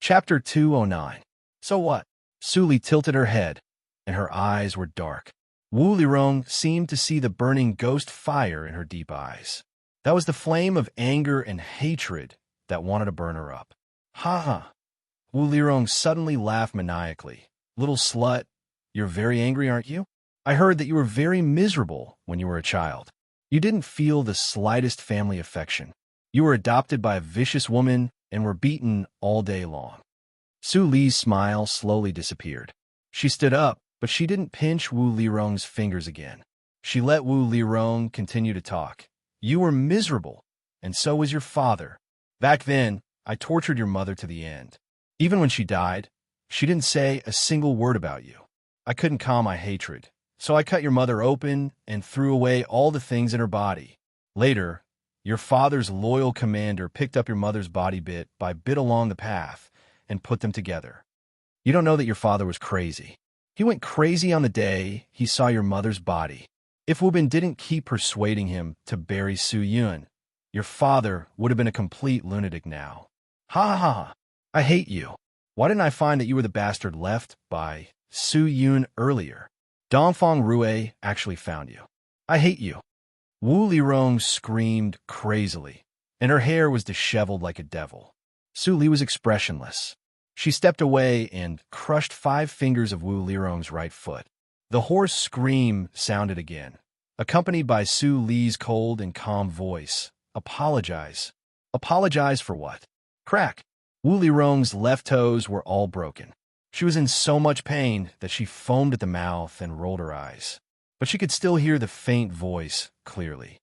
Chapter 209. So what? Suli tilted her head, and her eyes were dark. Wu Lirong seemed to see the burning ghost fire in her deep eyes. That was the flame of anger and hatred that wanted to burn her up. Ha ha! Wu Lirong suddenly laughed maniacally. Little slut, you're very angry, aren't you? I heard that you were very miserable when you were a child. You didn't feel the slightest family affection. You were adopted by a vicious woman and were beaten all day long. Su Li's smile slowly disappeared. She stood up, but she didn't pinch Wu Lirong's fingers again. She let Wu Lirong continue to talk. You were miserable, and so was your father. Back then, I tortured your mother to the end. Even when she died, she didn't say a single word about you. I couldn't calm my hatred, so I cut your mother open and threw away all the things in her body. Later, your father's loyal commander picked up your mother's body bit by bit along the path and put them together. You don't know that your father was crazy. He went crazy on the day he saw your mother's body. If Wu Bin didn't keep persuading him to bury Su Yun, your father would have been a complete lunatic now. Ha ha ha! I hate you. Why didn't I find that you were the bastard left by Su Yun earlier? Dongfang Rue actually found you. I hate you. Wu Lirong screamed crazily, and her hair was disheveled like a devil. Su Li was expressionless. She stepped away and crushed 5 fingers of Wu Lirong's right foot. The hoarse scream sounded again, accompanied by Su Li's cold and calm voice. Apologize. Apologize for what? Crack. Wu Lirong's left toes were all broken. She was in so much pain that she foamed at the mouth and rolled her eyes. But she could still hear the faint voice clearly.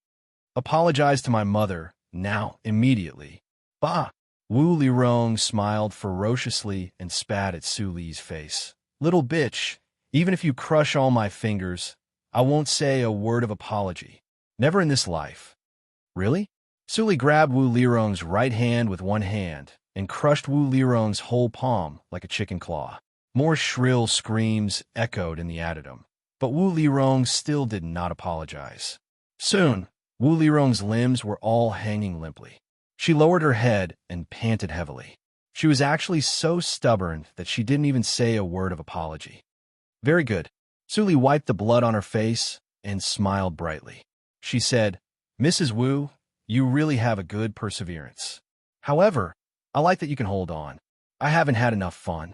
Apologize to my mother, now, immediately. Bah! Wu Lirong smiled ferociously and spat at Su Li's face. Little bitch, even if you crush all my fingers, I won't say a word of apology. Never in this life. Really? Su Li grabbed Wu Lirong's right hand with one hand and crushed Wu Lirong's whole palm like a chicken claw. More shrill screams echoed in the adytum. But Wu Lirong still did not apologize. Soon, Wu Lirong's limbs were all hanging limply. She lowered her head and panted heavily. She was actually so stubborn that she didn't even say a word of apology. Very good. Su Li wiped the blood on her face and smiled brightly. She said, Mrs. Wu, you really have a good perseverance. However, I like that you can hold on. I haven't had enough fun.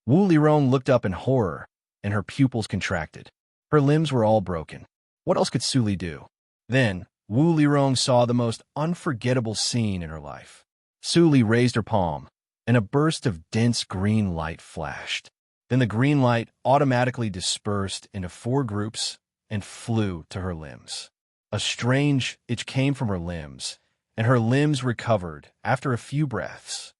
Wu Lirong looked up in horror, and her pupils contracted. Her limbs were all broken. What else could Su Li do? Then, Wu Lirong saw the most unforgettable scene in her life. Su Li raised her palm, and a burst of dense green light flashed. Then the green light automatically dispersed into 4 groups and flew to her limbs. A strange itch came from her limbs, and her limbs recovered after a few breaths.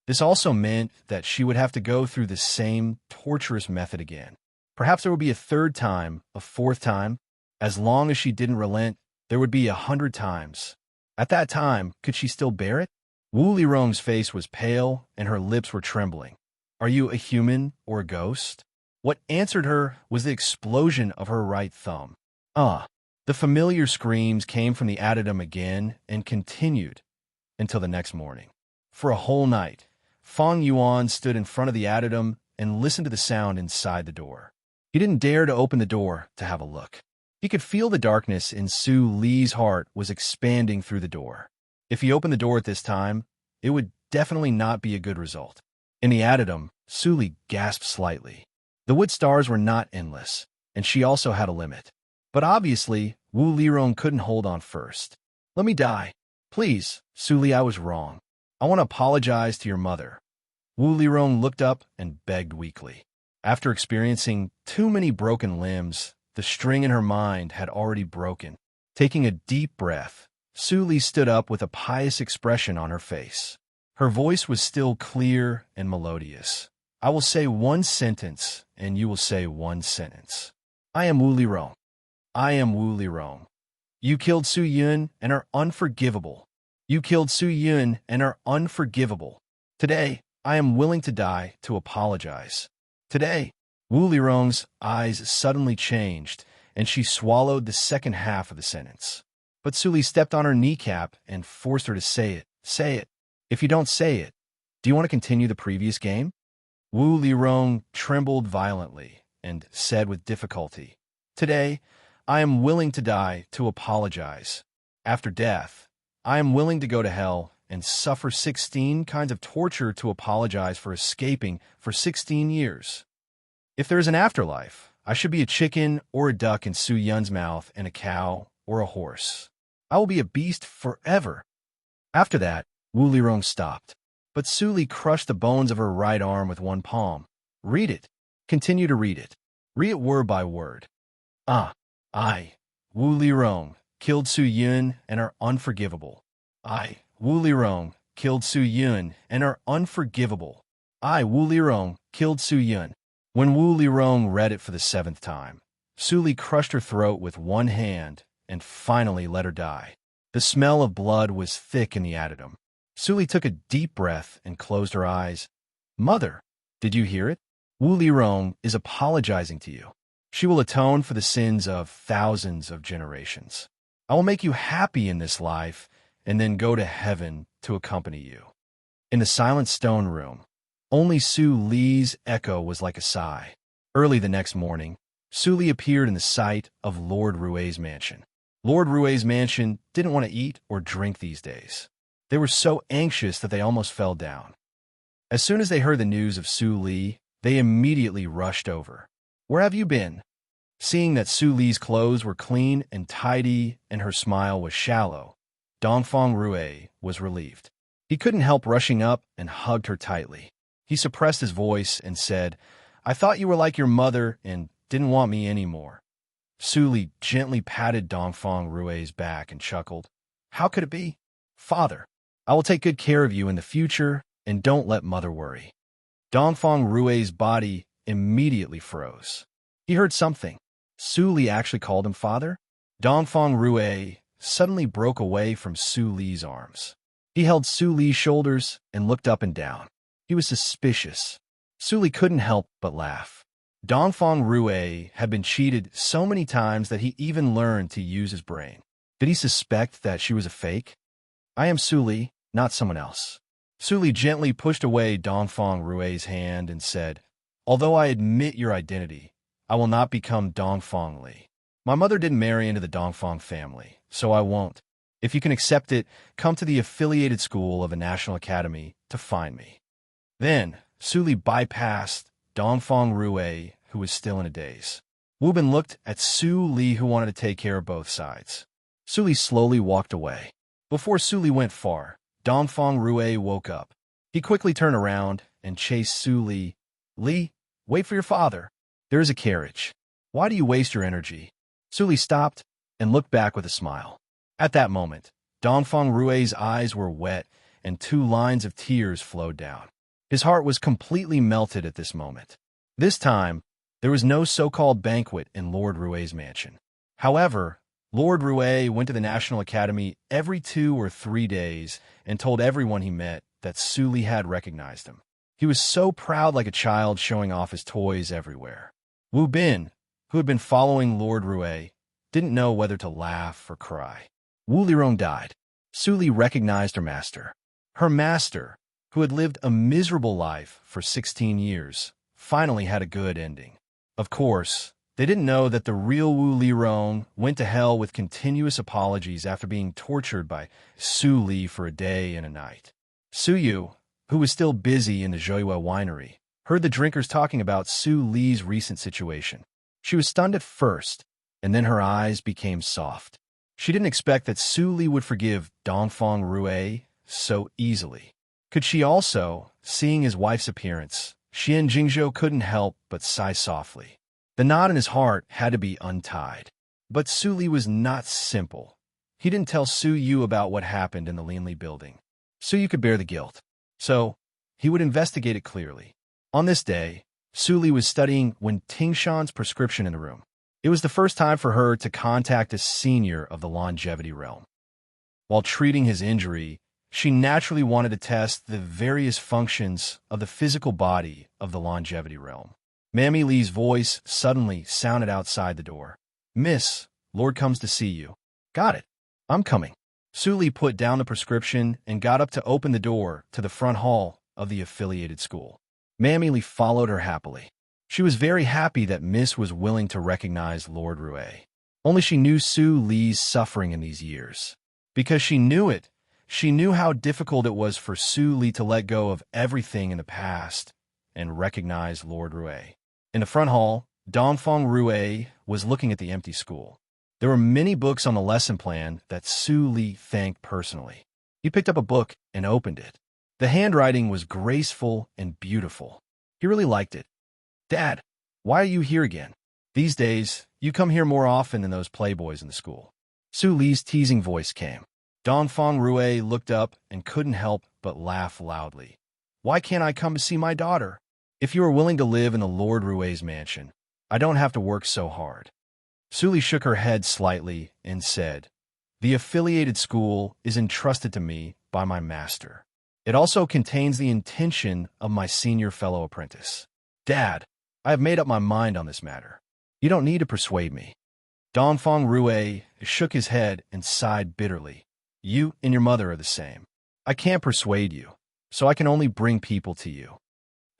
This also meant that she would have to go through the same torturous method again. Perhaps there would be a 3rd time, a 4th time. As long as she didn't relent, there would be 100 times. At that time, could she still bear it? Wu Lirong's face was pale, and her lips were trembling. Are you a human or a ghost? What answered her was the explosion of her right thumb. The familiar screams came from the adytum again and continued until the next morning. For a whole night, Feng Yuan stood in front of the adytum and listened to the sound inside the door. He didn't dare to open the door to have a look. He could feel the darkness in Su Li's heart was expanding through the door. If he opened the door at this time, it would definitely not be a good result. In the adytum, Su Li gasped slightly. The wood stars were not endless, and she also had a limit. But obviously, Wu Lirong couldn't hold on first. Let me die. Please, Su Li, I was wrong. I want to apologize to your mother. Wu Lirong looked up and begged weakly. After experiencing too many broken limbs, the string in her mind had already broken. Taking a deep breath, Su Li stood up with a pious expression on her face. Her voice was still clear and melodious. I will say 1 sentence, and you will say 1 sentence. I am Wu Lirong. I am Wu Lirong. You killed Su Yun and are unforgivable. You killed Su Yun and are unforgivable. Today, I am willing to die to apologize. Today, Wu Lirong's eyes suddenly changed, and she swallowed the second half of the sentence. But Su Li stepped on her kneecap and forced her to say it. Say it. If you don't say it, Do you want to continue the previous game? Wu Lirong trembled violently and said with difficulty, "Today, I am willing to die to apologize. After death, I am willing to go to hell and suffer 16 kinds of torture to apologize for escaping for 16 years. If there is an afterlife, I should be a chicken or a duck in Su Yun's mouth and a cow or a horse. I will be a beast forever." After that, Wu Lirong stopped. But Su Li crushed the bones of her right arm with one palm. "Read it. Continue to read it. Read it word by word." I, Wu Lirong, killed Su Yun and are unforgivable. I, Wu Lirong, killed Su Yun and are unforgivable. I, Wu Lirong, killed Su Yun. When Wu Lirong read it for the 7th time, Su Li crushed her throat with one hand and finally let her die. The smell of blood was thick in the adytum. Su Li took a deep breath and closed her eyes. "Mother, did you hear it? Wu Lirong is apologizing to you. She will atone for the sins of thousands of generations. I will make you happy in this life and then go to heaven to accompany you." In the silent stone room, only Su Li's echo was like a sigh. Early the next morning, Su Li appeared in the sight of Lord Rue's mansion. Lord Rue's mansion didn't want to eat or drink these days. They were so anxious that they almost fell down. As soon as they heard the news of Su Li, they immediately rushed over. "Where have you been?" Seeing that Su Li's clothes were clean and tidy and her smile was shallow, Dongfang Rue was relieved. He couldn't help rushing up and hugged her tightly. He suppressed his voice and said, "I thought you were like your mother and didn't want me anymore." Su Li gently patted Dongfang Rue's back and chuckled. "How could it be? Father, I will take good care of you in the future, and don't let mother worry." Dongfang Rue's body immediately froze. He heard something. Su Li actually called him father? Dongfang Rue suddenly broke away from Su Li's arms. He held Su Li's shoulders and looked up and down. He was suspicious. Su Li couldn't help but laugh. Dongfang Rue had been cheated so many times that he even learned to use his brain. Did he suspect that she was a fake? "I am Su Li, not someone else." Su Li gently pushed away Dongfang Rue's hand and said, "Although I admit your identity, I will not become Dongfang Li. My mother didn't marry into the Dongfang family, so I won't. If you can accept it, come to the affiliated school of a national academy to find me." Then, Su Li bypassed Dongfang Rue, who was still in a daze. Wu Bin looked at Su Li, who wanted to take care of both sides. Su Li slowly walked away. Before Su Li went far, Dongfang Rue woke up. He quickly turned around and chased Su Li. "Li, wait for your father. There is a carriage. Why do you waste your energy?" Su Li stopped and looked back with a smile. At that moment, Dongfang Rue's eyes were wet and 2 lines of tears flowed down. His heart was completely melted at this moment. This time, there was no so-called banquet in Lord Rue's mansion. However, Lord Rue went to the National Academy every 2 or 3 days and told everyone he met that Su Li had recognized him. He was so proud, like a child, showing off his toys everywhere. Wu Bin, who had been following Lord Rue, didn't know whether to laugh or cry. Wu Lirong died. Su Li recognized her master. Her master, who had lived a miserable life for 16 years, finally had a good ending. Of course, they didn't know that the real Wu Lirong went to hell with continuous apologies after being tortured by Su Li for a day and a night. Su Yu, who was still busy in the Joyue winery, heard the drinkers talking about Su Li's recent situation. She was stunned at first, and then her eyes became soft. She didn't expect that Su Li would forgive Dongfang Rue so easily. Could she also, seeing his wife's appearance, Xian Jingzhou couldn't help but sigh softly. The knot in his heart had to be untied. But Su Li was not simple. He didn't tell Su Yu about what happened in the Linli building. Su Yu could bear the guilt, so he would investigate it clearly. On this day, Su Li was studying when Tingshan's prescription in the room. It was the first time for her to contact a senior of the longevity realm. While treating his injury, she naturally wanted to test the various functions of the physical body of the longevity realm. Mammy Lee's voice suddenly sounded outside the door. "Miss, Lord comes to see you." "Got it. I'm coming." Su Li put down the prescription and got up to open the door to the front hall of the affiliated school. Mammy Lee followed her happily. She was very happy that Miss was willing to recognize Lord Rouet. Only she knew Su Li's suffering in these years. Because she knew it, she knew how difficult it was for Su Li to let go of everything in the past and recognize Lord Rouet. In the front hall, Dongfeng Rouet was looking at the empty school. There were many books on the lesson plan that Su Li thanked personally. He picked up a book and opened it. The handwriting was graceful and beautiful. He really liked it. "Dad, why are you here again? These days, you come here more often than those playboys in the school." Su Li's teasing voice came. Dongfeng Rouet looked up and couldn't help but laugh loudly. "Why can't I come to see my daughter? If you are willing to live in the Lord Rouet's mansion, I don't have to work so hard." Su Li shook her head slightly and said, "The affiliated school is entrusted to me by my master. It also contains the intention of my senior fellow apprentice. Dad, I have made up my mind on this matter. You don't need to persuade me." Dongfeng Rouet shook his head and sighed bitterly. "You and your mother are the same. I can't persuade you, so I can only bring people to you."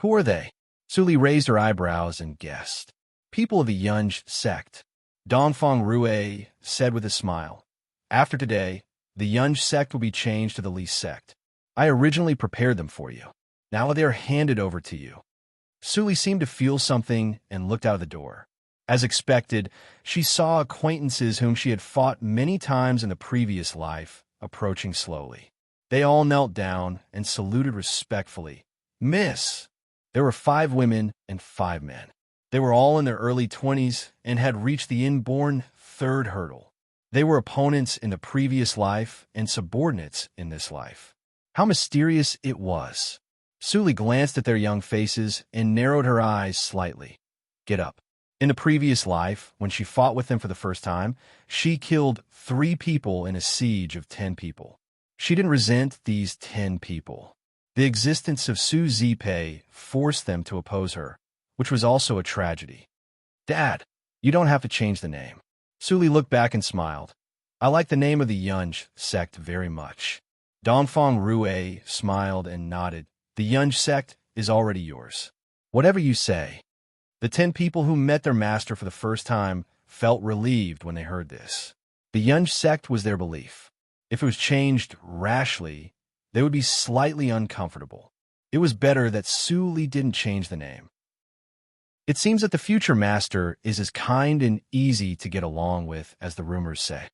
"Who are they?" Su Li raised her eyebrows and guessed. "People of the Yunj sect." Dongfeng Rouet said with a smile, "After today, the Yunj sect will be changed to the Li sect. I originally prepared them for you. Now they are handed over to you." Su Li seemed to feel something and looked out of the door. As expected, she saw acquaintances whom she had fought many times in the previous life approaching slowly. They all knelt down and saluted respectfully. "Miss!" There were 5 women and 5 men. They were all in their early 20s and had reached the inborn 3rd hurdle. They were opponents in the previous life and subordinates in this life. How mysterious it was. Su Li glanced at their young faces and narrowed her eyes slightly. "Get up." In the previous life, when she fought with them for the first time, she killed 3 people in a siege of 10 people. She didn't resent these 10 people. The existence of Su Zipei forced them to oppose her, which was also a tragedy. "Dad, you don't have to change the name." Su Li looked back and smiled. "I like the name of the Yunj sect very much." Dongfeng Rouet smiled and nodded. "The Yunj sect is already yours. Whatever you say." The 10 people who met their master for the first time felt relieved when they heard this. The Yunj sect was their belief. If it was changed rashly, they would be slightly uncomfortable. It was better that Su Li didn't change the name. It seems that the future master is as kind and easy to get along with as the rumors say.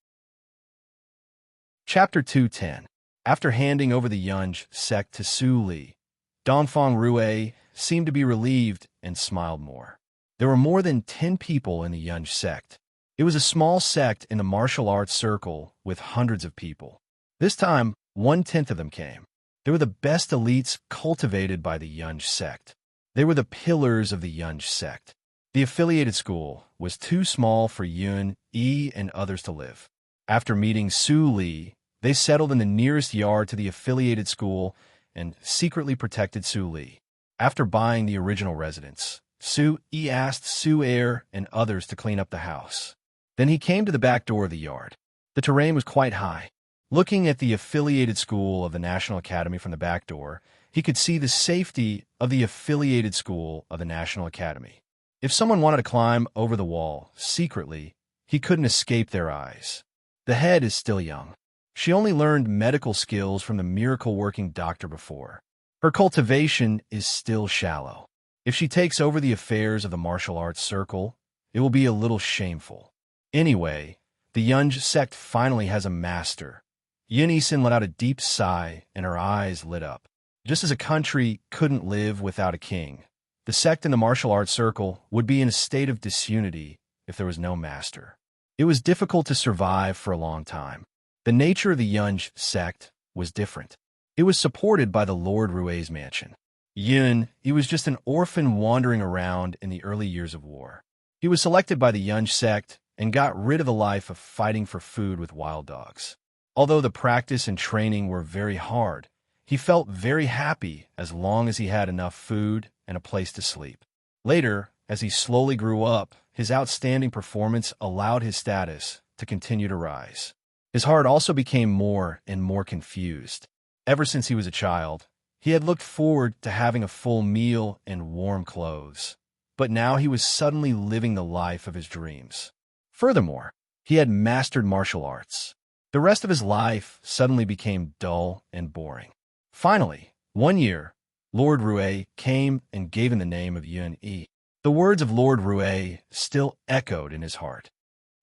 Chapter 210. After handing over the Yunj sect to Su Li, Dongfeng Rouet seemed to be relieved and smiled more. There were more than 10 people in the Yunj sect. It was a small sect in the martial arts circle with hundreds of people. This time, 1/10 of them came. They were the best elites cultivated by the Yunj sect. They were the pillars of the Yunj sect. The affiliated school was too small for Yun, Yi, and others to live. After meeting Su Li, they settled in the nearest yard to the affiliated school and secretly protected Su Li. After buying the original residence, Su Yi asked Su Air and others to clean up the house. Then he came to the back door of the yard. The terrain was quite high. Looking at the affiliated school of the National Academy from the back door, he could see the safety of the affiliated school of the National Academy. If someone wanted to climb over the wall secretly, he couldn't escape their eyes. The head is still young. She only learned medical skills from the miracle-working doctor before. Her cultivation is still shallow. If she takes over the affairs of the martial arts circle, it will be a little shameful. Anyway, the Yunj sect finally has a master. Yun-Isin let out a deep sigh, and her eyes lit up. Just as a country couldn't live without a king, the sect in the martial arts circle would be in a state of disunity if there was no master. It was difficult to survive for a long time. The nature of the Yunj sect was different. It was supported by the Lord Rouet's mansion. Yun, he was just an orphan wandering around in the early years of war. He was selected by the Yunj sect and got rid of the life of fighting for food with wild dogs. Although the practice and training were very hard, he felt very happy as long as he had enough food and a place to sleep. Later, as he slowly grew up, his outstanding performance allowed his status to continue to rise. His heart also became more and more confused. Ever since he was a child, He had looked forward to having a full meal and warm clothes, but now he was suddenly living the life of his dreams. Furthermore, he had mastered martial arts. The rest of his life suddenly became dull and boring. Finally, one year, Lord Rue came and gave him the name of Yun-E. The words of Lord Rue still echoed in his heart.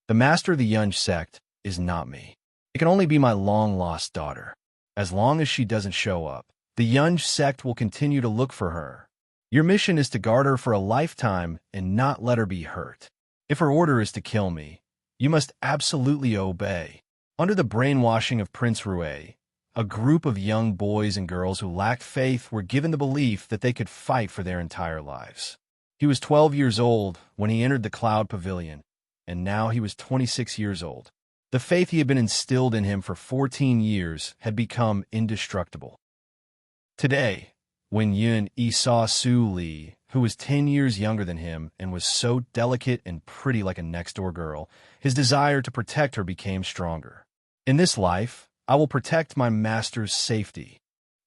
The master of the Yun sect is not me. It can only be my long-lost daughter. As long as she doesn't show up, the Yun sect will continue to look for her. Your mission is to guard her for a lifetime and not let her be hurt. If her order is to kill me, you must absolutely obey. Under the brainwashing of Prince Rue, a group of young boys and girls who lacked faith were given the belief that they could fight for their entire lives. He was 12 years old when he entered the Cloud Pavilion, and now he was 26 years old. The faith he had been instilled in him for 14 years had become indestructible. Today, when Yun-E saw Su Li, who was 10 years younger than him and was so delicate and pretty like a next-door girl, his desire to protect her became stronger. In this life, I will protect my master's safety.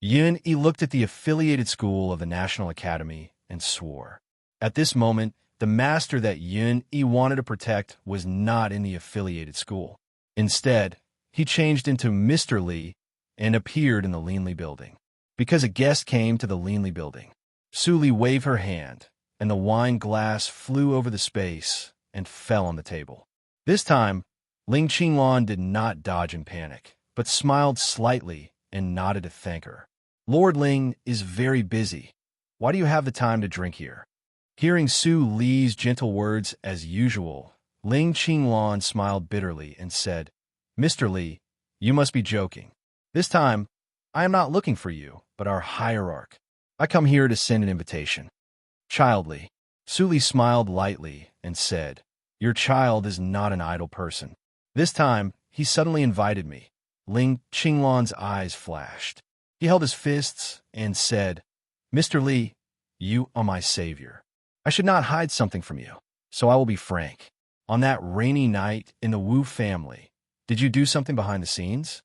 Yun-E looked at the affiliated school of the National Academy and swore. At this moment, the master that Yun-E wanted to protect was not in the affiliated school. Instead, he changed into Mr. Li and appeared in the Linley building. Because a guest came to the Linley building, Su Li waved her hand, and the wine glass flew over the space and fell on the table. This time, Ling Qingluan did not dodge in panic, but smiled slightly and nodded to thank her. Lord Ling is very busy. Why do you have the time to drink here? Hearing Su Li's gentle words as usual, Ling Qingluan smiled bitterly and said, Mr. Li, you must be joking. This time, I am not looking for you, but our hierarch. I come here to send an invitation. Childly, Su Li smiled lightly and said, Your child is not an idle person. This time, he suddenly invited me. Ling Qingluan's eyes flashed. He held his fists and said, Mr. Li, you are my savior. I should not hide something from you, so I will be frank. On that rainy night in the Wu family, did you do something behind the scenes?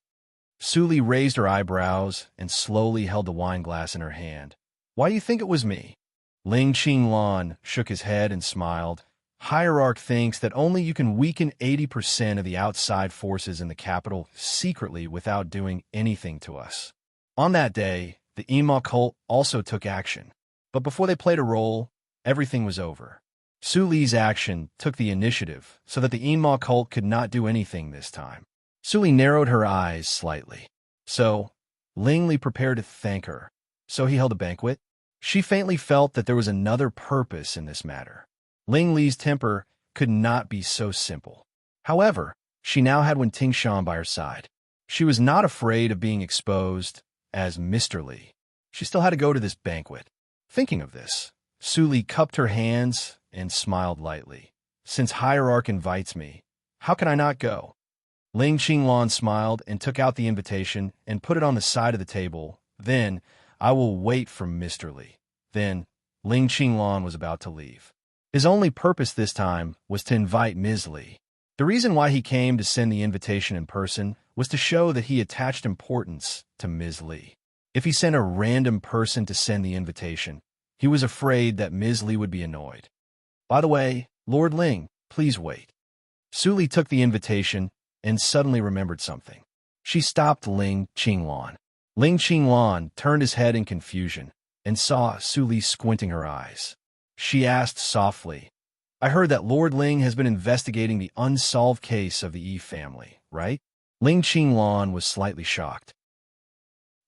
Su Li raised her eyebrows and slowly held the wine glass in her hand. Why do you think it was me? Ling Qingluan shook his head and smiled. Hierarch thinks that only you can weaken 80% of the outside forces in the capital secretly without doing anything to us. On that day, the Embark cult also took action, but before they played a role, everything was over. Su Li's action took the initiative so that the Embark cult could not do anything this time. Su Li narrowed her eyes slightly. So, Ling Li prepared to thank her. So he held a banquet? She faintly felt that there was another purpose in this matter. Ling Li's temper could not be so simple. However, she now had Wen Tingshan by her side. She was not afraid of being exposed as Mr. Li. She still had to go to this banquet. Thinking of this, Su Li cupped her hands and smiled lightly. Since Hierarch invites me, how can I not go? Ling Qingluan smiled and took out the invitation and put it on the side of the table. Then, I will wait for Mr. Li. Then, Ling Qingluan was about to leave. His only purpose this time was to invite Ms. Li. The reason why he came to send the invitation in person was to show that he attached importance to Ms. Li. If he sent a random person to send the invitation, he was afraid that Ms. Li would be annoyed. By the way, Lord Ling, please wait. Su Li took the invitation and suddenly remembered something. She stopped Ling Qingluan. Ling Qingluan turned his head in confusion and saw Su Li squinting her eyes. She asked softly, I heard that Lord Ling has been investigating the unsolved case of the Yi family, right? Ling Qingluan was slightly shocked.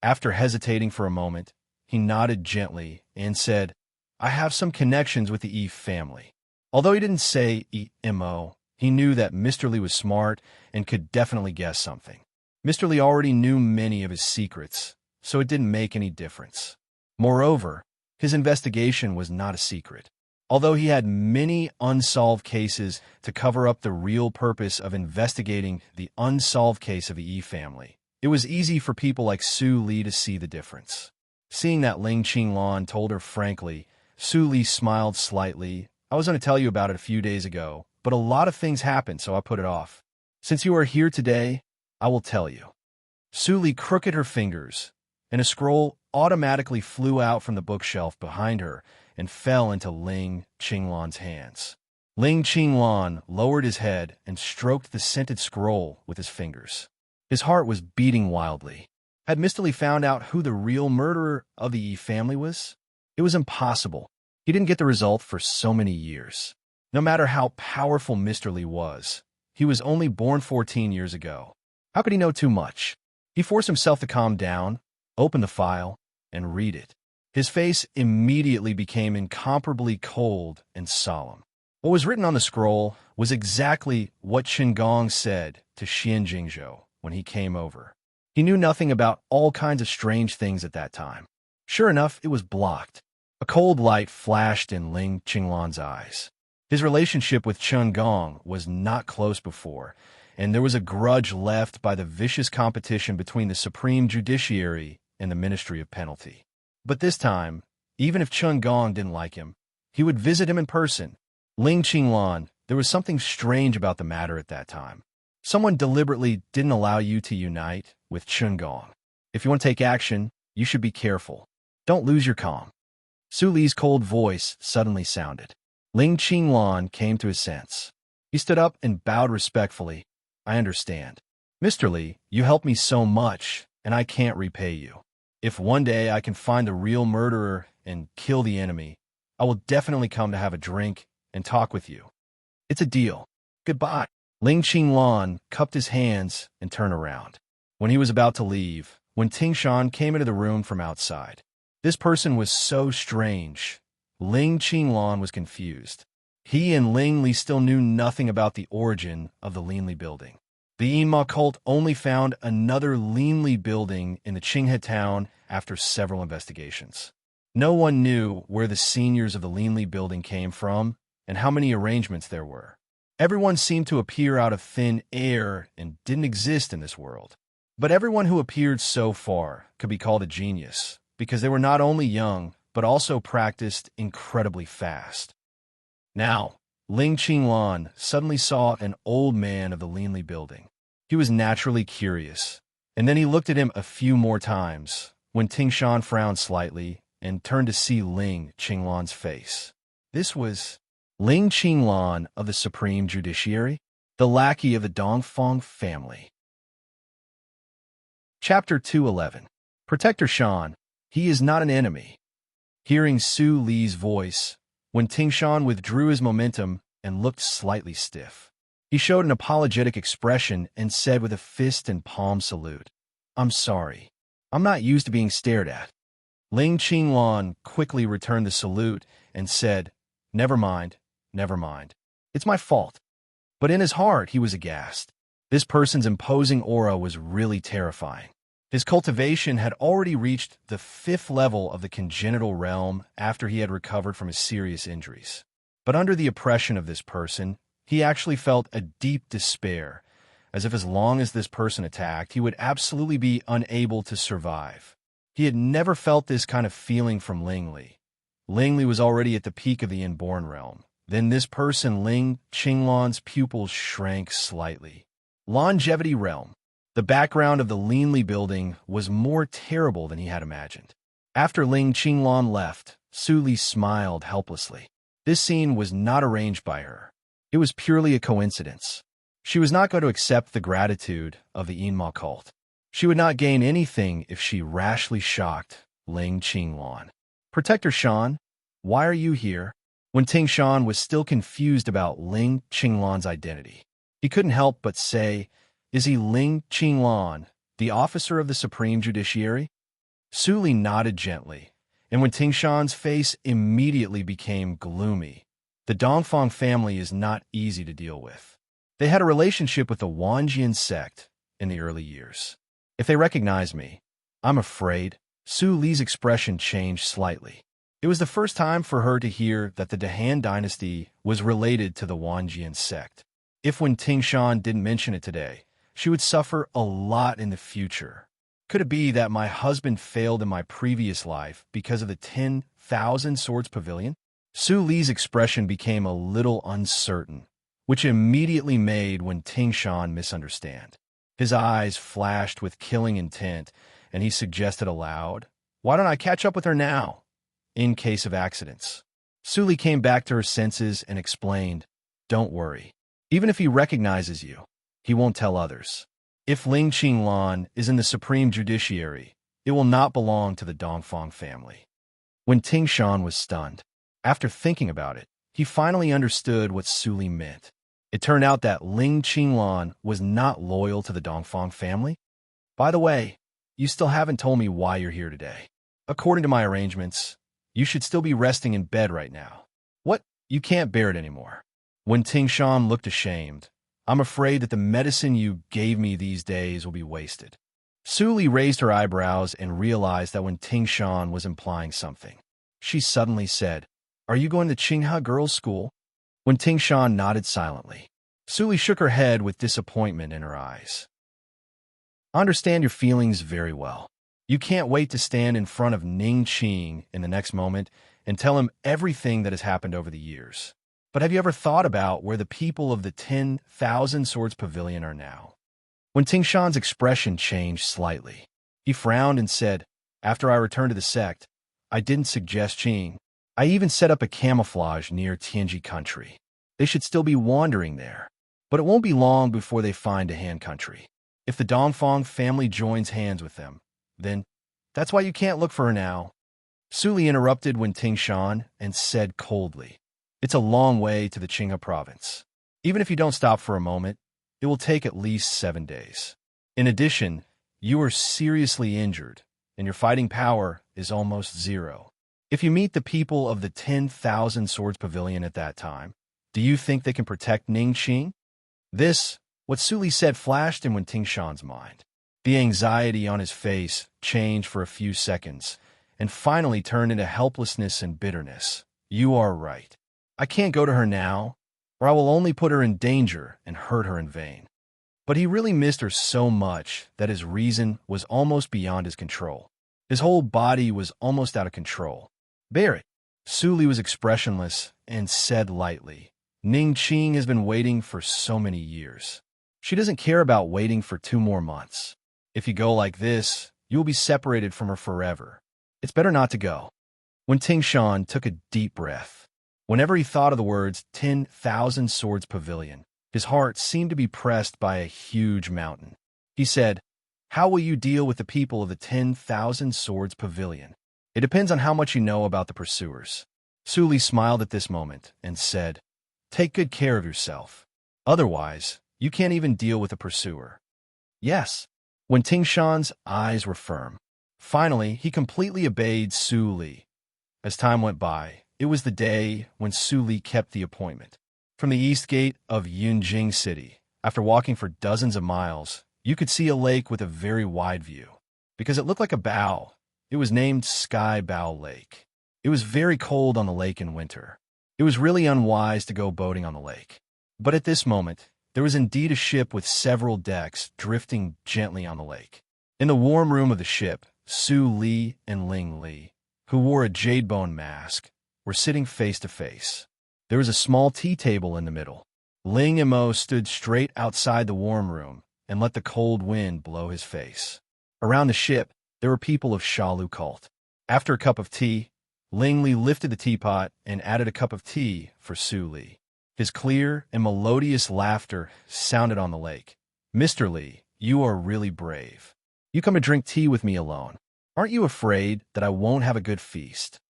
After hesitating for a moment, he nodded gently and said, I have some connections with the Yi family. Although he didn't say EMO, he knew that Mr. Li was smart and could definitely guess something. Mr. Li already knew many of his secrets, so it didn't make any difference. Moreover, his investigation was not a secret. Although he had many unsolved cases to cover up the real purpose of investigating the unsolved case of the Yi family, it was easy for people like Su Li to see the difference. Seeing that Ling Qingluan told her frankly, Su Li smiled slightly. I was going to tell you about it a few days ago, but a lot of things happened, so I put it off. Since you are here today, I will tell you. Su Li crooked her fingers, and a scroll automatically flew out from the bookshelf behind her and fell into Ling Qinglan's hands. Ling Qinglan lowered his head and stroked the scented scroll with his fingers. His heart was beating wildly. Had Mr. found out who the real murderer of the Yi family was? It was impossible. He didn't get the result for so many years. No matter how powerful Mr. Li was, he was only born 14 years ago. How could he know too much? He forced himself to calm down, open the file, and read it. His face immediately became incomparably cold and solemn. What was written on the scroll was exactly what Qingong said to Xian Jingzhou when he came over. He knew nothing about all kinds of strange things at that time. Sure enough, it was blocked. A cold light flashed in Ling Qinglan's eyes. His relationship with Qingong was not close before, and there was a grudge left by the vicious competition between the Supreme Judiciary and the Ministry of Penalty. But this time, even if Qingong didn't like him, he would visit him in person. Ling Qinglan, there was something strange about the matter at that time. Someone deliberately didn't allow you to unite with Qingong. If you want to take action, you should be careful. Don't lose your calm. Su Li's cold voice suddenly sounded. Ling Qinglan came to his sense. He stood up and bowed respectfully. I understand. Mr. Li, you helped me so much, and I can't repay you. If one day I can find the real murderer and kill the enemy, I will definitely come to have a drink and talk with you. It's a deal. Goodbye. Ling Qinglan cupped his hands and turned around. When he was about to leave, when Tingshan came into the room from outside. This person was so strange. Ling Qinglan was confused. He and Ling Li still knew nothing about the origin of the Lin Li building. The Yinma cult only found another Lin Li building in the Qinghe town after several investigations. No one knew where the seniors of the Lin Li building came from and how many arrangements there were. Everyone seemed to appear out of thin air and didn't exist in this world. But everyone who appeared so far could be called a genius, because they were not only young, but also practiced incredibly fast. Now, Ling Qinglan suddenly saw an old man of the Lin Li building. He was naturally curious, and then he looked at him a few more times, when Tingshan frowned slightly and turned to see Ling Qinglan's face. This was Ling Qinglan of the Supreme Judiciary, the lackey of the Dongfeng family. Chapter 211. Protector Shan, he is not an enemy. Hearing Su Li's voice, when Tingshan withdrew his momentum and looked slightly stiff. He showed an apologetic expression and said with a fist and palm salute, I'm sorry. I'm not used to being stared at. Ling Qinglan quickly returned the salute and said, Never mind, never mind. It's my fault. But in his heart, he was aghast. This person's imposing aura was really terrifying. His cultivation had already reached the 5th level of the congenital realm after he had recovered from his serious injuries. But under the oppression of this person, he actually felt a deep despair, as if as long as this person attacked, he would absolutely be unable to survive. He had never felt this kind of feeling from Ling Li. Ling Li was already at the peak of the inborn realm. Then this person, Ling Qinglan's pupils shrank slightly. Longevity realm. The background of the Lin Li building was more terrible than he had imagined. After Ling Qinglan left, Su Li smiled helplessly. This scene was not arranged by her. It was purely a coincidence. She was not going to accept the gratitude of the Yinma cult. She would not gain anything if she rashly shocked Ling Qinglan. Protector Shan, why are you here? When Tingshan was still confused about Ling Qinglan's identity, he couldn't help but say, Is he Ling Qinglan, the officer of the Supreme Judiciary? Su Li nodded gently, and when Tingshan's face immediately became gloomy, the Dongfeng family is not easy to deal with. They had a relationship with the Wanjian sect in the early years. If they recognize me, I'm afraid. Su Li's expression changed slightly. It was the first time for her to hear that the Dahan dynasty was related to the Wanjian sect. If when Tingshan didn't mention it today, she would suffer a lot in the future. Could it be that my husband failed in my previous life because of the 10,000 Swords Pavilion? Su Li's expression became a little uncertain, which immediately made when Tingshan misunderstand. His eyes flashed with killing intent, and he suggested aloud, "Why don't I catch up with her now, in case of accidents?" Suli came back to her senses and explained, "Don't worry. Even if he recognizes you, he won't tell others. If Ling Qinglan is in the supreme judiciary, it will not belong to the Dongfang family." When Tingshan was stunned, after thinking about it, he finally understood what Suli meant. It turned out that Ling Qinglan was not loyal to the Dongfang family. "By the way, you still haven't told me why you're here today. According to my arrangements, you should still be resting in bed right now. What? You can't bear it anymore." When Tingshan looked ashamed, "I'm afraid that the medicine you gave me these days will be wasted." Suli raised her eyebrows and realized that when Tingshan was implying something. She suddenly said, "Are you going to Qinghe Girls' School?" When Tingshan nodded silently, Suli shook her head with disappointment in her eyes. "I understand your feelings very well. You can't wait to stand in front of Ning Qing in the next moment and tell him everything that has happened over the years. But have you ever thought about where the people of the 10,000 Swords Pavilion are now?" When Tingshan's expression changed slightly, he frowned and said, "After I returned to the sect, I didn't suggest Qing. I even set up a camouflage near Tianji country. They should still be wandering there, but it won't be long before they find a Han country. If the Dongfang family joins hands with them, then that's why you can't look for her now." Suli interrupted when Tingshan and said coldly, "It's a long way to the Qinghe province. Even if you don't stop for a moment, it will take at least 7 days. In addition, you are seriously injured, and your fighting power is almost zero. If you meet the people of the 10,000 Swords Pavilion at that time, do you think they can protect Ning Qing?" What Suli said flashed in Wen Tingshan's mind. The anxiety on his face changed for a few seconds, and finally turned into helplessness and bitterness. "You are right. I can't go to her now, or I will only put her in danger and hurt her in vain." But he really missed her so much that his reason was almost beyond his control. His whole body was almost out of control. "Bear it." Suli was expressionless and said lightly, "Ning Qing has been waiting for so many years. She doesn't care about waiting for 2 more months. If you go like this, you will be separated from her forever. It's better not to go." When Tingshan took a deep breath, whenever he thought of the words 10,000 Swords Pavilion, his heart seemed to be pressed by a huge mountain. He said, "How will you deal with the people of the 10,000 Swords Pavilion? It depends on how much you know about the pursuers." Suli smiled at this moment and said, "Take good care of yourself. Otherwise, you can't even deal with a pursuer." "Yes." When Tingshan's eyes were firm, finally he completely obeyed Suli. As time went by, it was the day when Suli kept the appointment. From the east gate of Yunjing City, after walking for dozens of miles, you could see a lake with a very wide view. Because it looked like a bow, it was named Sky Bow Lake. It was very cold on the lake in winter. It was really unwise to go boating on the lake. But at this moment, there was indeed a ship with several decks drifting gently on the lake. In the warm room of the ship, Su Li and Ling Li, who wore a jade bone mask, were sitting face to face. There was a small tea table in the middle. Ling and Mo stood straight outside the warm room and let the cold wind blow his face. Around the ship, there were people of Shalu cult. After a cup of tea, Ling Li lifted the teapot and added a cup of tea for Su Li. His clear and melodious laughter sounded on the lake. "Mr. Li, you are really brave. You come to drink tea with me alone. Aren't you afraid that I won't have a good feast?"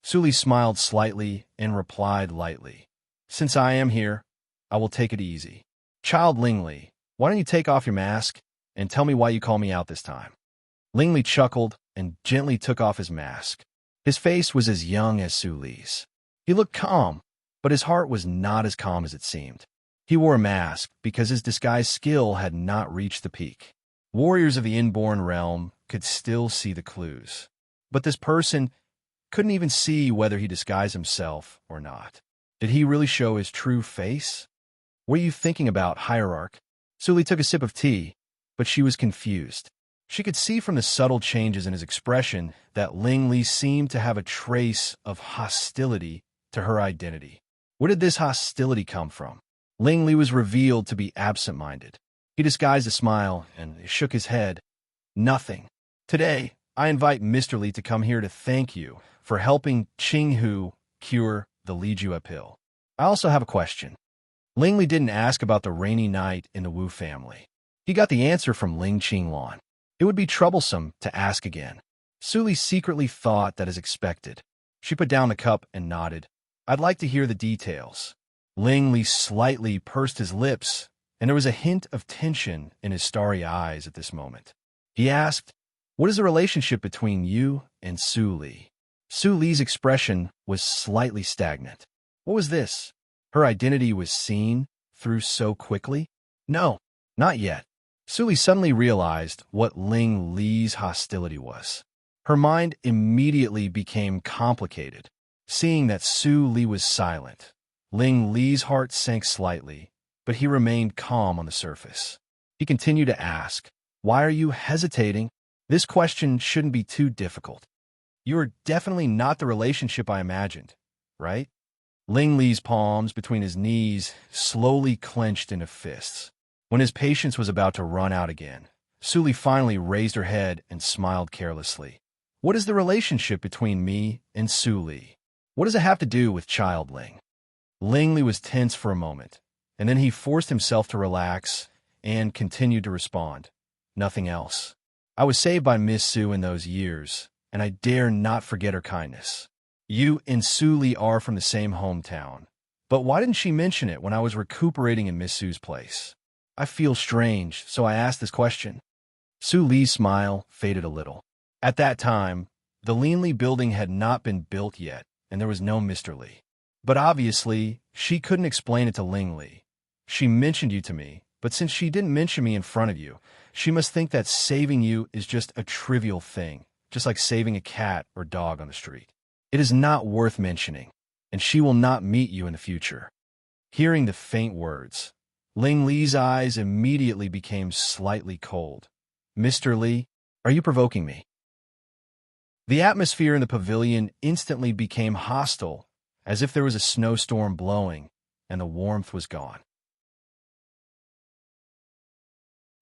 Suli smiled slightly and replied lightly, "Since I am here, I will take it easy. Child Ling Li, why don't you take off your mask and tell me why you call me out this time?" Ling Li chuckled and gently took off his mask. His face was as young as Suli's. He looked calm, but his heart was not as calm as it seemed. He wore a mask because his disguise skill had not reached the peak. Warriors of the inborn realm could still see the clues, but this person couldn't even see whether he disguised himself or not. Did he really show his true face? "What are you thinking about, Hierarch?" Suli took a sip of tea, but she was confused. She could see from the subtle changes in his expression that Ling Li seemed to have a trace of hostility to her identity. Where did this hostility come from? Ling Li was revealed to be absent-minded. He disguised a smile and shook his head. Nothing. Today, I invite Mr. Li to come here to thank you for helping Qing Hu cure the Li Jua pill. I also have a question. Ling Li didn't ask about the rainy night in the Wu family. He got the answer from Ling Qinglan. It would be troublesome to ask again. Su Li secretly thought that as expected. She put down the cup and nodded. I'd like to hear the details. Ling Li slightly pursed his lips, and there was a hint of tension in his starry eyes at this moment. He asked, what is the relationship between you and Su Li? Su Li's expression was slightly stagnant. What was this? Her identity was seen through so quickly? No, not yet. Su Li suddenly realized what Ling Li's hostility was. Her mind immediately became complicated. Seeing that Su Li was silent, Ling Li's heart sank slightly, but he remained calm on the surface. He continued to ask, why are you hesitating? This question shouldn't be too difficult. You are definitely not the relationship I imagined, right? Ling Li's palms between his knees slowly clenched into fists. When his patience was about to run out again, Su Li finally raised her head and smiled carelessly. What is the relationship between me and Su Li? What does it have to do with Child Ling? Ling Li was tense for a moment, and then he forced himself to relax and continued to respond. Nothing else. I was saved by Miss Su in those years, and I dare not forget her kindness. You and Su Li are from the same hometown, but why didn't she mention it when I was recuperating in Miss Su's place? I feel strange, so I asked this question. Su Li's smile faded a little. At that time, the Lin Li building had not been built yet, and there was no Mr. Li. But obviously, she couldn't explain it to Ling Li. She mentioned you to me, but since she didn't mention me in front of you, she must think that saving you is just a trivial thing, just like saving a cat or dog on the street. It is not worth mentioning, and she will not meet you in the future. Hearing the faint words, Ling Li's eyes immediately became slightly cold. Mr. Li, are you provoking me? The atmosphere in the pavilion instantly became hostile, as if there was a snowstorm blowing, and the warmth was gone.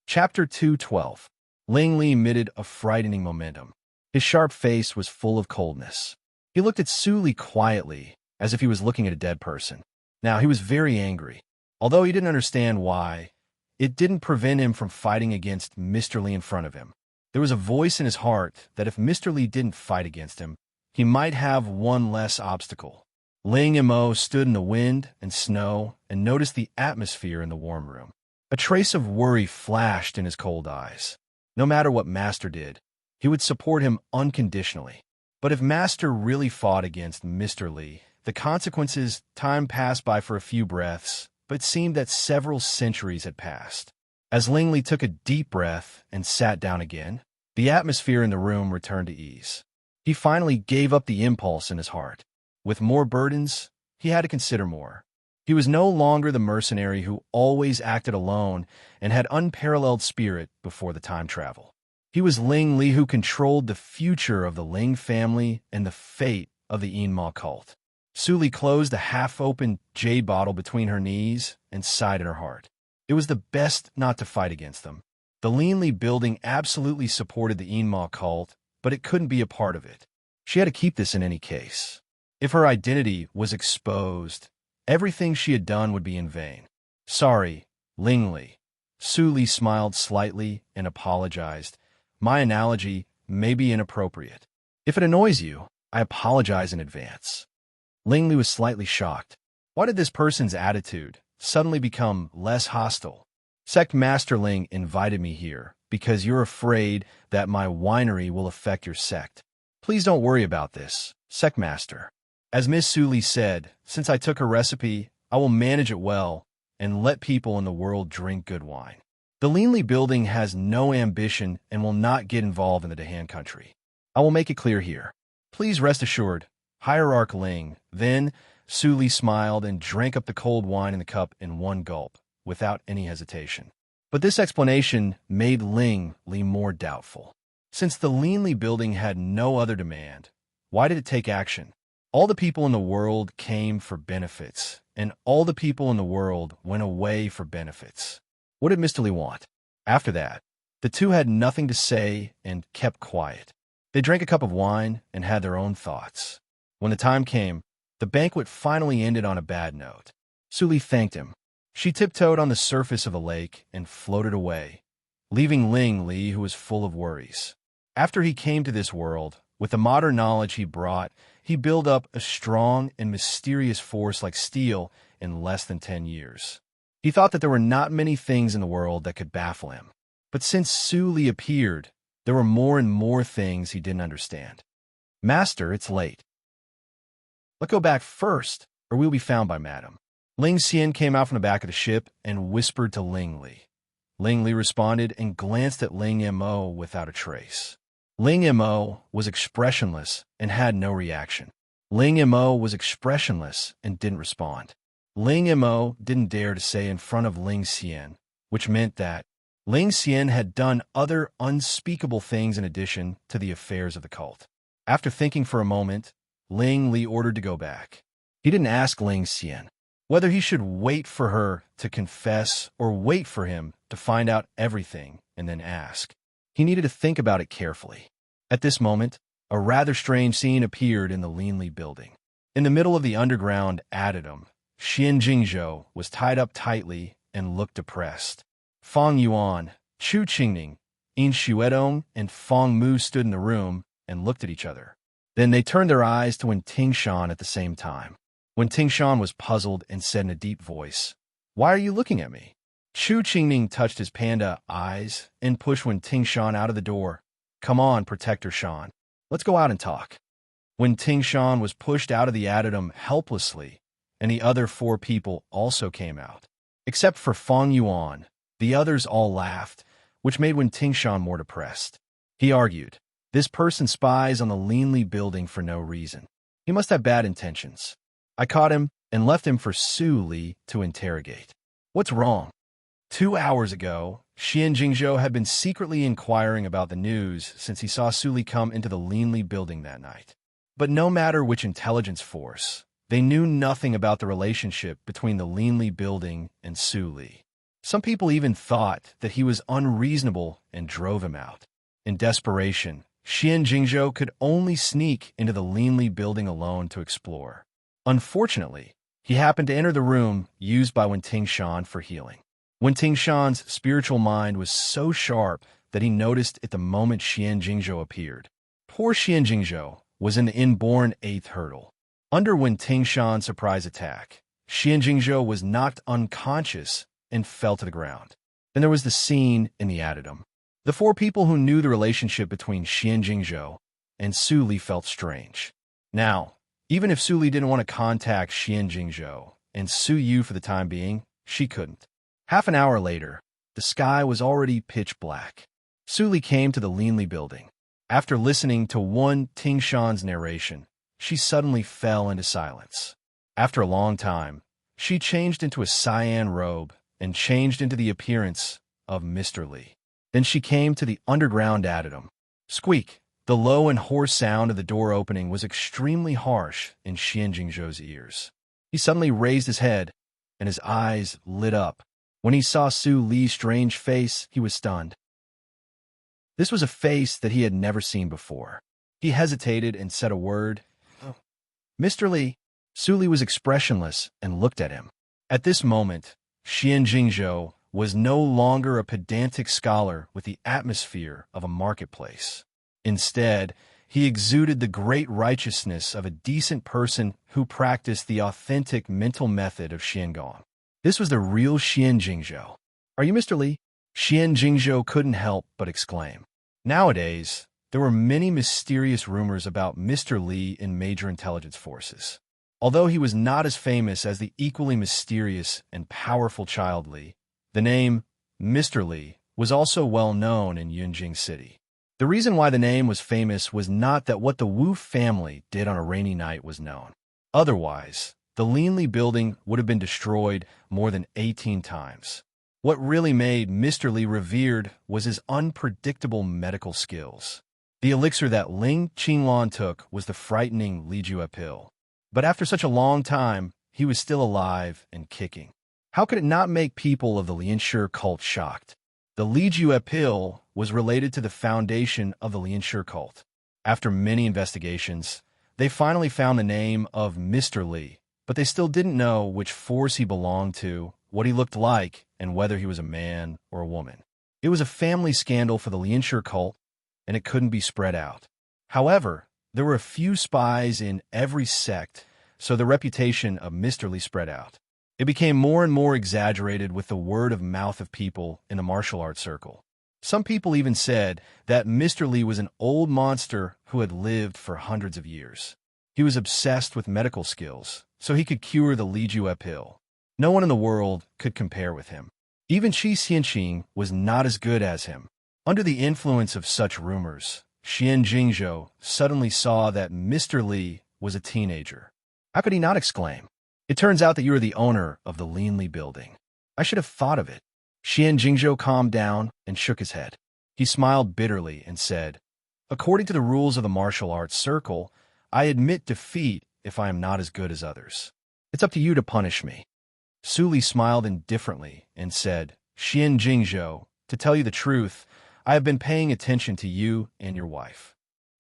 Chapter 212. Ling Li emitted a frightening momentum. His sharp face was full of coldness. He looked at Su Li quietly, as if he was looking at a dead person. Now, he was very angry. Although he didn't understand why, it didn't prevent him from fighting against Mr. Li in front of him. There was a voice in his heart that if Mr. Li didn't fight against him, he might have one less obstacle. Ling Mo stood in the wind and snow and noticed the atmosphere in the warm room. A trace of worry flashed in his cold eyes. No matter what Master did, he would support him unconditionally. But if Master really fought against Mr. Li, the consequences. Time passed by for a few breaths, but it seemed that several centuries had passed. As Ling Li took a deep breath and sat down again, the atmosphere in the room returned to ease. He finally gave up the impulse in his heart. With more burdens, he had to consider more. He was no longer the mercenary who always acted alone and had unparalleled spirit before the time travel. He was Ling Li who controlled the future of the Ling family and the fate of the Yinma cult. Su Li closed the half-open jade bottle between her knees and sighed in her heart. It was the best not to fight against them. The Lin Li building absolutely supported the Yinma cult, but it couldn't be a part of it. She had to keep this in any case. If her identity was exposed, everything she had done would be in vain. Sorry, Ling Li. Su Li smiled slightly and apologized. My analogy may be inappropriate. If it annoys you, I apologize in advance. Ling Li was slightly shocked. Why did this person's attitude suddenly become less hostile? Sect Master Ling invited me here because you're afraid that my winery will affect your sect. Please don't worry about this, Sect Master. As Miss Su Li said, since I took her recipe, I will manage it well and let people in the world drink good wine. The Lin Li building has no ambition and will not get involved in the Dahan country. I will make it clear here. Please rest assured, Hierarch Ling. Then Su Li smiled and drank up the cold wine in the cup in one gulp, without any hesitation. But this explanation made Ling Li more doubtful. Since the Lin Li building had no other demand, why did it take action? All the people in the world came for benefits, and all the people in the world went away for benefits. What did Mr. Li want? After that, The two had nothing to say and kept quiet. They drank a cup of wine and had their own thoughts. When the time came, the banquet finally ended on a bad note. Su thanked him. She tiptoed on the surface of a lake and floated away, leaving Ling Li, who was full of worries. After he came to this world, with the modern knowledge he brought, he built up a strong and mysterious force like steel in less than 10 years. He thought that there were not many things in the world that could baffle him. But since Su Li appeared, there were more and more things he didn't understand. Master, it's late. Let's go back first, or we'll be found by Madam. Ling Xian came out from the back of the ship and whispered to Ling Li. Ling Li responded and glanced at Ling Mo without a trace. Ling Mo was expressionless and had no reaction. Ling Mo was expressionless and didn't respond. Ling Mo didn't dare to say in front of Ling Xian, which meant that Ling Xian had done other unspeakable things in addition to the affairs of the cult. After thinking for a moment, Ling Li ordered to go back. He didn't ask Ling Xian whether he should wait for her to confess or wait for him to find out everything and then ask. He needed to think about it carefully. At this moment, a rather strange scene appeared in the Linley building. In the middle of the underground addendum, Xian Jingzhou was tied up tightly and looked depressed. Fang Yuan, Chu Qingning, Yin Xuedong, and Fang Mu stood in the room and looked at each other. Then they turned their eyes to Wen Tingshan at the same time. Wen Tingshan was puzzled and said in a deep voice, "Why are you looking at me?" Chu Qingning touched his panda eyes and pushed Wen Tingshan out of the door. "Come on, Protector Shan. Let's go out and talk." Wen Tingshan was pushed out of the addendum helplessly, and the other 4 people also came out. Except for Fang Yuan, the others all laughed, which made Wen Tingshan more depressed. He argued, "This person spies on the Linley building for no reason. He must have bad intentions. I caught him and left him for Su Li to interrogate. What's wrong?" 2 hours ago, Xian Jingzhou had been secretly inquiring about the news since he saw Su Li come into the Linley building that night. But no matter which intelligence force, they knew nothing about the relationship between the Linley building and Su Li. Some people even thought that he was unreasonable and drove him out. In desperation, Xian Jingzhou could only sneak into the Linley building alone to explore. Unfortunately, he happened to enter the room used by Wen Tingshan for healing. Wen Tingshan's spiritual mind was so sharp that he noticed it the moment Xian Jingzhou appeared. Poor Xian Jingzhou was in the inborn 8th hurdle. Under Wen Tingshan's surprise attack, Xian Jingzhou was knocked unconscious and fell to the ground. Then there was the scene in the addendum. The 4 people who knew the relationship between Xian Jingzhou and Su Li felt strange. Now, even if Su Li didn't want to contact Xian Jingzhou and Su Yu for the time being, she couldn't. Half an hour later, the sky was already pitch black. Su Li came to the Linley building. After listening to Wen Tingshan's narration, she suddenly fell into silence. After a long time, she changed into a cyan robe and changed into the appearance of Mr. Li. Then she came to the underground addendum. Squeak! The low and hoarse sound of the door opening was extremely harsh in Xian Jingzhou's ears. He suddenly raised his head, and his eyes lit up. When he saw Su Li's strange face, he was stunned. This was a face that he had never seen before. He hesitated and said a word. "Mr. Li." Su Li was expressionless and looked at him. At this moment, Xian Jingzhou was no longer a pedantic scholar with the atmosphere of a marketplace. Instead, he exuded the great righteousness of a decent person who practiced the authentic mental method of Xiangong. This was the real Xian Jingzhou. "Are you Mr. Li?" Xian Jingzhou couldn't help but exclaim. Nowadays, there were many mysterious rumors about Mr. Li in major intelligence forces. Although he was not as famous as the equally mysterious and powerful Child Li, the name Mr. Li was also well known in Yunjing City. The reason why the name was famous was not that what the Wu family did on a rainy night was known. Otherwise, the Linley building would have been destroyed more than 18 times. What really made Mr. Li revered was his unpredictable medical skills. The elixir that Ling Qinglan took was the frightening Li Jue pill. But after such a long time, he was still alive and kicking. How could it not make people of the Lianshi cult shocked? The Li Ju Appeal was related to the foundation of the Lianshi cult. After many investigations, they finally found the name of Mr. Li, but they still didn't know which force he belonged to, what he looked like, and whether he was a man or a woman. It was a family scandal for the Lianshi cult, and it couldn't be spread out. However, there were a few spies in every sect, so the reputation of Mr. Li spread out. It became more and more exaggerated with the word of mouth of people in the martial arts circle. Some people even said that Mr. Li was an old monster who had lived for hundreds of years. He was obsessed with medical skills, so he could cure the Li Ju Appeal. No one in the world could compare with him. Even Shi Xianqing was not as good as him. Under the influence of such rumors, Xian Jingzhou suddenly saw that Mr. Li was a teenager. How could he not exclaim, "It turns out that you are the owner of the Li building. I should have thought of it." Xian Jingzhou calmed down and shook his head. He smiled bitterly and said, "According to the rules of the martial arts circle, I admit defeat if I am not as good as others. It's up to you to punish me." Su Li smiled indifferently and said, "Xian Jingzhou, to tell you the truth, I have been paying attention to you and your wife."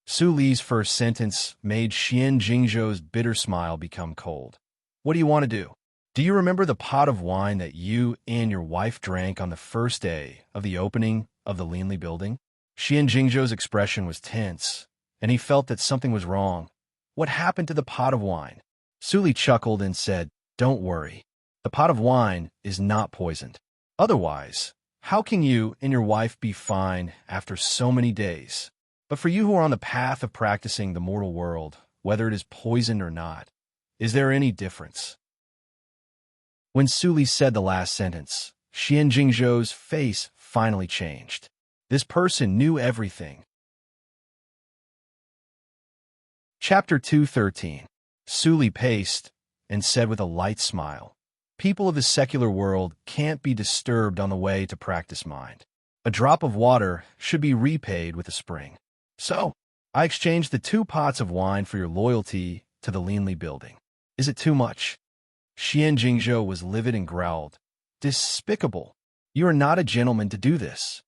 Su Li's first sentence made Xian Jingzhou's bitter smile become cold. "What do you want to do? Do you remember the pot of wine that you and your wife drank on the first day of the opening of the Li building?" Xian Jingzhou's expression was tense, and he felt that something was wrong. "What happened to the pot of wine?" Su Li chuckled and said, "Don't worry. The pot of wine is not poisoned. Otherwise, how can you and your wife be fine after so many days? But for you who are on the path of practicing the mortal world, whether it is poisoned or not, is there any difference?" When Su Li said the last sentence, Xian Jingzhou's face finally changed. This person knew everything. Chapter 213. Su Li paced and said with a light smile, "People of the secular world can't be disturbed on the way to practice mind. A drop of water should be repaid with a spring. So, I exchanged the 2 pots of wine for your loyalty to the Li building. Is it too much?" Xian Jingzhou was livid and growled, "Despicable! You are not a gentleman to do this."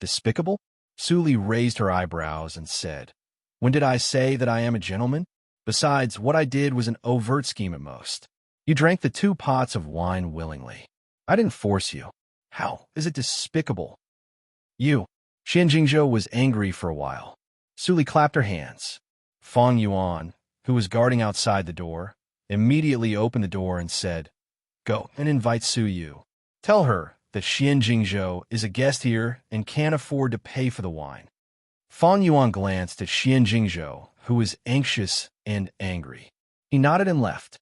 "Despicable?" Su Li raised her eyebrows and said, "When did I say that I am a gentleman? Besides, what I did was an overt scheme at most. You drank the 2 pots of wine willingly. I didn't force you. How is it despicable?" "You." Xian Jingzhou was angry for a while. Su Li clapped her hands. Fang Yuan, who was guarding outside the door, immediately opened the door and said, "Go and invite Su Yu. Tell her that Xian Jingzhou is a guest here and can't afford to pay for the wine." Fang Yuan glanced at Xian Jingzhou, who was anxious and angry. He nodded and left.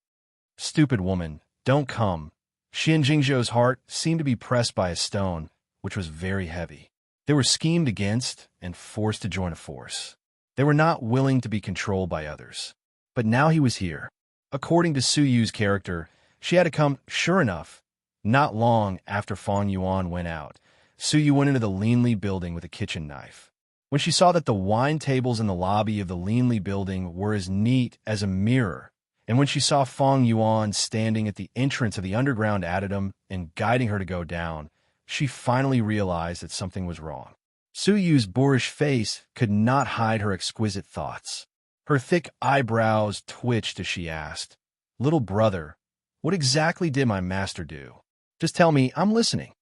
"Stupid woman, don't come." Xian Jingzhou's heart seemed to be pressed by a stone, which was very heavy. They were schemed against and forced to join a force. They were not willing to be controlled by others. But now he was here. According to Su Yu's character, she had to come. Sure enough, not long after Fang Yuan went out, Su Yu went into the Li building with a kitchen knife. When she saw that the wine tables in the lobby of the Li building were as neat as a mirror, and when she saw Fang Yuan standing at the entrance of the underground addendum and guiding her to go down, she finally realized that something was wrong. Su Yu's boorish face could not hide her exquisite thoughts. Her thick eyebrows twitched as she asked, "Little brother, what exactly did my master do? Just tell me, I'm listening."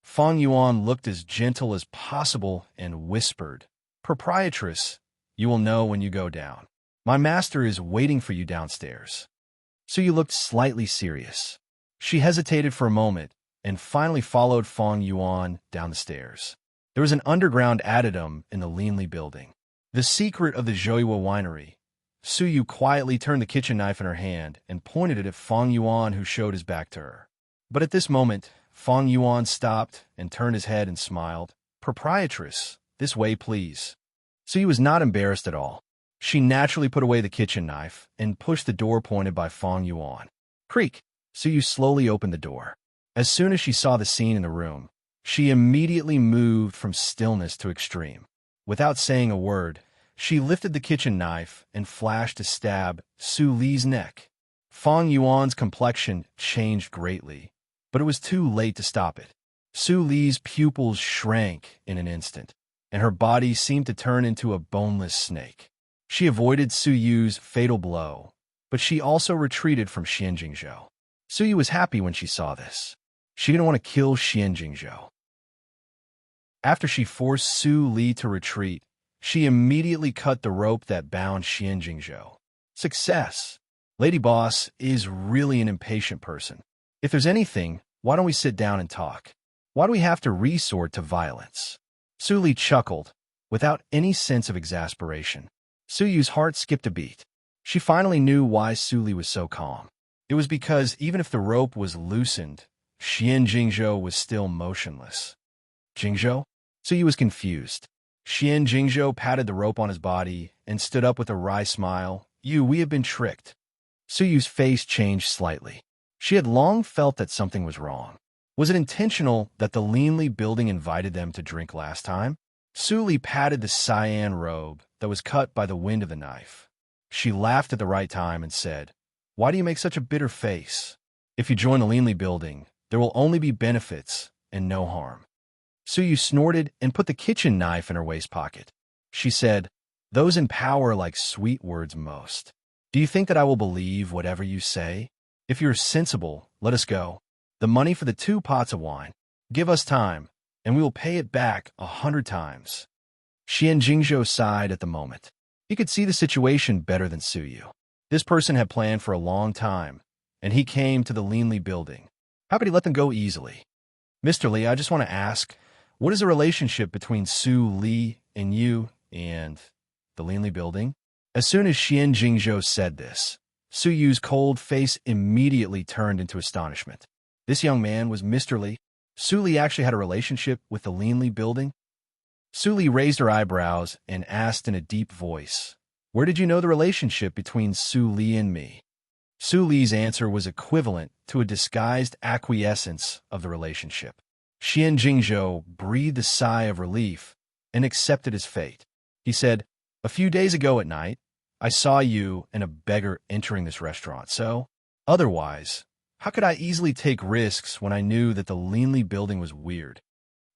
Fang Yuan looked as gentle as possible and whispered, "Proprietress, you will know when you go down. My master is waiting for you downstairs." Su Yu looked slightly serious. She hesitated for a moment and finally followed Fang Yuan down the stairs. There was an underground addendum in the Li building. The secret of the Zhuoyue winery. Su Yu quietly turned the kitchen knife in her hand and pointed it at Fang Yuan, who showed his back to her. But at this moment, Fang Yuan stopped and turned his head and smiled. "Proprietress, this way, please." Su Yu was not embarrassed at all. She naturally put away the kitchen knife and pushed the door pointed by Fang Yuan. Creak! Su Yu slowly opened the door. As soon as she saw the scene in the room, she immediately moved from stillness to extreme. Without saying a word, she lifted the kitchen knife and flashed to stab Su Li's neck. Fang Yuan's complexion changed greatly, but it was too late to stop it. Su Li's pupils shrank in an instant, and her body seemed to turn into a boneless snake. She avoided Su Yu's fatal blow, but she also retreated from Xian Jingzhou. Su Yu was happy when she saw this. She didn't want to kill Xian Jingzhou. After she forced Su Li to retreat, she immediately cut the rope that bound Xian Jingzhou. Success! Lady Boss is really an impatient person. If there's anything, why don't we sit down and talk? Why do we have to resort to violence? Su Li chuckled, without any sense of exasperation. Su Yu's heart skipped a beat. She finally knew why Su Li was so calm. It was because even if the rope was loosened, Xian Jingzhou was still motionless. Jingzhou? Su Yu was confused. Xian Jingzhou patted the rope on his body and stood up with a wry smile. We have been tricked. Su Yu's face changed slightly. She had long felt that something was wrong. Was it intentional that the Linli building invited them to drink last time? Su Li patted the cyan robe that was cut by the wind of the knife. She laughed at the right time and said, "Why do you make such a bitter face? If you join the Linli building, there will only be benefits and no harm." Su Yu snorted and put the kitchen knife in her waist pocket. She said, "Those in power like sweet words most. Do you think that I will believe whatever you say? If you're sensible, let us go. The money for the 2 pots of wine. Give us time, and we will pay it back 100 times." Xian Jingzhou sighed at the moment. He could see the situation better than Su Yu. This person had planned for a long time, and he came to the Linli building. How could he let them go easily? "Mr. Li, I just want to ask, what is the relationship between Su Li and you and the Linli building?" As soon as Xian Jingzhou said this, Su Yu's cold face immediately turned into astonishment. This young man was Mr. Li. Su Li actually had a relationship with the Linli building? Su Li raised her eyebrows and asked in a deep voice, "Where did you know the relationship between Su Li and me?" Su Li's answer was equivalent to a disguised acquiescence of the relationship. Xian Jingzhou breathed a sigh of relief and accepted his fate. He said, "A few days ago at night, I saw you and a beggar entering this restaurant, so, otherwise, how could I easily take risks when I knew that the Linli building was weird?"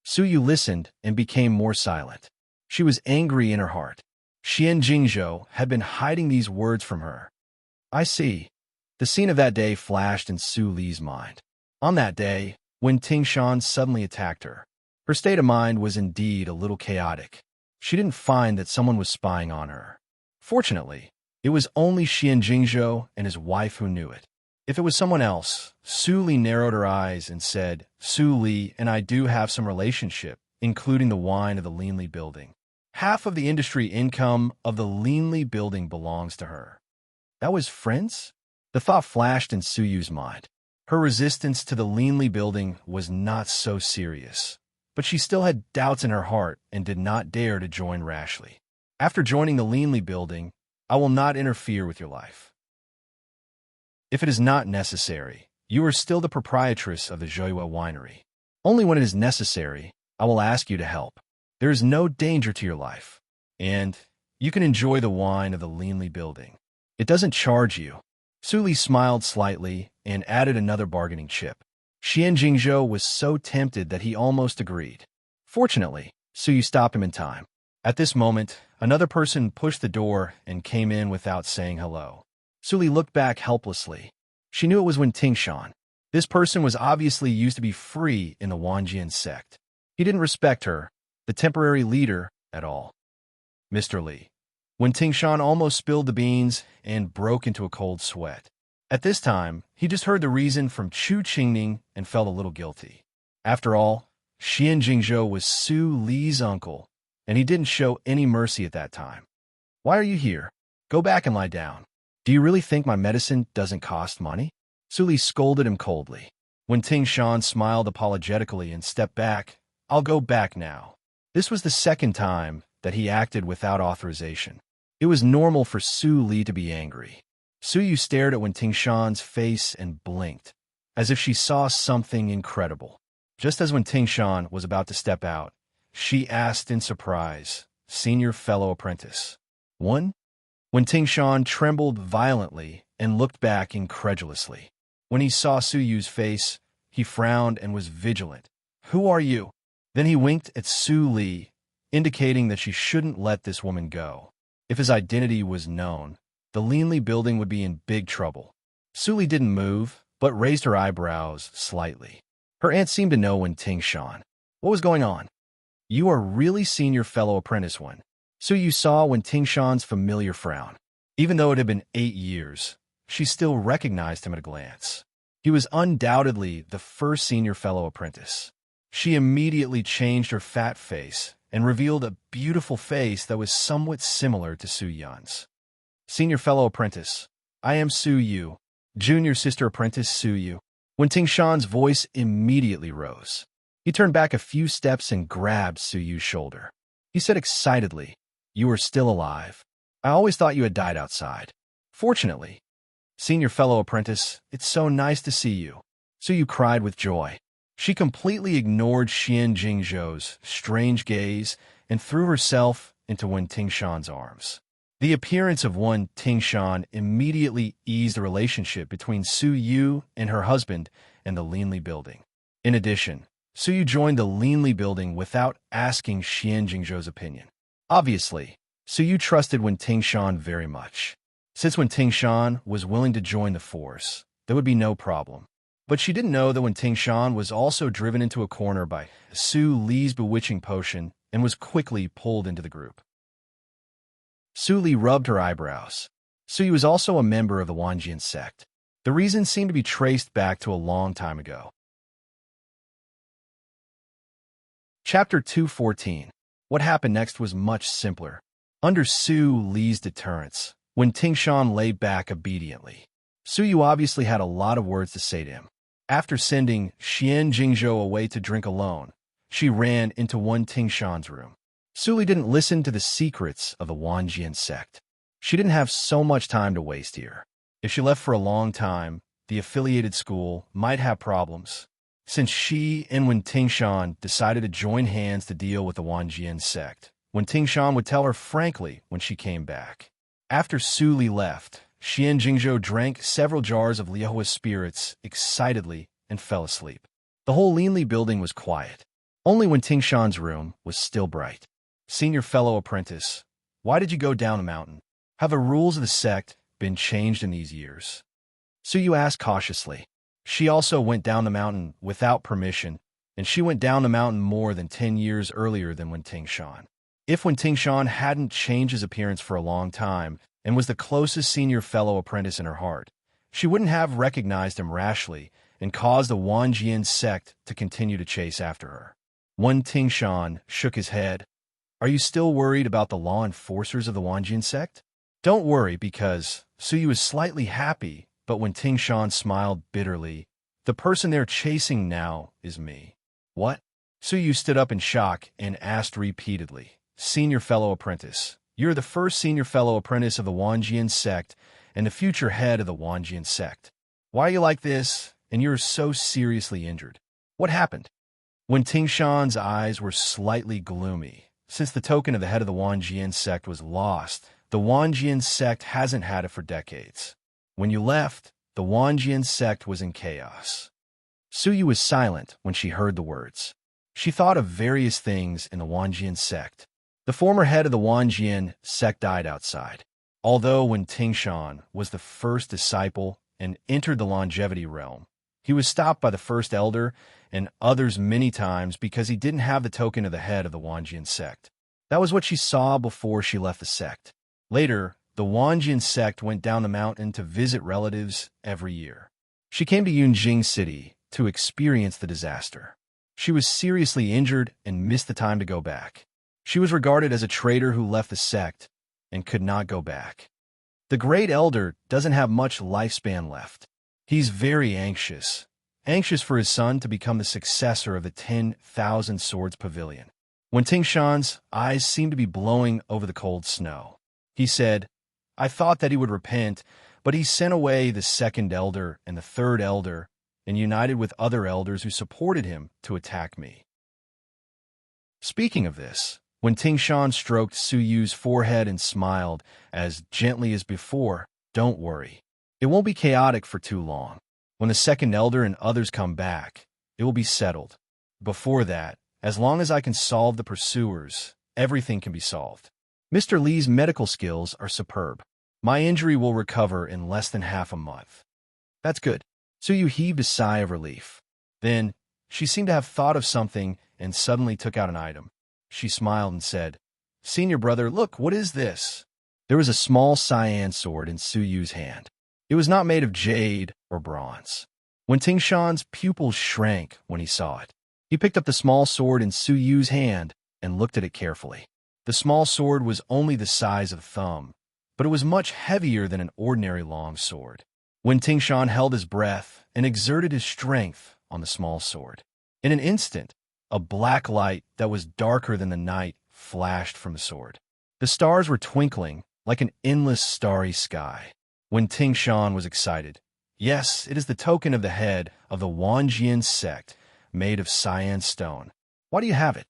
Su Yu listened and became more silent. She was angry in her heart. Xian Jingzhou had been hiding these words from her. "I see." The scene of that day flashed in Su Li's mind. On that day, when Tingshan suddenly attacked her, her state of mind was indeed a little chaotic. She didn't find that someone was spying on her. Fortunately, it was only Xian Jingzhou and his wife who knew it. If it was someone else, Su Li narrowed her eyes and said, "Su Li and I do have some relationship, including the wine of the Linli building. Half of the industry income of the Linli building belongs to her." That was friends? The thought flashed in Su Yu's mind. Her resistance to the Linli building was not so serious, but she still had doubts in her heart and did not dare to join rashly. "After joining the Linli building, I will not interfere with your life. If it is not necessary, you are still the proprietress of the Joyua winery. Only when it is necessary, I will ask you to help. There is no danger to your life, and you can enjoy the wine of the Linli building. It doesn't charge you." Su Li smiled slightly and added another bargaining chip. Xian Jingzhou was so tempted that he almost agreed. Fortunately, Su Yu stopped him in time. At this moment, another person pushed the door and came in without saying hello. Su Li looked back helplessly. She knew it was Wen Tingshan. This person was obviously used to be free in the Wanjian sect. He didn't respect her, the temporary leader, at all. "Mr. Li." Wen Tingshan almost spilled the beans and broke into a cold sweat. At this time, he just heard the reason from Chu Qingning and felt a little guilty. After all, Xian Jingzhou was Su Li's uncle, and he didn't show any mercy at that time. "Why are you here? Go back and lie down. Do you really think my medicine doesn't cost money?" Su Li scolded him coldly. Wen Tingshan smiled apologetically and stepped back. "I'll go back now." This was the second time that he acted without authorization. It was normal for Su Li to be angry. Su Yu stared at Wen Tingshan's face and blinked, as if she saw something incredible. Just as Wen Tingshan was about to step out, she asked in surprise, "Senior fellow apprentice, one?" Wen Tingshan trembled violently and looked back incredulously. When he saw Su Yu's face, he frowned and was vigilant, Who are you? Then he winked at Su Li, indicating that she shouldn't let this woman go. If his identity was known, the Linli building would be in big trouble. Su Li didn't move, but raised her eyebrows slightly. Her aunt seemed to know Wen Tingshan. What was going on? You are really senior fellow apprentice one. Su Yu saw Wen Tingshan's familiar frown. Even though it had been 8 years, she still recognized him at a glance. He was undoubtedly the first senior fellow apprentice. She immediately changed her fat face and revealed a beautiful face that was somewhat similar to Su Yan's. Senior fellow apprentice, I am Su Yu. Junior sister apprentice Su Yu. Wen Tingshan's voice immediately rose. He turned back a few steps and grabbed Su Yu's shoulder. He said excitedly, You are still alive. I always thought you had died outside. Fortunately. Senior fellow apprentice, it's so nice to see you. Su Yu cried with joy. She completely ignored Xian Jingzhou's strange gaze and threw herself into Wen Tingshan's arms. The appearance of Wen Tingshan immediately eased the relationship between Su Yu and her husband and the Linli building. In addition, Su Yu joined the Linli building without asking Xian Jingzhou's opinion. Obviously, Su Yu trusted Wen Tingshan very much. Since Wen Tingshan was willing to join the force, there would be no problem. But she didn't know that Wen Tingshan was also driven into a corner by Su Li's bewitching potion and was quickly pulled into the group. Su Li rubbed her eyebrows. Su Yu was also a member of the Wanjian sect. The reason seemed to be traced back to a long time ago. Chapter 214. What happened next was much simpler. Under Su Li's deterrence, Wen Tingshan lay back obediently. Su Yu obviously had a lot of words to say to him. After sending Xian Jingzhou away to drink alone, she ran into Wen Tingshan's room. Su Li didn't listen to the secrets of the Wanjian sect. She didn't have so much time to waste here. If she left for a long time, the affiliated school might have problems. Since she and Wen Tingshan decided to join hands to deal with the Wanjian sect, Wen Tingshan would tell her frankly when she came back. After Su Li left, Xian Jingzhou drank several jars of Liuhua spirits excitedly and fell asleep. The whole Linli building was quiet. Only Wen Tingshan's room was still bright. Senior fellow apprentice, why did you go down the mountain? Have the rules of the sect been changed in these years? Su Yu asked cautiously. She also went down the mountain without permission, and she went down the mountain more than 10 years earlier than Wen Tingshan. If Wen Tingshan hadn't changed his appearance for a long time and was the closest senior fellow apprentice in her heart, she wouldn't have recognized him rashly and caused the Wanjian sect to continue to chase after her. Wen Tingshan shook his head. Are you still worried about the law enforcers of the Wanjian sect? Don't worry, because Su Yu is slightly happy, but Wen Tingshan smiled bitterly. The person they're chasing now is me. What? Su Yu stood up in shock and asked repeatedly. Senior fellow apprentice, you're the first senior fellow apprentice of the Wanjian sect and the future head of the Wanjian sect. Why are you like this, and you're so seriously injured? What happened? Wen Tingshan's eyes were slightly gloomy. Since the token of the head of the Wanjian sect was lost, the Wanjian sect hasn't had it for decades. When you left, the Wanjian sect was in chaos. Su Yu was silent when she heard the words. She thought of various things in the Wanjian sect. The former head of the Wanjian sect died outside. Although Wen Tingshan was the first disciple and entered the longevity realm, he was stopped by the first elder and others many times because he didn't have the token of the head of the Wanjian sect. That was what she saw before she left the sect. Later, the Wanjian sect went down the mountain to visit relatives every year. She came to Yunjing City to experience the disaster. She was seriously injured and missed the time to go back. She was regarded as a traitor who left the sect and could not go back. The great elder doesn't have much lifespan left. He's very anxious for his son to become the successor of the 10,000 Swords Pavilion. When Tingshan's eyes seemed to be blowing over the cold snow, he said, I thought that he would repent, but he sent away the second elder and the third elder and united with other elders who supported him to attack me. Speaking of this, when Tingshan stroked Su Yu's forehead and smiled as gently as before, don't worry. It won't be chaotic for too long. When the second elder and others come back, it will be settled. Before that, as long as I can solve the pursuers, everything can be solved. Mr. Lee's medical skills are superb. My injury will recover in less than half a month. That's good. Suyu heaved a sigh of relief. Then, she seemed to have thought of something and suddenly took out an item. She smiled and said, "Senior brother, look, what is this?" There was a small cyan sword in Suyu's hand. It was not made of jade or bronze. When Tingshan's pupils shrank when he saw it, he picked up the small sword in Suyu's hand and looked at it carefully. The small sword was only the size of a thumb, but it was much heavier than an ordinary long sword. When Tingshan held his breath and exerted his strength on the small sword, in an instant, a black light that was darker than the night flashed from the sword. The stars were twinkling like an endless starry sky. When Tingshan was excited, "Yes, it is the token of the head of the Wanjian sect, made of cyan stone. Why do you have it?"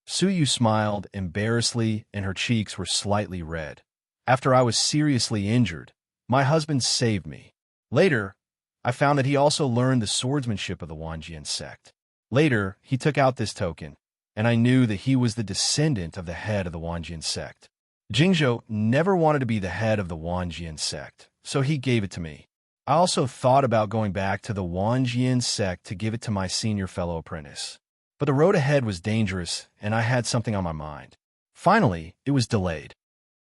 Suyu smiled embarrassedly and her cheeks were slightly red. "After I was seriously injured, my husband saved me. Later, I found that he also learned the swordsmanship of the Wanjian sect. Later, he took out this token, and I knew that he was the descendant of the head of the Wanjian sect. Jingzhou never wanted to be the head of the Wanjian sect, so he gave it to me. I also thought about going back to the Wanjian sect to give it to my senior fellow apprentice. But the road ahead was dangerous, and I had something on my mind. Finally, it was delayed.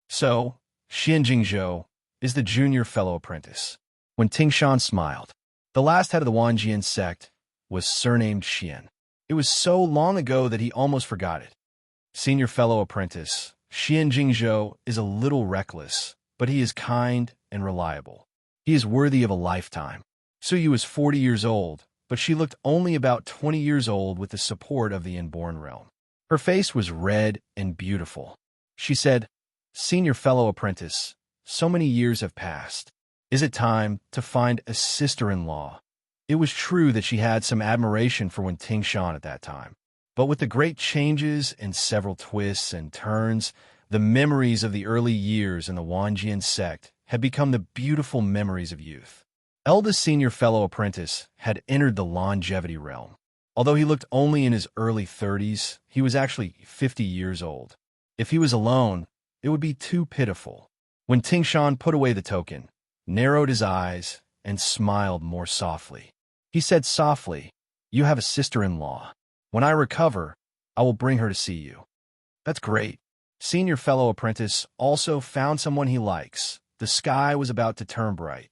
So, Xian Jingzhou is the junior fellow apprentice." When Tingshan smiled, the last head of the Wanjian sect was surnamed Xian. It was so long ago that he almost forgot it. Senior fellow apprentice, Xian Jingzhou is a little reckless, but he is kind and reliable. He is worthy of a lifetime. Suyu is 40 years old, but she looked only about 20 years old with the support of the inborn realm. Her face was red and beautiful. She said, "Senior fellow apprentice, so many years have passed. Is it time to find a sister-in-law?" It was true that she had some admiration for Wen Tingshan at that time. But with the great changes and several twists and turns, the memories of the early years in the Wanjian sect had become the beautiful memories of youth. Eldest senior fellow apprentice had entered the longevity realm. Although he looked only in his early 30s, he was actually 50 years old. If he was alone, it would be too pitiful. When Tingshan put away the token, narrowed his eyes, and smiled more softly, he said softly, "You have a sister-in-law. When I recover, I will bring her to see you." "That's great." Senior fellow apprentice also found someone he likes. The sky was about to turn bright.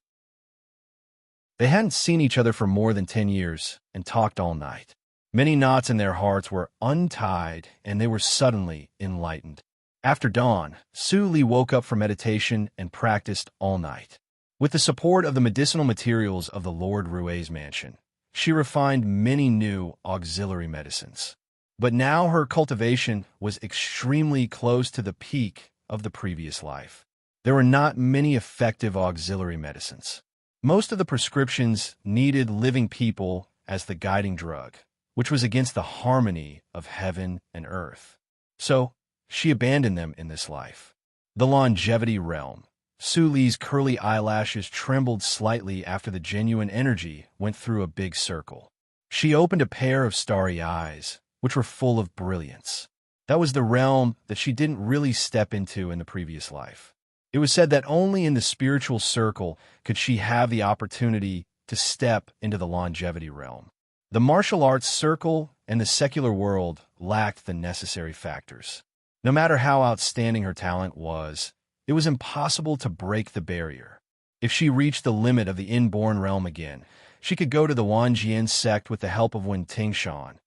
They hadn't seen each other for more than 10 years and talked all night. Many knots in their hearts were untied, and they were suddenly enlightened. After dawn, Su Li woke up from meditation and practiced all night. With the support of the medicinal materials of the Lord Rue's mansion, she refined many new auxiliary medicines. But now her cultivation was extremely close to the peak of the previous life. There were not many effective auxiliary medicines. Most of the prescriptions needed living people as the guiding drug, which was against the harmony of heaven and earth. So, she abandoned them in this life. The longevity realm. Su Li's curly eyelashes trembled slightly after the genuine energy went through a big circle. She opened a pair of starry eyes, which were full of brilliance. That was the realm that she didn't really step into in the previous life. It was said that only in the spiritual circle could she have the opportunity to step into the longevity realm. The martial arts circle and the secular world lacked the necessary factors. No matter how outstanding her talent was, it was impossible to break the barrier. If she reached the limit of the inborn realm again, she could go to the Wanjian sect with the help of Wen Tingshan.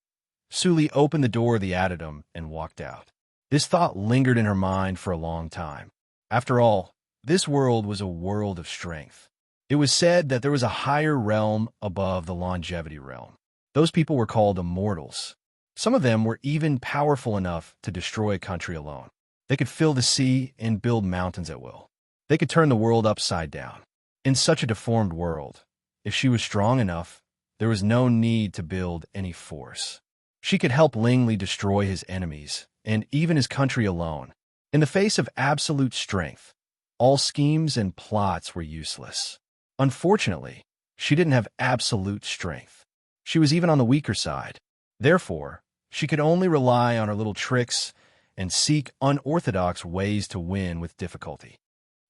Su Li opened the door of the adytum and walked out. This thought lingered in her mind for a long time. After all, this world was a world of strength. It was said that there was a higher realm above the longevity realm. Those people were called immortals. Some of them were even powerful enough to destroy a country alone. They could fill the sea and build mountains at will. They could turn the world upside down. In such a deformed world, if she was strong enough, there was no need to build any force. She could help Ling Li destroy his enemies, and even his country alone. In the face of absolute strength, all schemes and plots were useless. Unfortunately, she didn't have absolute strength. She was even on the weaker side. Therefore, she could only rely on her little tricks and seek unorthodox ways to win with difficulty.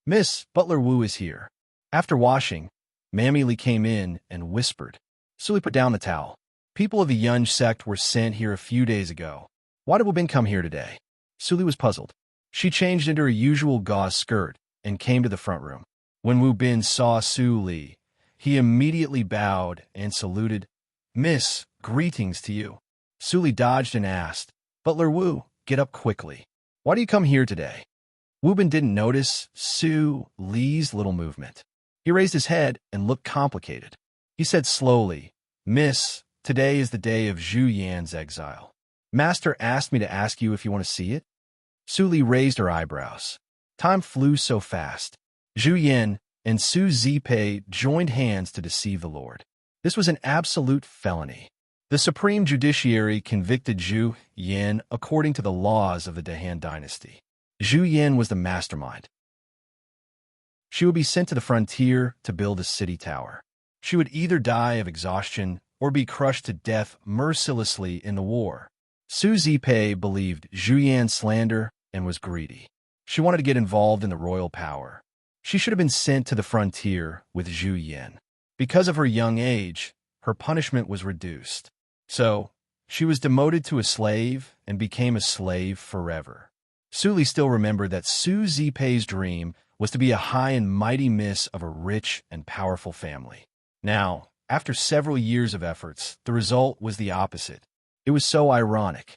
Miss Butler Wu is here. After washing, Mammy Lee came in and whispered. Sully put down the towel. People of the Yunj sect were sent here a few days ago. Why did Wu Bin come here today? Sully was puzzled. She changed into her usual gauze skirt and came to the front room. When Wu Bin saw Su Li, he immediately bowed and saluted. Miss, greetings to you. Su Li dodged and asked, Butler Wu, get up quickly. Why do you come here today? Wu Bin didn't notice Su Li's little movement. He raised his head and looked complicated. He said slowly, Miss, today is the day of Zhu Yan's exile. Master asked me to ask you if you want to see it. Su Li raised her eyebrows. Time flew so fast. Zhu Yan and Su Zipei joined hands to deceive the Lord. This was an absolute felony. The Supreme Judiciary convicted Zhu Yan according to the laws of the Dehan dynasty. Zhu Yan was the mastermind. She would be sent to the frontier to build a city tower. She would either die of exhaustion or be crushed to death mercilessly in the war. Su Zipei believed Zhu Yan's slander and was greedy. She wanted to get involved in the royal power. She should have been sent to the frontier with Zhu Yan. Because of her young age, her punishment was reduced. So, she was demoted to a slave and became a slave forever. Su Li still remembered that Su Zipei's dream was to be a high and mighty miss of a rich and powerful family. Now, after several years of efforts, the result was the opposite. It was so ironic.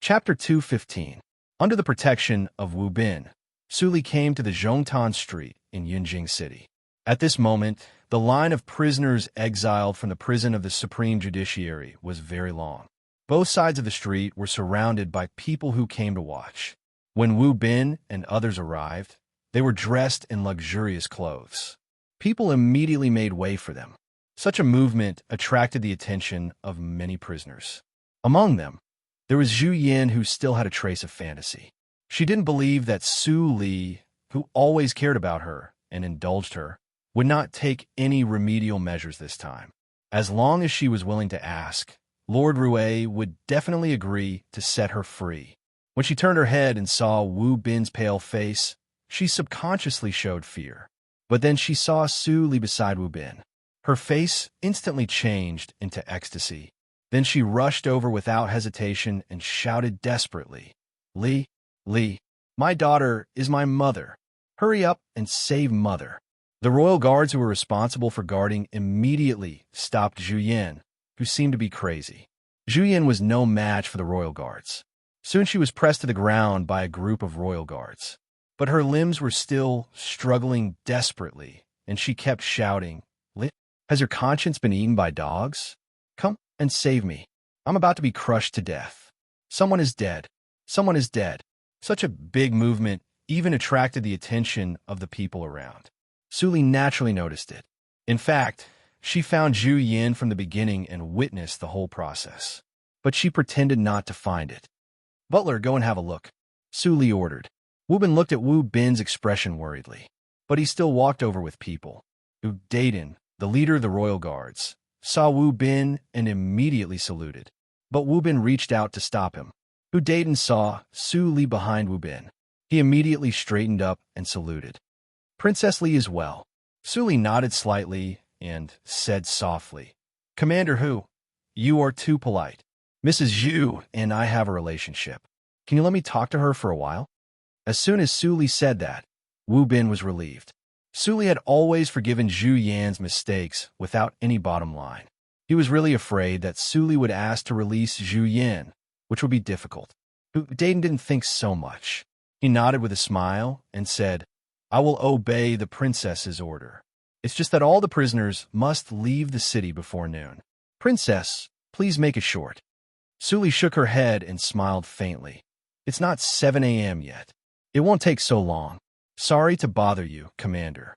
Chapter 215. Under the protection of Wu Bin, Su Li came to the Zhongtan Street in Yunjing City. At this moment, the line of prisoners exiled from the prison of the Supreme Judiciary was very long. Both sides of the street were surrounded by people who came to watch. When Wu Bin and others arrived, they were dressed in luxurious clothes. People immediately made way for them. Such a movement attracted the attention of many prisoners. Among them, there was Zhu Yan, who still had a trace of fantasy. She didn't believe that Su Li, who always cared about her and indulged her, would not take any remedial measures this time. As long as she was willing to ask, Lord Rue would definitely agree to set her free. When she turned her head and saw Wu Bin's pale face, she subconsciously showed fear. But then she saw Su Li beside Wu Bin. Her face instantly changed into ecstasy. Then she rushed over without hesitation and shouted desperately, Li, my daughter is my mother. Hurry up and save mother. The royal guards who were responsible for guarding immediately stopped Zhu Yan, who seemed to be crazy. Zhu Yan was no match for the royal guards. Soon she was pressed to the ground by a group of royal guards. But her limbs were still struggling desperately, and she kept shouting, Li, has your conscience been eaten by dogs? Come and save me. I'm about to be crushed to death. Someone is dead. Someone is dead. Such a big movement even attracted the attention of the people around. Su Li naturally noticed it. In fact, she found Zhu Yan from the beginning and witnessed the whole process. But she pretended not to find it. Butler, go and have a look, Su Li ordered. Wu Bin looked at Wu Bin's expression worriedly. But he still walked over with people. Wu Daiden, the leader of the royal guards, saw Wu Bin and immediately saluted. But Wu Bin reached out to stop him. Wu Daiden saw Su Li behind Wu Bin. He immediately straightened up and saluted. Princess Li is well. Su Li nodded slightly and said softly, Commander Hu, you are too polite. Mrs. Zhu and I have a relationship. Can you let me talk to her for a while? As soon as Su Li said that, Wu Bin was relieved. Su Li had always forgiven Zhu Yan's mistakes without any bottom line. He was really afraid that Su Li would ask to release Zhu Yan, which would be difficult. Daiden didn't think so much. He nodded with a smile and said, I will obey the princess's order. It's just that all the prisoners must leave the city before noon. Princess, please make it short. Su Li shook her head and smiled faintly. It's not 7 a.m. yet. It won't take so long. Sorry to bother you, Commander.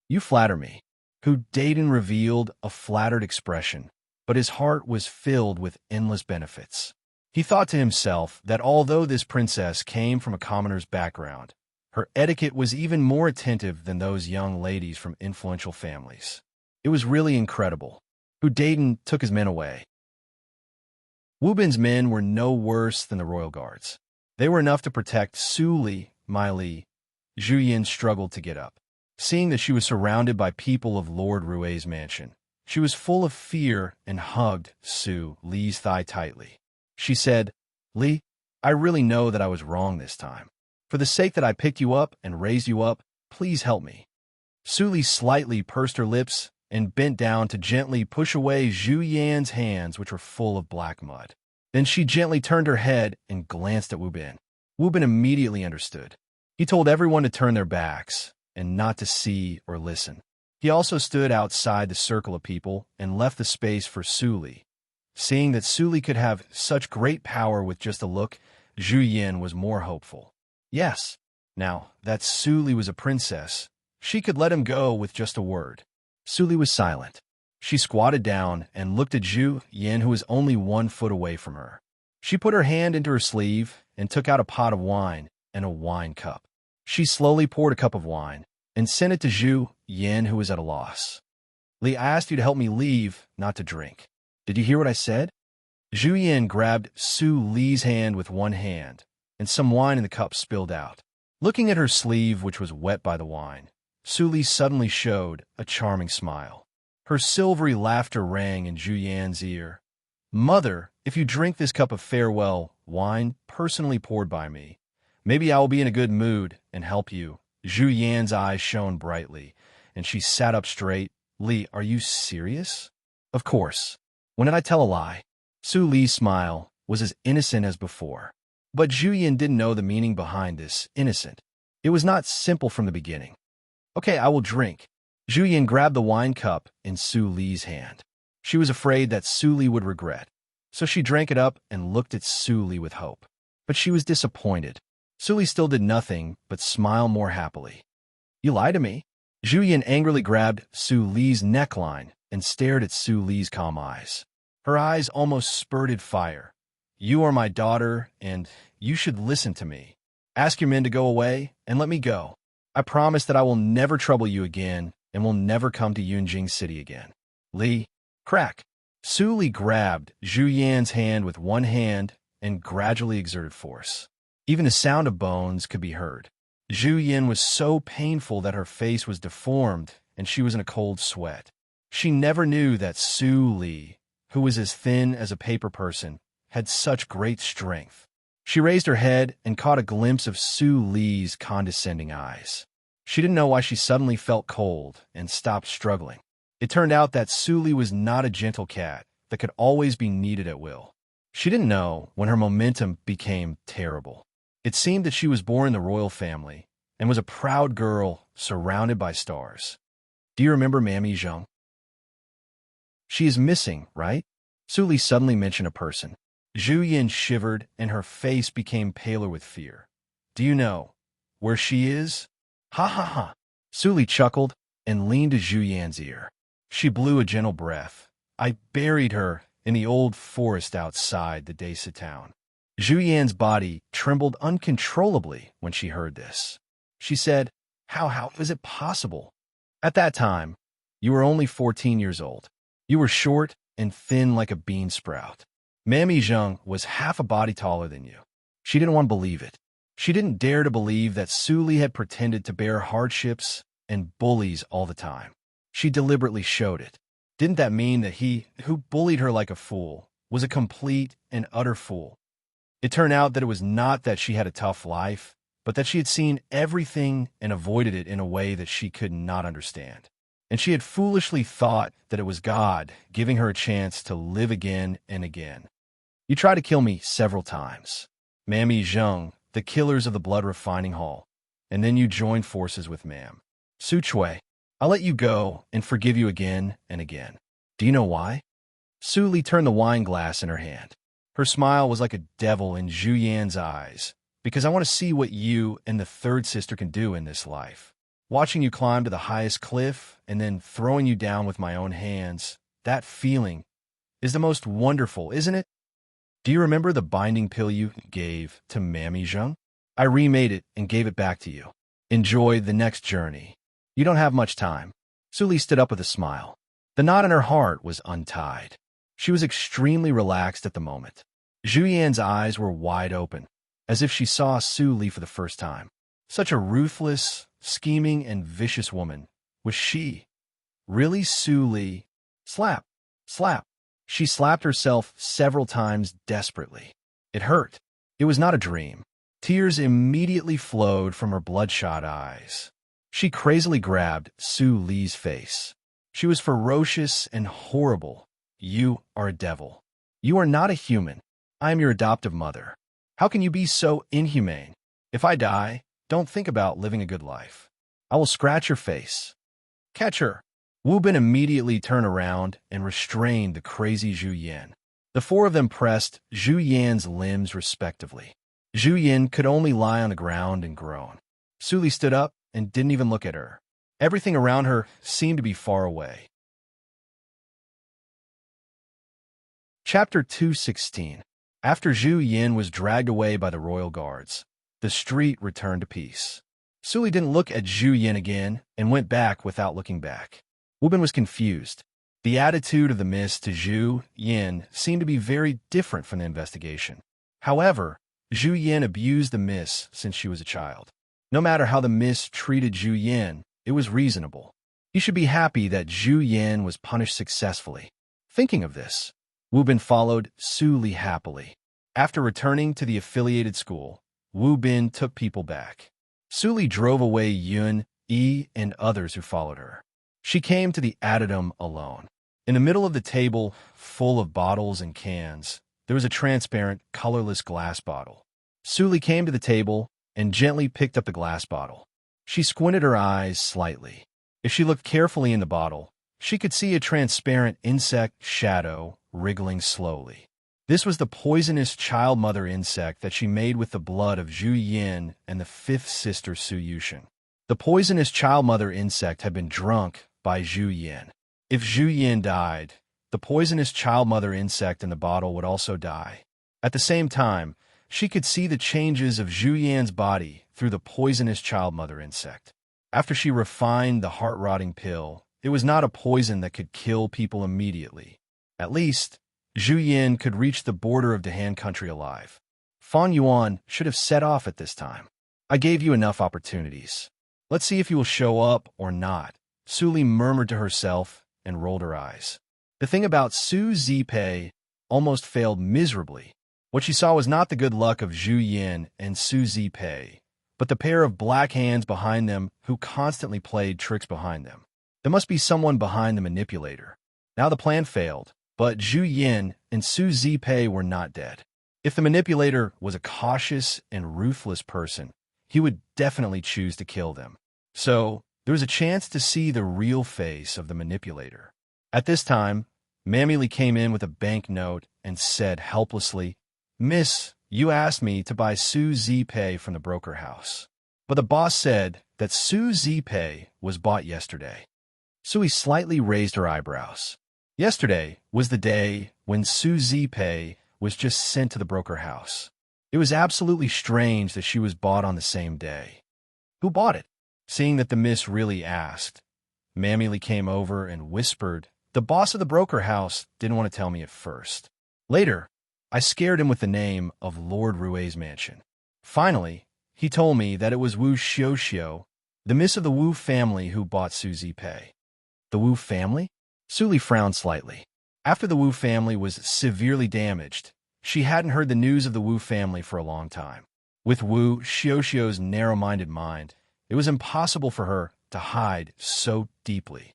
You flatter me. Hu Daiden revealed a flattered expression, but his heart was filled with endless benefits. He thought to himself that although this princess came from a commoner's background, her etiquette was even more attentive than those young ladies from influential families. It was really incredible. who Dayton took his men away. Wu Bin's men were no worse than the royal guards. They were enough to protect Su Li, Mai Li. Zhu Yin struggled to get up. Seeing that she was surrounded by people of Lord Rui's mansion, she was full of fear and hugged Su Li's thigh tightly. She said, "Li, I really know that I was wrong this time. For the sake that I picked you up and raised you up, please help me." Su Li slightly pursed her lips and bent down to gently push away Zhu Yan's hands, which were full of black mud. Then she gently turned her head and glanced at Wu Bin. Wu Bin immediately understood. He told everyone to turn their backs and not to see or listen. He also stood outside the circle of people and left the space for Su Li. Seeing that Su Li could have such great power with just a look, Zhu Yin was more hopeful. Yes, now that Su Li was a princess, she could let him go with just a word. Su Li was silent. She squatted down and looked at Zhu Yin, who was only 1 foot away from her. She put her hand into her sleeve and took out a pot of wine and a wine cup. She slowly poured a cup of wine and sent it to Zhu Yin, who was at a loss. "Li, I asked you to help me leave, not to drink. Did you hear what I said?" Zhu Yin grabbed Su Li's hand with one hand, and some wine in the cup spilled out. Looking at her sleeve, which was wet by the wine, Su Li suddenly showed a charming smile. Her silvery laughter rang in Zhu Yan's ear. "Mother, if you drink this cup of farewell wine personally poured by me, maybe I will be in a good mood and help you." Zhu Yan's eyes shone brightly, and she sat up straight. "Li, are you serious?" "Of course. When did I tell a lie?" Su Li's smile was as innocent as before. But Zhu Yin didn't know the meaning behind this innocent. It was not simple from the beginning. "Okay, I will drink." Zhu Yin grabbed the wine cup in Su Li's hand. She was afraid that Su Li would regret, so she drank it up and looked at Su Li with hope. But she was disappointed. Su Li still did nothing but smile more happily. "You lied to me." Zhu Yin angrily grabbed Su Li's neckline and stared at Su Li's calm eyes. Her eyes almost spurted fire. "You are my daughter, and you should listen to me. Ask your men to go away and let me go. I promise that I will never trouble you again and will never come to Yunjing City again." "Li." Crack. Su Li grabbed Zhu Yan's hand with one hand and gradually exerted force. Even the sound of bones could be heard. Zhu Yin was so painful that her face was deformed and she was in a cold sweat. She never knew that Su Li, who was as thin as a paper person, had such great strength. She raised her head and caught a glimpse of Su Li's condescending eyes. She didn't know why she suddenly felt cold and stopped struggling. It turned out that Su Li was not a gentle cat that could always be kneaded at will. She didn't know when her momentum became terrible. It seemed that she was born in the royal family and was a proud girl surrounded by stars. "Do you remember Mammy Zheng? She is missing, right?" Su Li suddenly mentioned a person. Zhu Yin shivered and her face became paler with fear. "Do you know where she is?" "Ha ha ha." Su Li chuckled and leaned to Zhu Yan's ear. She blew a gentle breath. "I buried her in the old forest outside the Desa town." Zhu Yan's body trembled uncontrollably when she heard this. She said, How is it possible? At that time, you were only 14 years old. You were short and thin like a bean sprout. Mammy Zheng was half a body taller than you. She didn't want to believe it. She didn't dare to believe that Su Li had pretended to bear hardships and bullies all the time. She deliberately showed it. Didn't that mean that he, who bullied her like a fool, was a complete and utter fool? It turned out that it was not that she had a tough life, but that she had seen everything and avoided it in a way that she could not understand. And she had foolishly thought that it was God giving her a chance to live again and again. "You tried to kill me several times. Mammy Zheng, the killers of the blood refining hall, and then you joined forces with Mam. Su Chui, I'll let you go and forgive you again and again. Do you know why?" Su Li turned the wine glass in her hand. Her smile was like a devil in Zhu Yan's eyes. "Because I want to see what you and the third sister can do in this life. Watching you climb to the highest cliff and then throwing you down with my own hands, that feeling is the most wonderful, isn't it? Do you remember the binding pill you gave to Mammy Zheng? I remade it and gave it back to you. Enjoy the next journey. You don't have much time." Su Li stood up with a smile. The knot in her heart was untied. She was extremely relaxed at the moment. Zhu Yan's eyes were wide open, as if she saw Su Li for the first time. Such a ruthless, scheming, and vicious woman. Was she really Su Li? Slap, slap. She slapped herself several times desperately. It hurt. It was not a dream. Tears immediately flowed from her bloodshot eyes. She crazily grabbed Su Li's face. She was ferocious and horrible. You are a devil. You are not a human. I am your adoptive mother. How can you be so inhumane? If I die, don't think about living a good life. I will scratch your face. Catch her. Wu Bin immediately turned around and restrained the crazy Zhu Yan. The four of them pressed Zhu Yan's limbs respectively. Zhu Yan could only lie on the ground and groan. Su Li stood up and didn't even look at her. Everything around her seemed to be far away. Chapter 216. After Zhu Yan was dragged away by the royal guards, the street returned to peace. Su Li didn't look at Zhu Yan again and went back without looking back. Wu Bin was confused. The attitude of the mist to Zhu Yan seemed to be very different from the investigation. However, Zhu Yan abused the mist since she was a child. No matter how the mist treated Zhu Yan, it was reasonable. He should be happy that Zhu Yan was punished successfully. Thinking of this, Wu Bin followed Su Li happily. After returning to the affiliated school, Wu Bin took people back. Su Li drove away Yun, Yi, and others who followed her. She came to the addendum alone. In the middle of the table, full of bottles and cans, there was a transparent, colorless glass bottle. Su Li came to the table and gently picked up the glass bottle. She squinted her eyes slightly. If she looked carefully in the bottle, she could see a transparent insect shadow wriggling slowly. This was the poisonous child mother insect that she made with the blood of Zhu Yan and the fifth sister Su Yushin. The poisonous child mother insect had been drunk by Zhu Yan. If Zhu Yan died, the poisonous child mother insect in the bottle would also die. At the same time, she could see the changes of Zhu Yan's body through the poisonous child mother insect. After she refined the heart-rotting pill, it was not a poison that could kill people immediately. At least, Zhu Yan could reach the border of Dahan country alive. Fan Yuan should have set off at this time. I gave you enough opportunities. Let's see if you will show up or not. Su Li murmured to herself and rolled her eyes. The thing about Su Zipei almost failed miserably. What she saw was not the good luck of Zhu Yan and Su Zipei, but the pair of black hands behind them who constantly played tricks behind them. There must be someone behind the manipulator. Now the plan failed, but Zhu Yan and Su Zipei were not dead. If the manipulator was a cautious and ruthless person, he would definitely choose to kill them. So, there was a chance to see the real face of the manipulator. At this time, Mammy Lee came in with a banknote and said helplessly, "Miss, you asked me to buy Su Zipei from the broker house. But the boss said that Su Zipei was bought yesterday." Sui slightly raised her eyebrows. Yesterday was the day when Su Zipei was just sent to the broker house. It was absolutely strange that she was bought on the same day. Who bought it? Seeing that the miss really asked, Mammy Lee came over and whispered, "The boss of the broker house didn't want to tell me at first. Later, I scared him with the name of Lord Rue's mansion. Finally, he told me that it was Wu Xiuxiu, the miss of the Wu family who bought Su Zipei." The Wu family? Su Li frowned slightly. After the Wu family was severely damaged, she hadn't heard the news of the Wu family for a long time. With Wu Xiuxiu's narrow-minded mind, it was impossible for her to hide so deeply.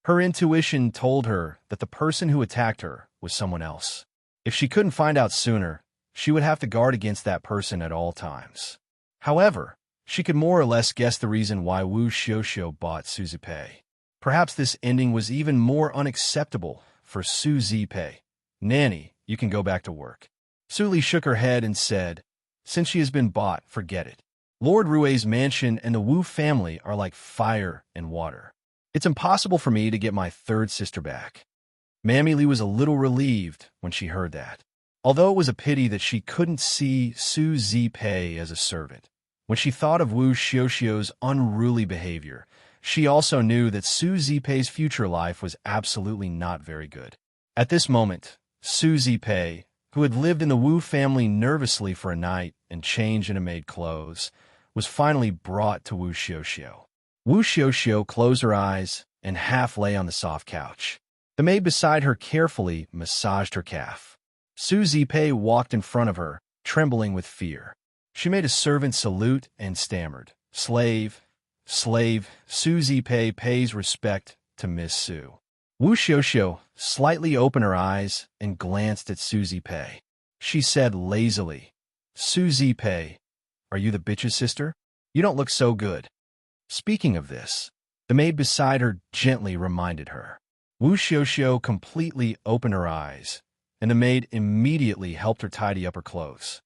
Her intuition told her that the person who attacked her was someone else. If she couldn't find out sooner, she would have to guard against that person at all times. However, she could more or less guess the reason why Wu Xiuxiu bought Su Zipei. Perhaps this ending was even more unacceptable for Su Zipei. "Nanny, you can go back to work." Su Li shook her head and said, "Since she has been bought, forget it. Lord Rue's mansion and the Wu family are like fire and water. It's impossible for me to get my third sister back." Mammy Lee was a little relieved when she heard that. Although it was a pity that she couldn't see Su Zipei as a servant. When she thought of Wu Xiuxiu's unruly behavior, She also knew that Su Zipei's future life was absolutely not very good. At this moment, Su Zipei, who had lived in the Wu family nervously for a night and changed into maid clothes, was finally brought to Wu Xiuxiu. Wu Xiuxiu closed her eyes and half lay on the soft couch. The maid beside her carefully massaged her calf. Su Zipei walked in front of her, trembling with fear. She made a servant salute and stammered, "Slave, slave, Su Zipei pays respect to Miss Su." Wu Xiuxiu slightly opened her eyes and glanced at Su Zipei. She said lazily, "Su Zipei, are you the bitch's sister? You don't look so good." Speaking of this, the maid beside her gently reminded her. Wu Xiuxiu completely opened her eyes, and the maid immediately helped her tidy up her clothes.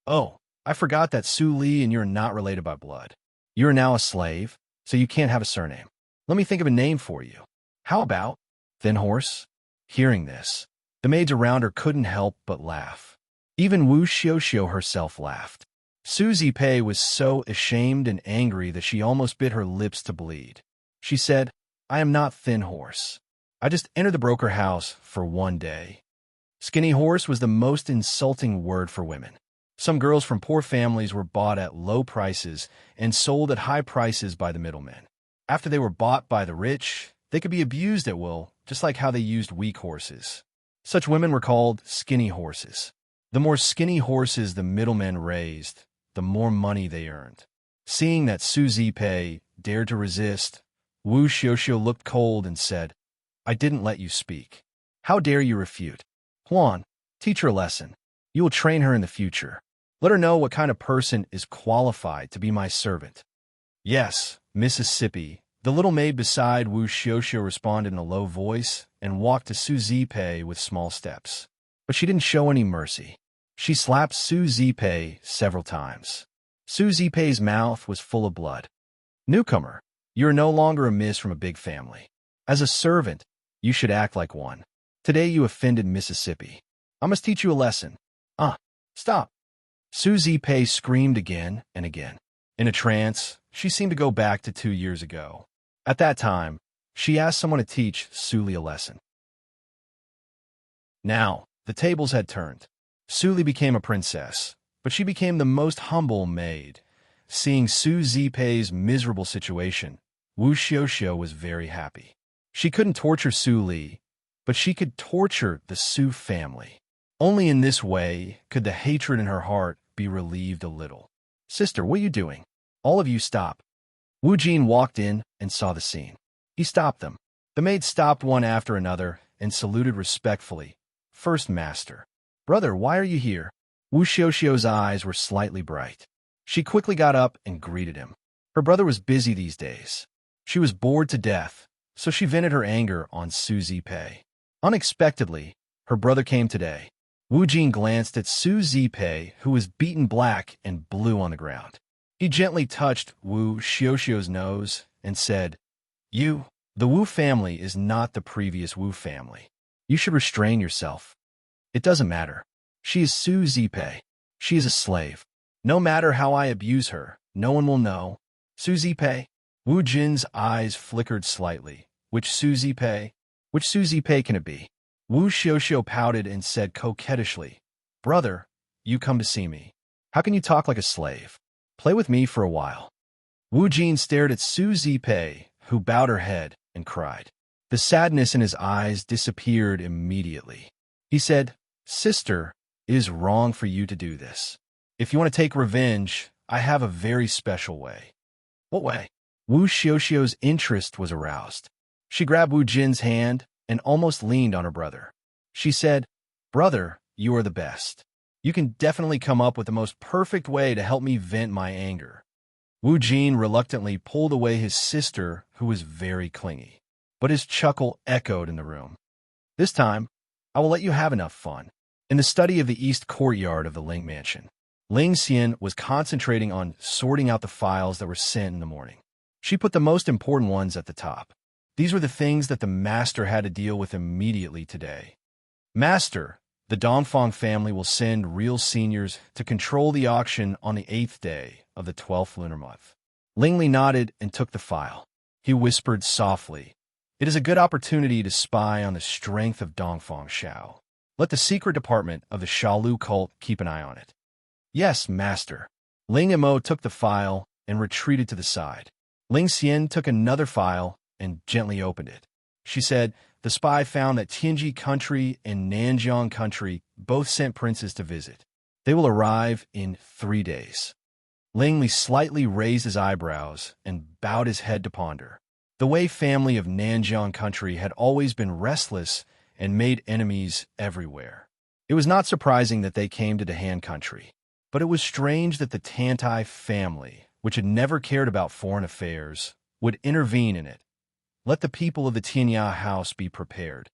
"Oh, I forgot that Su Li and you're not related by blood. You are now a slave, so you can't have a surname. Let me think of a name for you. How about Thin Horse?" Hearing this, the maids around her couldn't help but laugh. Even Wu Xiuxiu herself laughed. Su Zipei was so ashamed and angry that she almost bit her lips to bleed. She said, "I am not Thin Horse. I just entered the broker house for one day." Skinny horse was the most insulting word for women. Some girls from poor families were bought at low prices and sold at high prices by the middlemen. After they were bought by the rich, they could be abused at will, just like how they used weak horses. Such women were called skinny horses. The more skinny horses the middlemen raised, the more money they earned. Seeing that Su Zipei dared to resist, Wu Xiuxiu looked cold and said, "I didn't let you speak. How dare you refute? Huan, teach her a lesson. You will train her in the future. Let her know what kind of person is qualified to be my servant." "Yes, Mississippi," the little maid beside Wu Xiuxiu responded in a low voice and walked to Su Zipei with small steps. But she didn't show any mercy. She slapped Su Zipei several times. Su Zipei's mouth was full of blood. "Newcomer, you are no longer a miss from a big family. As a servant, you should act like one. Today you offended Mississippi. I must teach you a lesson." Stop." Su Zipei screamed again and again. In a trance, she seemed to go back to 2 years ago. At that time, she asked someone to teach Su Li a lesson. Now, the tables had turned. Su Li became a princess, but she became the most humble maid. Seeing Su Zipei's miserable situation, Wu Xiuxiu was very happy. She couldn't torture Su Li, but she could torture the Su family. Only in this way could the hatred in her heart be relieved a little. "Sister, what are you doing? All of you stop." Wu Jin walked in and saw the scene. He stopped them. The maids stopped one after another and saluted respectfully. "First master." "Brother, why are you here?" Wu Xiuxiu's eyes were slightly bright. She quickly got up and greeted him. Her brother was busy these days. She was bored to death, so she vented her anger on Su Zipei. Unexpectedly, her brother came today. Wu Jin glanced at Su Zipei, who was beaten black and blue on the ground. He gently touched Wu Xiuxiu's nose and said, "The Wu family is not the previous Wu family. You should restrain yourself. It doesn't matter. She is Su Zipei. She is a slave. No matter how I abuse her, no one will know." "Su Zipei?" Wu Jin's eyes flickered slightly. Which Su Zipei? Which Su Zipei can it be?" Wu Xiuxiu pouted and said coquettishly, "Brother, you come to see me. How can you talk like a slave? Play with me for a while." Wu Jin stared at Su Zipei, who bowed her head and cried. The sadness in his eyes disappeared immediately. He said, "Sister, it is wrong for you to do this. If you want to take revenge, I have a very special way." "What way?" Wu Xiuxiu's interest was aroused. She grabbed Wu Jin's hand and almost leaned on her brother. She said, "Brother, you are the best. You can definitely come up with the most perfect way to help me vent my anger." Wu Jin reluctantly pulled away his sister, who was very clingy. But his chuckle echoed in the room. "This time, I will let you have enough fun." In the study of the east courtyard of the Ling mansion, Ling Xian was concentrating on sorting out the files that were sent in the morning. She put the most important ones at the top. These were the things that the master had to deal with immediately today. "Master, the Dongfang family will send real seniors to control the auction on the 8th day of the 12th lunar month." Ling Li nodded and took the file. he whispered softly. "It is a good opportunity to spy on the strength of Dongfang Shao. Let the secret department of the Shaolu cult keep an eye on it." "Yes, master." Ling Mo took the file and retreated to the side. Ling Xian took another file and gently opened it. She said, "The spy found that Tianji country and Nanjiang country both sent princes to visit. They will arrive in 3 days." Ling Li slightly raised his eyebrows and bowed his head to ponder. The Wei family of Nanjiang country had always been restless and made enemies everywhere. It was not surprising that they came to the Han country, but it was strange that the Tantai family, which had never cared about foreign affairs, would intervene in it. Let the people of the Tianya house be prepared.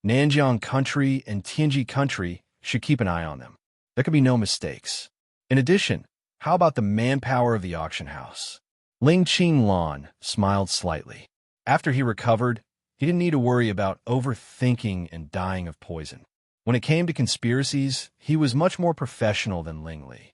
Nanjiang country and Tianji country should keep an eye on them. There could be no mistakes. In addition, how about the manpower of the auction house? Ling Qinglan smiled slightly. After he recovered, he didn't need to worry about overthinking and dying of poison. When it came to conspiracies, he was much more professional than Ling Li.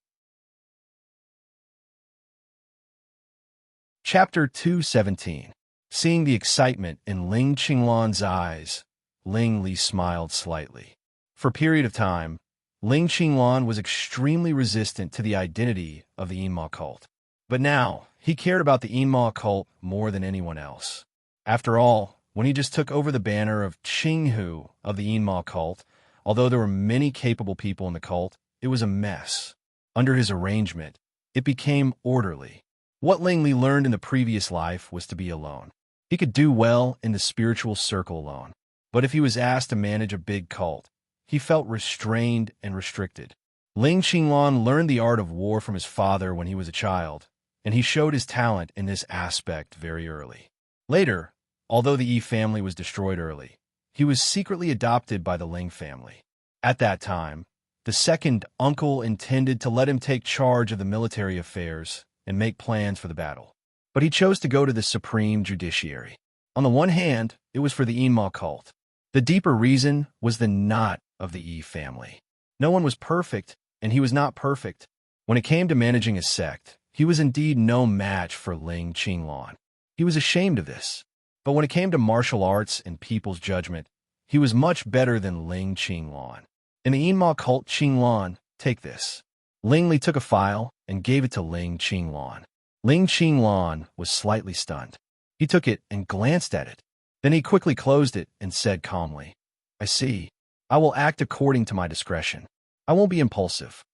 Chapter 217. Seeing the excitement in Ling Qinglan's eyes, Ling Li smiled slightly. For a period of time, Ling Qinglan was extremely resistant to the identity of the Yinma cult. But now, he cared about the Yinma cult more than anyone else. After all, when he just took over the banner of Qinghu of the Yinma cult, although there were many capable people in the cult, it was a mess. Under his arrangement, it became orderly. What Ling Li learned in the previous life was to be alone. He could do well in the spiritual circle alone. But if he was asked to manage a big cult, he felt restrained and restricted. Ling Qinglan learned the art of war from his father when he was a child, and he showed his talent in this aspect very early. Later, although the Yi family was destroyed early, he was secretly adopted by the Ling family. At that time, the second uncle intended to let him take charge of the military affairs and make plans for the battle. But he chose to go to the supreme judiciary. On the one hand, it was for the Yinma cult. The deeper reason was the knot of the Yi family. No one was perfect, and he was not perfect. When it came to managing a sect, he was indeed no match for Ling Qinglan. He was ashamed of this. But when it came to martial arts and people's judgment, he was much better than Ling Qinglan. In the Yinma cult, Qinglan, take this. Ling Li took a file and gave it to Ling Qinglan. Ling Qinglan was slightly stunned. He took it and glanced at it. Then he quickly closed it and said calmly, "I see. I will act according to my discretion. I won't be impulsive."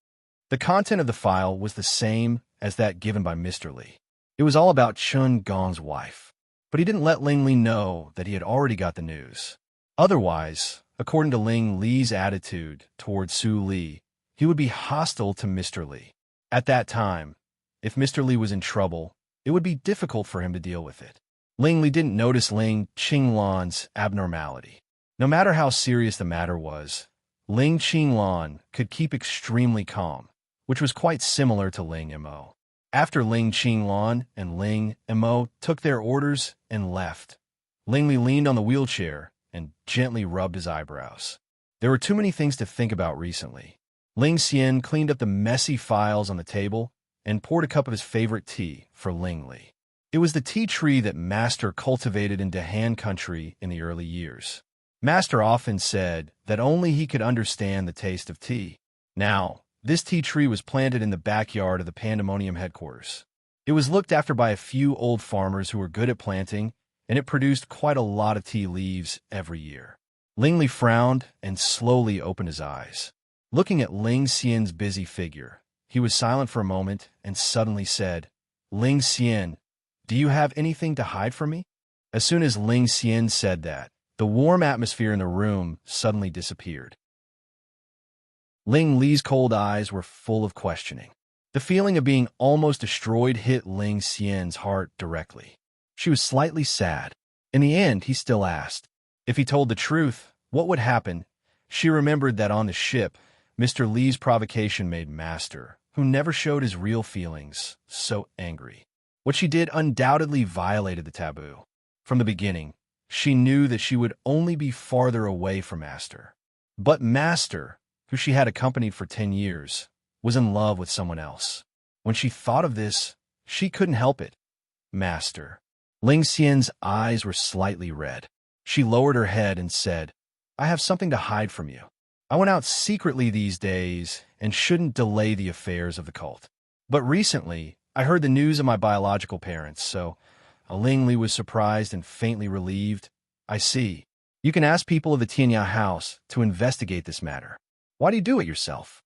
The content of the file was the same as that given by Mr. Li. It was all about Chun Gong's wife. But he didn't let Ling Li know that he had already got the news. Otherwise, according to Ling Li's attitude toward Su Li, he would be hostile to Mr. Li. At that time, if Mr. Li was in trouble, it would be difficult for him to deal with it. Ling Li didn't notice Ling Qinglan's abnormality. No matter how serious the matter was, Ling Qinglan could keep extremely calm, which was quite similar to Ling Mo. After Ling Qinglan and Ling Mo took their orders and left, Ling Li leaned on the wheelchair and gently rubbed his eyebrows. There were too many things to think about recently. Ling Xian cleaned up the messy files on the table and poured a cup of his favorite tea for Ling Li. It was the tea tree that Master cultivated in Han country in the early years. Master often said that only he could understand the taste of tea. Now, this tea tree was planted in the backyard of the Pandemonium headquarters. It was looked after by a few old farmers who were good at planting, and it produced quite a lot of tea leaves every year. Ling Li frowned and slowly opened his eyes. Looking at Ling Xian's busy figure, he was silent for a moment and suddenly said, "Ling Xian, do you have anything to hide from me?" As soon as Ling Xian said that, the warm atmosphere in the room suddenly disappeared. Ling Li's cold eyes were full of questioning. The feeling of being almost destroyed hit Ling Xian's heart directly. She was slightly sad. In the end, he still asked. If he told the truth, what would happen? She remembered that on the ship, Mr. Li's provocation made Master, who never showed his real feelings, so angry. What she did undoubtedly violated the taboo. From the beginning, she knew that she would only be farther away from Master. But Master, who she had accompanied for 10 years, was in love with someone else. When she thought of this, she couldn't help it. Master. Ling Xian's eyes were slightly red. She lowered her head and said, I have something to hide from you. I went out secretly these days and shouldn't delay the affairs of the cult. But recently, I heard the news of my biological parents, so Ling Li was surprised and faintly relieved. I see. You can ask people of the Tianya house to investigate this matter. Why do you do it yourself?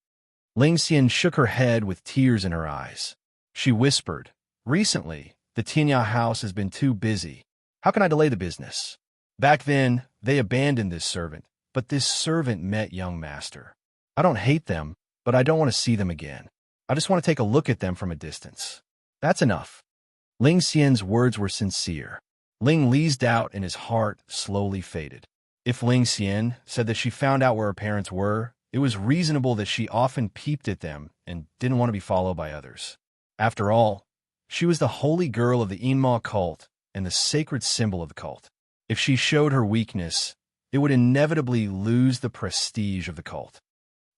Ling Xian shook her head with tears in her eyes. She whispered, Recently, the Tianya house has been too busy. How can I delay the business? Back then, they abandoned this servant, but this servant met young master. I don't hate them, but I don't want to see them again. I just want to take a look at them from a distance. That's enough. Ling Xian's words were sincere. Ling Li's doubt in his heart slowly faded. If Ling Xian said that she found out where her parents were, it was reasonable that she often peeped at them and didn't want to be followed by others. After all, she was the holy girl of the Enma cult and the sacred symbol of the cult. If she showed her weakness, it would inevitably lose the prestige of the cult.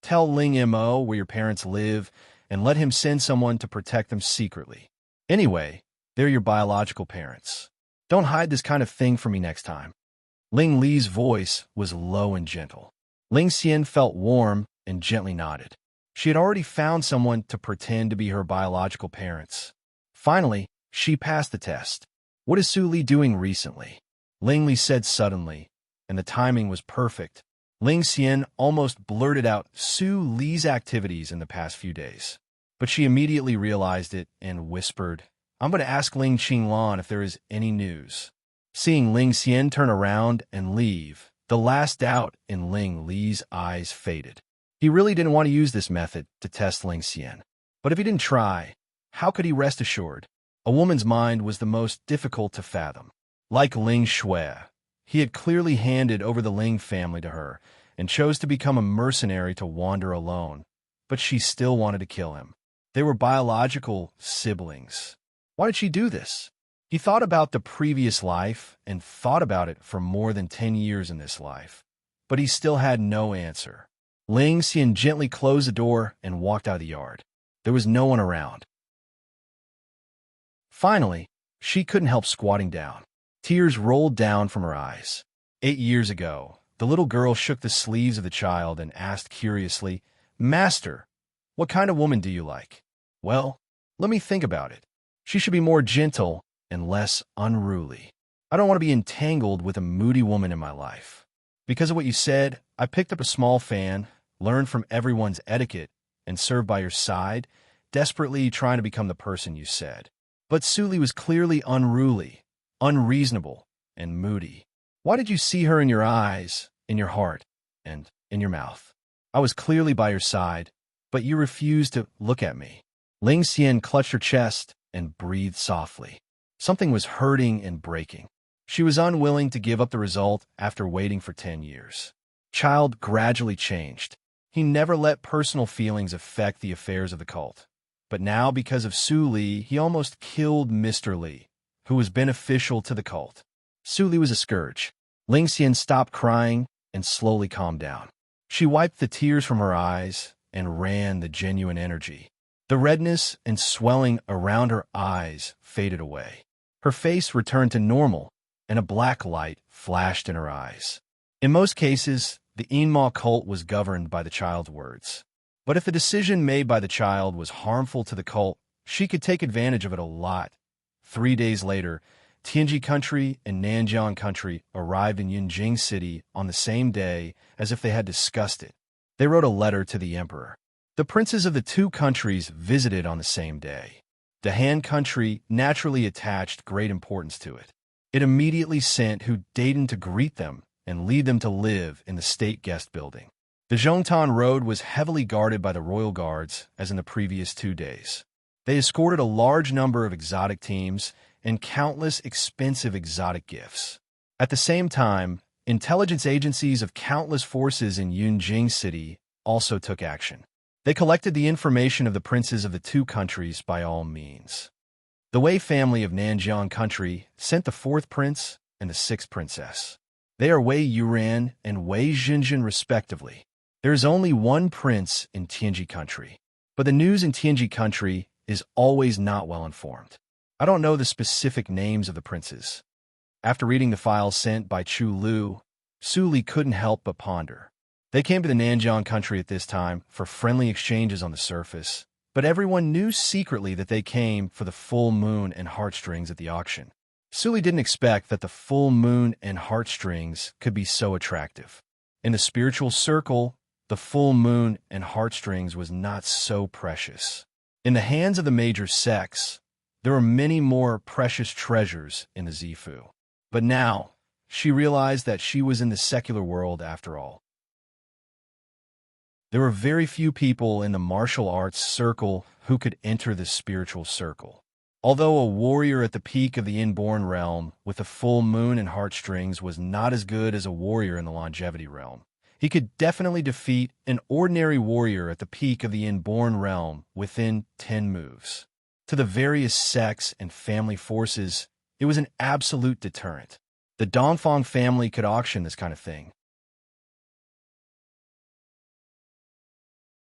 Tell Ling Mo where your parents live and let him send someone to protect them secretly. Anyway, they're your biological parents. Don't hide this kind of thing from me next time. Ling Li's voice was low and gentle. Ling Xian felt warm and gently nodded. She had already found someone to pretend to be her biological parents. Finally, she passed the test. What is Su Li doing recently? Ling Li said suddenly, and the timing was perfect. Ling Xian almost blurted out Su Li's activities in the past few days. But she immediately realized it and whispered, I'm going to ask Ling Qinglan if there is any news. Seeing Ling Xian turn around and leave, the last doubt in Ling Li's eyes faded. He really didn't want to use this method to test Ling Xian. But if he didn't try, how could he rest assured? A woman's mind was the most difficult to fathom. Like Ling Shui, he had clearly handed over the Ling family to her and chose to become a mercenary to wander alone. But she still wanted to kill him. They were biological siblings. Why did she do this? He thought about the previous life and thought about it for more than 10 years in this life. But he still had no answer. Ling Xian gently closed the door and walked out of the yard. There was no one around. Finally, she couldn't help squatting down. Tears rolled down from her eyes. 8 years ago, the little girl shook the sleeves of the child and asked curiously, Master, what kind of woman do you like? Well, let me think about it. She should be more gentle and less unruly. I don't want to be entangled with a moody woman in my life. Because of what you said, I picked up a small fan, learned from everyone's etiquette, and served by your side, desperately trying to become the person you said. But Su Li was clearly unruly, unreasonable, and moody. Why did you see her in your eyes, in your heart, and in your mouth? I was clearly by your side, but you refused to look at me. Ling Xian clutched her chest and breathed softly. Something was hurting and breaking. She was unwilling to give up the result after waiting for 10 years. Child gradually changed. He never let personal feelings affect the affairs of the cult. But now, because of Su Li, he almost killed Mr. Li, who was beneficial to the cult. Su Li was a scourge. Ling Xian stopped crying and slowly calmed down. She wiped the tears from her eyes and ran the genuine energy. The redness and swelling around her eyes faded away. Her face returned to normal, and a black light flashed in her eyes. In most cases, the Enma cult was governed by the child's words. But if the decision made by the child was harmful to the cult, she could take advantage of it a lot. 3 days later, Tianji country and Nanjiang country arrived in Yunjing city on the same day as if they had discussed it. They wrote a letter to the emperor. The princes of the two countries visited on the same day. The Han country naturally attached great importance to it. It immediately sent Hu Dayton to greet them and lead them to live in the state guest building. The Zhongtan Road was heavily guarded by the royal guards, as in the previous 2 days. They escorted a large number of exotic teams and countless expensive exotic gifts. At the same time, intelligence agencies of countless forces in Yunjing City also took action. They collected the information of the princes of the two countries by all means. The Wei family of Nanjiang country sent the 4th prince and the 6th princess. They are Wei Yuran and Wei Xinjin respectively. There is only one prince in Tianji country, but the news in Tianji country is always not well informed. I don't know the specific names of the princes. After reading the files sent by Chu Lu, Su Li couldn't help but ponder. They came to the Nanjiang country at this time for friendly exchanges on the surface, but everyone knew secretly that they came for the full moon and heartstrings at the auction. Su Li didn't expect that the full moon and heartstrings could be so attractive. In the spiritual circle, the full moon and heartstrings was not so precious. In the hands of the major sects, there were many more precious treasures in the Zifu. But now, she realized that she was in the secular world after all. There were very few people in the martial arts circle who could enter the spiritual circle. Although a warrior at the peak of the inborn realm with the full moon and heartstrings was not as good as a warrior in the longevity realm, he could definitely defeat an ordinary warrior at the peak of the inborn realm within 10 moves. To the various sects and family forces, it was an absolute deterrent. The Dongfang family could auction this kind of thing.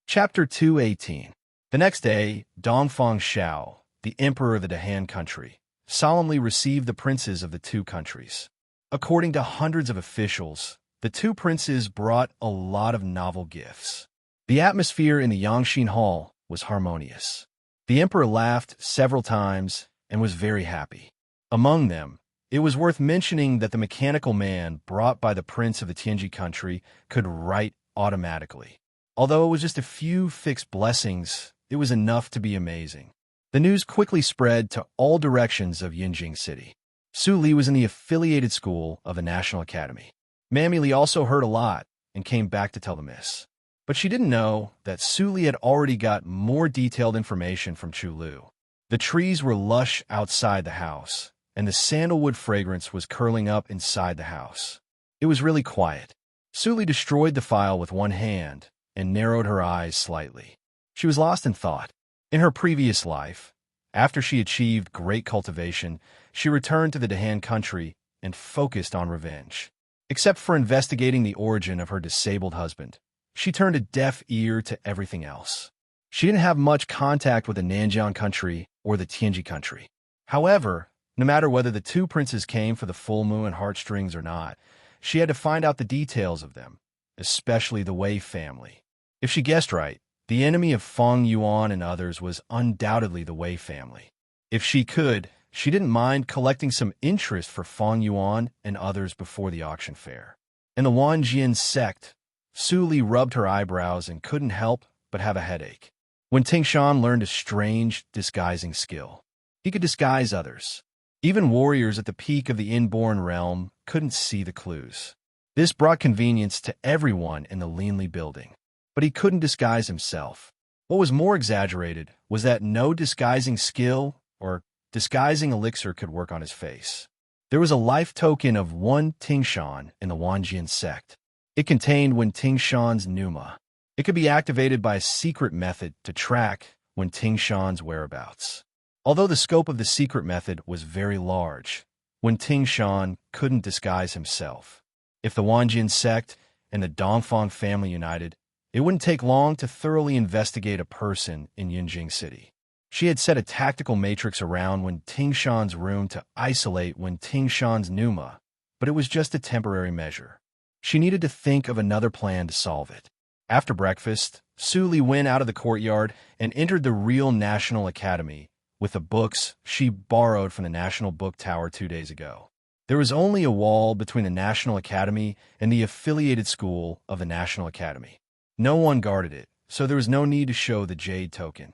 Chapter 218. The next day, Dongfang Shao, the emperor of the Dahan country, solemnly received the princes of the two countries. According to hundreds of officials, the two princes brought a lot of novel gifts. The atmosphere in the Yangxin Hall was harmonious. The emperor laughed several times and was very happy. Among them, it was worth mentioning that the mechanical man brought by the prince of the Tianji country could write automatically. Although it was just a few fixed blessings, it was enough to be amazing. The news quickly spread to all directions of Yinjing City. Su Li was in the affiliated school of the National Academy. Mammy Li also heard a lot and came back to tell the miss. But she didn't know that Su Li had already got more detailed information from Chu Lu. The trees were lush outside the house, and the sandalwood fragrance was curling up inside the house. It was really quiet. Su Li destroyed the file with one hand and narrowed her eyes slightly. She was lost in thought. In her previous life, after she achieved great cultivation, she returned to the Dahan country and focused on revenge. Except for investigating the origin of her disabled husband, she turned a deaf ear to everything else. She didn't have much contact with the Nanjiang country or the Tianji country. However, no matter whether the two princes came for the full moon and heartstrings or not, she had to find out the details of them, especially the Wei family. If she guessed right, the enemy of Feng Yuan and others was undoubtedly the Wei family. If she could, she didn't mind collecting some interest for Feng Yuan and others before the auction fair. In the Wanjian sect, Su Li rubbed her eyebrows and couldn't help but have a headache. When Tingshan learned a strange disguising skill, he could disguise others. Even warriors at the peak of the inborn realm couldn't see the clues. This brought convenience to everyone in the Linli building. But he couldn't disguise himself. What was more exaggerated was that no disguising skill or disguising elixir could work on his face. There was a life token of one Tingshan in the Wanjian sect. It contained Wen Tingshan's Numa. It could be activated by a secret method to track Wen Tingshan's whereabouts. Although the scope of the secret method was very large, Wen Tingshan couldn't disguise himself. If the Wanjian sect and the Dongfang family united, it wouldn't take long to thoroughly investigate a person in Yinjing City. She had set a tactical matrix around Wen Tingshan's room to isolate Wen Tingshan's Numa, but it was just a temporary measure. She needed to think of another plan to solve it. After breakfast, Su Li went out of the courtyard and entered the real National Academy with the books she borrowed from the National Book Tower 2 days ago. There was only a wall between the National Academy and the affiliated school of the National Academy. No one guarded it, so there was no need to show the jade token.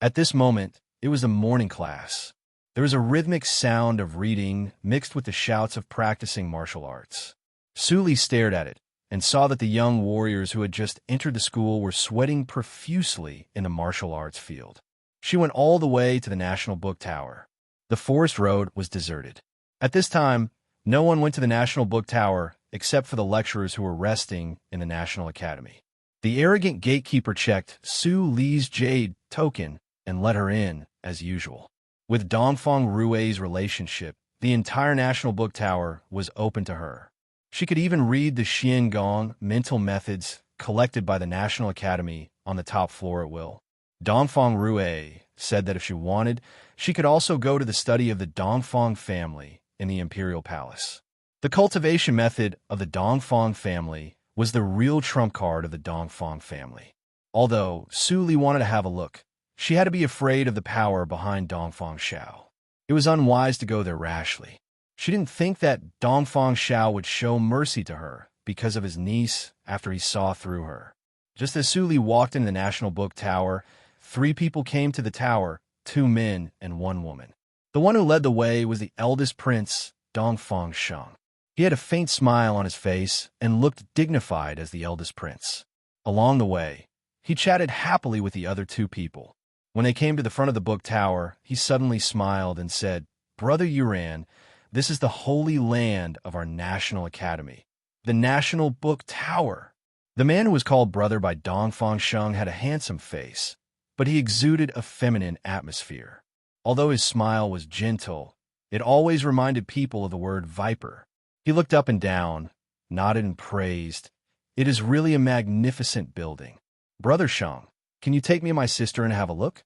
At this moment, it was a morning class. There was a rhythmic sound of reading mixed with the shouts of practicing martial arts. Su Li stared at it and saw that the young warriors who had just entered the school were sweating profusely in the martial arts field. She went all the way to the National Book Tower. The forest road was deserted. At this time, no one went to the National Book Tower except for the lecturers who were resting in the National Academy. The arrogant gatekeeper checked Su Li's jade token and let her in, as usual. With Dongfang Rui's relationship, the entire National Book Tower was open to her. She could even read the Xiangong mental methods collected by the National Academy on the top floor at will. Dongfang Rui, said that if she wanted, she could also go to the study of the Dongfang family in the imperial palace. The cultivation method of the Dongfang family was the real trump card of the Dongfang family. Although Su Li wanted to have a look, she had to be afraid of the power behind Dongfang Shao. It was unwise to go there rashly. She didn't think that Dongfang Shao would show mercy to her because of his niece after he saw through her. Just as Su Li walked into the National Book Tower, 3 people came to the tower, 2 men and 1 woman. The one who led the way was the eldest prince, Dongfang Sheng. He had a faint smile on his face and looked dignified as the eldest prince. Along the way, he chatted happily with the other 2 people. When they came to the front of the book tower, he suddenly smiled and said, "Brother Yuran, this is the holy land of our National Academy, the National Book Tower." The man who was called brother by Dongfang Sheng had a handsome face, but he exuded a feminine atmosphere. Although his smile was gentle, it always reminded people of the word viper. He looked up and down, nodded and praised. "It is really a magnificent building. Brother Sheng, can you take me and my sister and have a look?"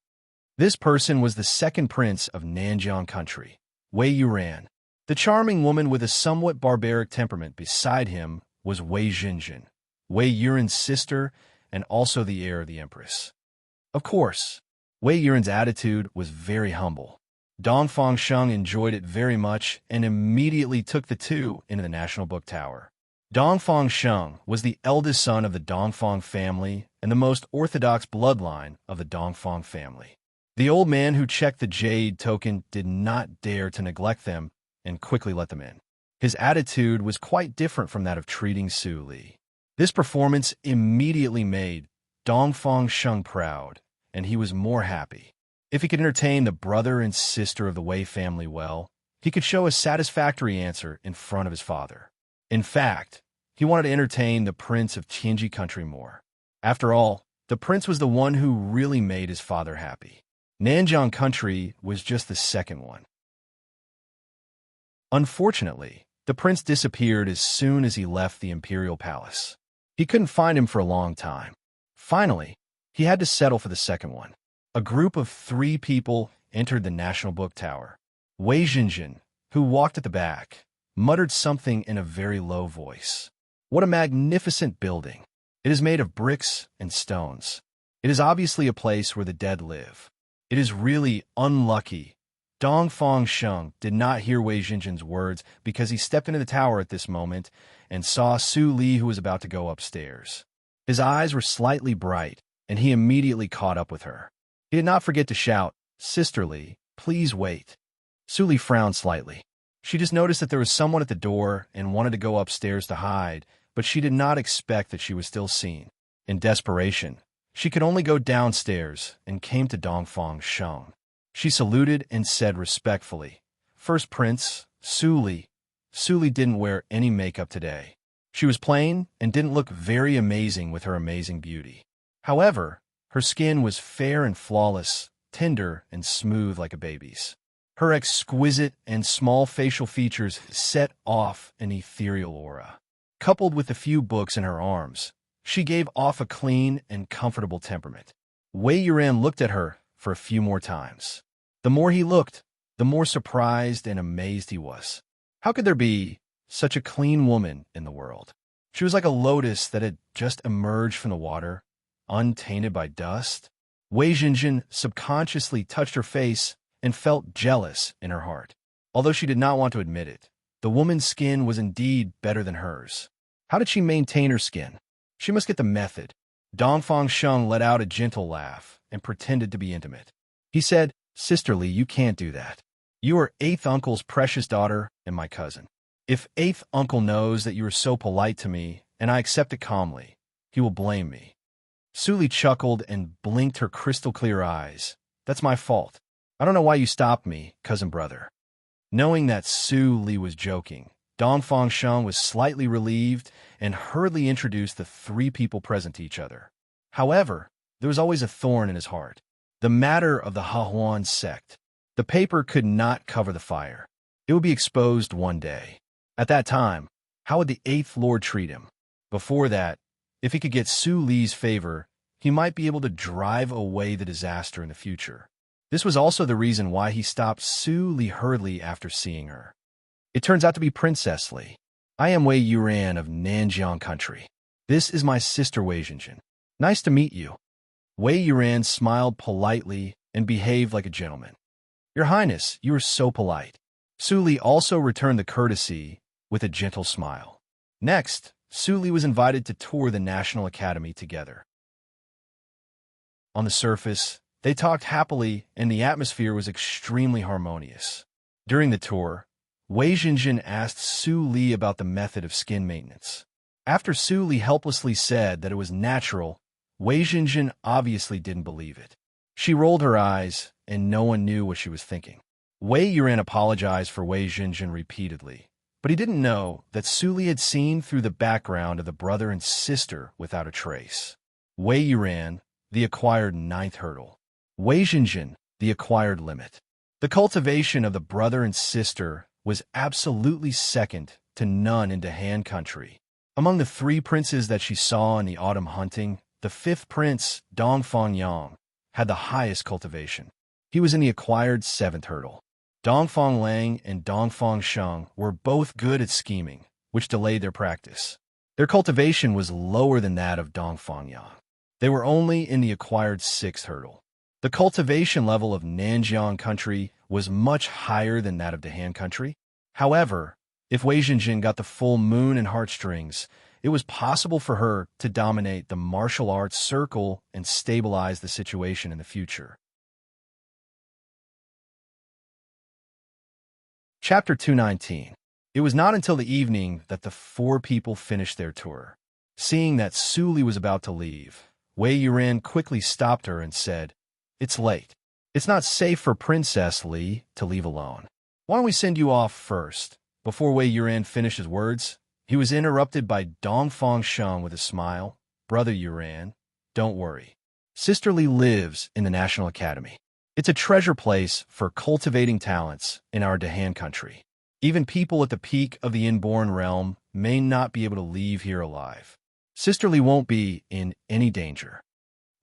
This person was the second prince of Nanjiang country, Wei Yuran. The charming woman with a somewhat barbaric temperament beside him was Wei Jinjin, Wei Yuran's sister and also the heir of the empress. Of course, Wei Yuran's attitude was very humble. Dongfang Sheng enjoyed it very much and immediately took the 2 into the National Book Tower. Dongfang Sheng was the eldest son of the Dongfang family and the most orthodox bloodline of the Dongfang family. The old man who checked the jade token did not dare to neglect them and quickly let them in. His attitude was quite different from that of treating Su Li. This performance immediately made Dongfang Sheng proud, and he was more happy. If he could entertain the brother and sister of the Wei family well, he could show a satisfactory answer in front of his father. In fact, he wanted to entertain the prince of Tianji country more. After all, the prince was the one who really made his father happy. Nanjiang country was just the second one. Unfortunately, the prince disappeared as soon as he left the imperial palace. He couldn't find him for a long time. Finally, he had to settle for the second one. A group of 3 people entered the National Book Tower. Wei Jinjin, who walked at the back, muttered something in a very low voice. "What a magnificent building! It is made of bricks and stones. It is obviously a place where the dead live. It is really unlucky." Dongfang Sheng did not hear Wei Jinjin's words because he stepped into the tower at this moment and saw Su Li, who was about to go upstairs. His eyes were slightly bright, and he immediately caught up with her. He did not forget to shout, "Sister Li, please wait." Su Li frowned slightly. She just noticed that there was someone at the door and wanted to go upstairs to hide, but she did not expect that she was still seen. In desperation, she could only go downstairs and came to Dongfang Sheng. She saluted and said respectfully, "First Prince, Su Li." Su Li didn't wear any makeup today. She was plain and didn't look very amazing with her amazing beauty. However, her skin was fair and flawless, tender and smooth like a baby's. Her exquisite and small facial features set off an ethereal aura. Coupled with a few books in her arms, she gave off a clean and comfortable temperament. Wei Yuran looked at her for a few more times. The more he looked, the more surprised and amazed he was. How could there be such a clean woman in the world? She was like a lotus that had just emerged from the water, untainted by dust. Wei Jinjin subconsciously touched her face and felt jealous in her heart. Although she did not want to admit it, the woman's skin was indeed better than hers. How did she maintain her skin? She must get the method. Dongfang Sheng let out a gentle laugh and pretended to be intimate. He said, "Sister Li, you can't do that. You are 8th uncle's precious daughter and my cousin. If 8th uncle knows that you are so polite to me and I accept it calmly, he will blame me." Su Li chuckled and blinked her crystal-clear eyes. "That's my fault. I don't know why you stopped me, cousin brother." Knowing that Su Li was joking, Dongfang Sheng was slightly relieved and hurriedly introduced the 3 people present to each other. However, there was always a thorn in his heart. The matter of the Hahuan sect. The paper could not cover the fire. It would be exposed one day. At that time, how would the 8th Lord treat him? Before that, if he could get Su Li's favor, he might be able to drive away the disaster in the future. This was also the reason why he stopped Su Li hurriedly after seeing her. It turns out to be Princess Li. I am Wei Yuran of Nanjiang Country. This is my sister Wei Jinjin. Nice to meet you. Wei Yuran smiled politely and behaved like a gentleman. Your Highness, you are so polite. Su Li also returned the courtesy with a gentle smile. Next, Su Li was invited to tour the National Academy together. On the surface, they talked happily and the atmosphere was extremely harmonious. During the tour, Wei Jinjin asked Su Li about the method of skin maintenance. After Su Li helplessly said that it was natural, Wei Jinjin obviously didn't believe it. She rolled her eyes, and no one knew what she was thinking. Wei Yuran apologized for Wei Jinjin repeatedly, but he didn't know that Su Li had seen through the background of the brother and sister without a trace. Wei Yuran, the acquired ninth hurdle. Wei Jinjin, the acquired limit. The cultivation of the brother and sister was absolutely second to none in Han country. Among the 3 princes that she saw in the autumn hunting, the 5th prince, Dongfang Yang, had the highest cultivation. He was in the acquired 7th hurdle. Dongfang Lang and Dongfang Sheng were both good at scheming, which delayed their practice. Their cultivation was lower than that of Dongfang Yang. They were only in the acquired 6th hurdle. The cultivation level of Nanjiang country was much higher than that of Han country. However, if Wei Jinjin got the full moon and heartstrings, it was possible for her to dominate the martial arts circle and stabilize the situation in the future. Chapter 219. It was not until the evening that the 4 people finished their tour. Seeing that Su Li was about to leave, Wei Yuran quickly stopped her and said, "It's late. It's not safe for Princess Li to leave alone. Why don't we send you off first?" Before Wei Yuran finished his words, he was interrupted by Dongfang Sheng with a smile. "Brother Yuran, don't worry. Sister Li lives in the National Academy. It's a treasure place for cultivating talents in our Han country. Even people at the peak of the inborn realm may not be able to leave here alive. Sister Li won't be in any danger."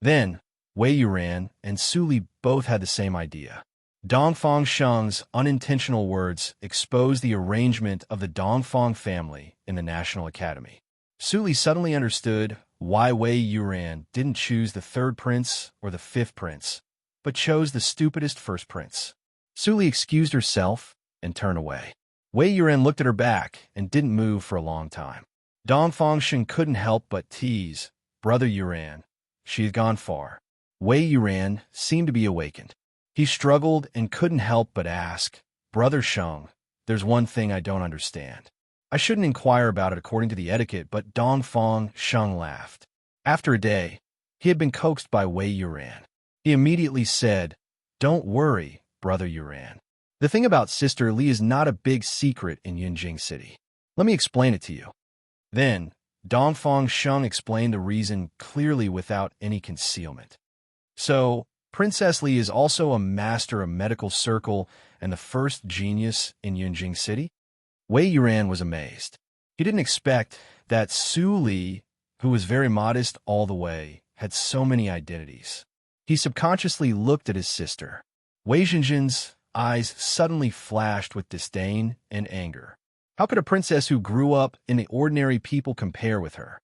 Then, Wei Yuran and Su Li both had the same idea. Dongfang Sheng's unintentional words exposed the arrangement of the Dongfang family in the National Academy. Su Li suddenly understood why Wei Yuran didn't choose the 3rd prince or the 5th prince, but chose the stupidest 1st prince. Su Li excused herself and turned away. Wei Yuran looked at her back and didn't move for a long time. Dongfang Sheng couldn't help but tease, "Brother Yuran, she had gone far." Wei Yuran seemed to be awakened. He struggled and couldn't help but ask, "Brother Sheng, there's one thing I don't understand. I shouldn't inquire about it according to the etiquette," but Dongfang Sheng laughed. After a day, he had been coaxed by Wei Yuran. He immediately said, "Don't worry, Brother Yuran. The thing about Sister Li is not a big secret in Yunjing City. Let me explain it to you." Then, Dongfang Sheng explained the reason clearly without any concealment. "So, Princess Li is also a master of medical circle and the first genius in Yunjing City?" Wei Yuran was amazed. He didn't expect that Su Li, who was very modest all the way, had so many identities. He subconsciously looked at his sister. Wei Jinjin's eyes suddenly flashed with disdain and anger. How could a princess who grew up in the ordinary people compare with her?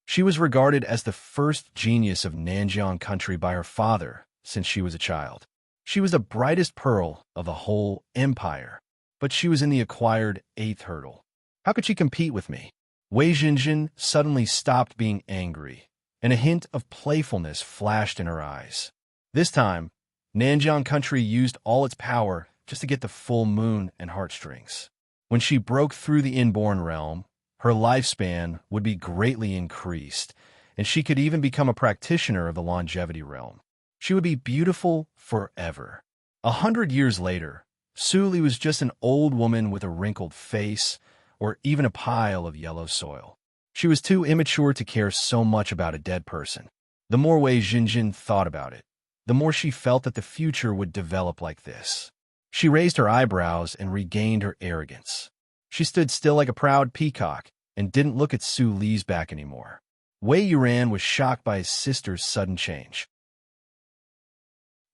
She was regarded as the first genius of Nanjiang country by her father since she was a child. She was the brightest pearl of the whole empire, but she was in the acquired 8th hurdle. How could she compete with me? Wei Jinjin suddenly stopped being angry, and a hint of playfulness flashed in her eyes. This time, Nanjiang country used all its power just to get the full moon and heartstrings. When she broke through the inborn realm, her lifespan would be greatly increased, and she could even become a practitioner of the longevity realm. She would be beautiful forever. 100 years later, Su Li was just an old woman with a wrinkled face, or even a pile of yellow soil. She was too immature to care so much about a dead person. The more Wei Jinjin thought about it, the more she felt that the future would develop like this. She raised her eyebrows and regained her arrogance. She stood still like a proud peacock and didn't look at Su Li's back anymore. Wei Yuran was shocked by his sister's sudden change.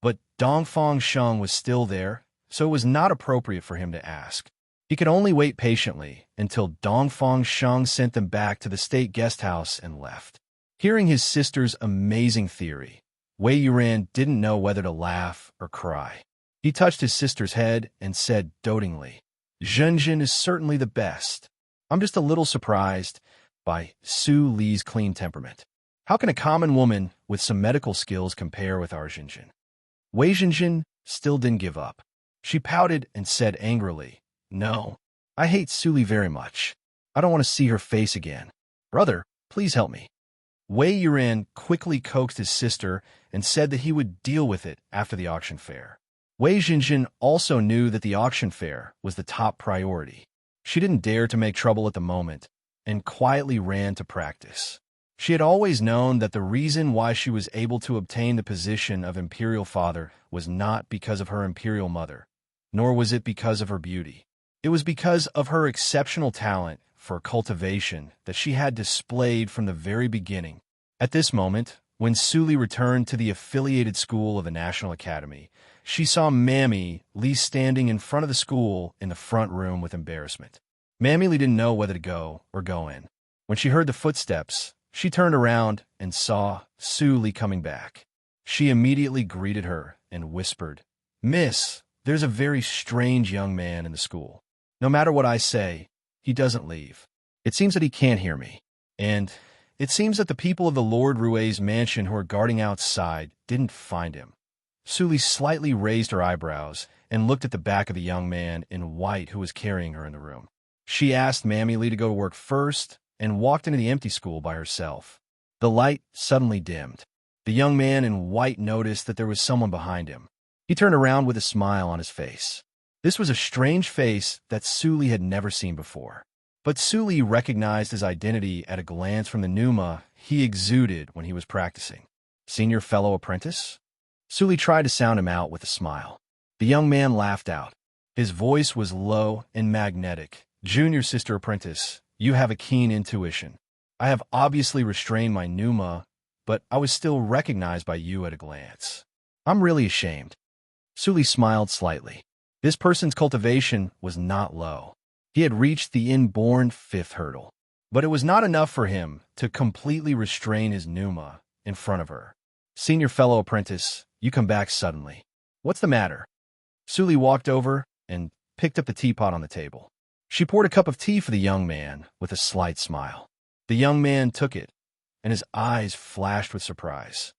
But Dongfang Sheng was still there, so it was not appropriate for him to ask. He could only wait patiently until Dongfang Sheng sent them back to the state guest house and left. Hearing his sister's amazing theory, Wei Yuran didn't know whether to laugh or cry. He touched his sister's head and said dotingly, "Zhenjin is certainly the best. I'm just a little surprised by Su Li's clean temperament. How can a common woman with some medical skills compare with our Zhenjin?" Wei Zhenjin still didn't give up. She pouted and said angrily, "No, I hate Su Li very much. I don't want to see her face again. Brother, please help me." Wei Yuran quickly coaxed his sister and said that he would deal with it after the auction fair. Wei Zhenjin also knew that the auction fair was the top priority. She didn't dare to make trouble at the moment and quietly ran to practice. She had always known that the reason why she was able to obtain the position of imperial father was not because of her imperial mother, nor was it because of her beauty. It was because of her exceptional talent for cultivation that she had displayed from the very beginning. At this moment, when Su Li returned to the affiliated school of the National Academy, she saw Mammy Li standing in front of the school in the front room with embarrassment. Mammy Li didn't know whether to go or go in. When she heard the footsteps, she turned around and saw Su Li coming back. She immediately greeted her and whispered, "Miss, there's a very strange young man in the school. No matter what I say, he doesn't leave. It seems that he can't hear me. And it seems that the people of the Lord Rue's mansion who are guarding outside didn't find him." Su Li slightly raised her eyebrows and looked at the back of the young man in white who was carrying her in the room. She asked Mammy Li to go to work first and walked into the empty school by herself. The light suddenly dimmed. The young man in white noticed that there was someone behind him. He turned around with a smile on his face. This was a strange face that Su Li had never seen before. But Su Li recognized his identity at a glance from the pneuma he exuded when he was practicing. "Senior fellow apprentice?" Su Li tried to sound him out with a smile. The young man laughed out. His voice was low and magnetic. "Junior sister apprentice, you have a keen intuition. I have obviously restrained my pneuma, but I was still recognized by you at a glance. I'm really ashamed." Su Li smiled slightly. This person's cultivation was not low. He had reached the inborn fifth hurdle. But it was not enough for him to completely restrain his pneuma in front of her. "Senior fellow apprentice, you come back suddenly. What's the matter?" Su Li walked over and picked up the teapot on the table. She poured a cup of tea for the young man with a slight smile. The young man took it, and his eyes flashed with surprise.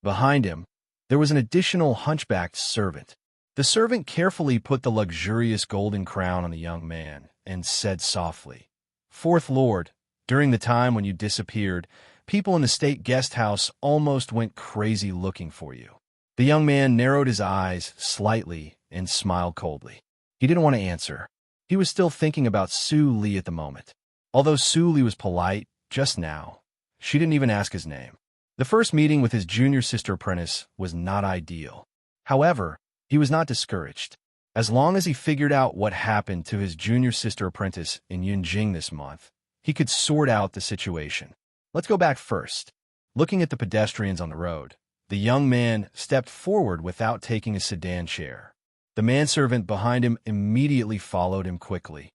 Behind him, there was an additional hunchbacked servant. The servant carefully put the luxurious golden crown on the young man and said softly, "Fourth Lord, during the time when you disappeared, people in the state guest house almost went crazy looking for you." The young man narrowed his eyes slightly and smiled coldly. He didn't want to answer. He was still thinking about Su Li at the moment. Although Su Li was polite just now, she didn't even ask his name. The first meeting with his junior sister apprentice was not ideal. However, he was not discouraged. As long as he figured out what happened to his junior sister apprentice in Yunjing this month, he could sort out the situation. Let's go back first. Looking at the pedestrians on the road, the young man stepped forward without taking a sedan chair. The manservant behind him immediately followed him quickly.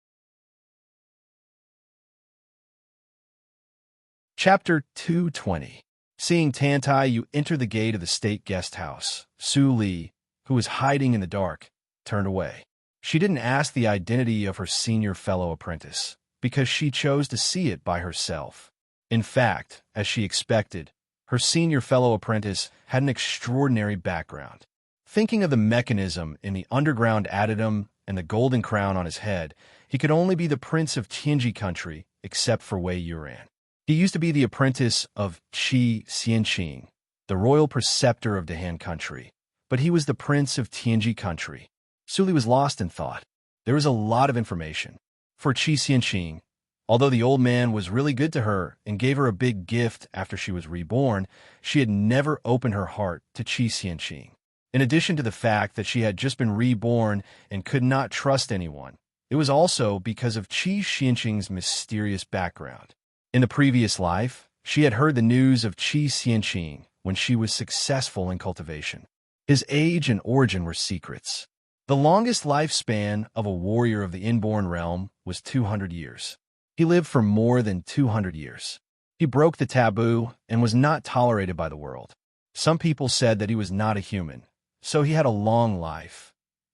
Chapter 220. Seeing Tantai, you enter the gate of the state guest house. Su Li, who was hiding in the dark, turned away. She didn't ask the identity of her senior fellow apprentice, because she chose to see it by herself. In fact, as she expected, her senior fellow apprentice had an extraordinary background. Thinking of the mechanism in the underground addendum and the golden crown on his head, he could only be the prince of Tianji country, except for Wei Yuran. He used to be the apprentice of Qi Xianqing, the royal preceptor of Dahan country, but he was the prince of Tianji country. Su Li was lost in thought. There was a lot of information. For Qi Xianqing, although the old man was really good to her and gave her a big gift after she was reborn, she had never opened her heart to Qi Xianqing. In addition to the fact that she had just been reborn and could not trust anyone, It was also because of Qi Xianqing's mysterious background. In the previous life, she had heard the news of Qi Xianqing when she was successful in cultivation. His age and origin were secrets. The longest lifespan of a warrior of the inborn realm was 200 years. He lived for more than 200 years. He broke the taboo and was not tolerated by the world. Some people said that he was not a human, so he had a long life.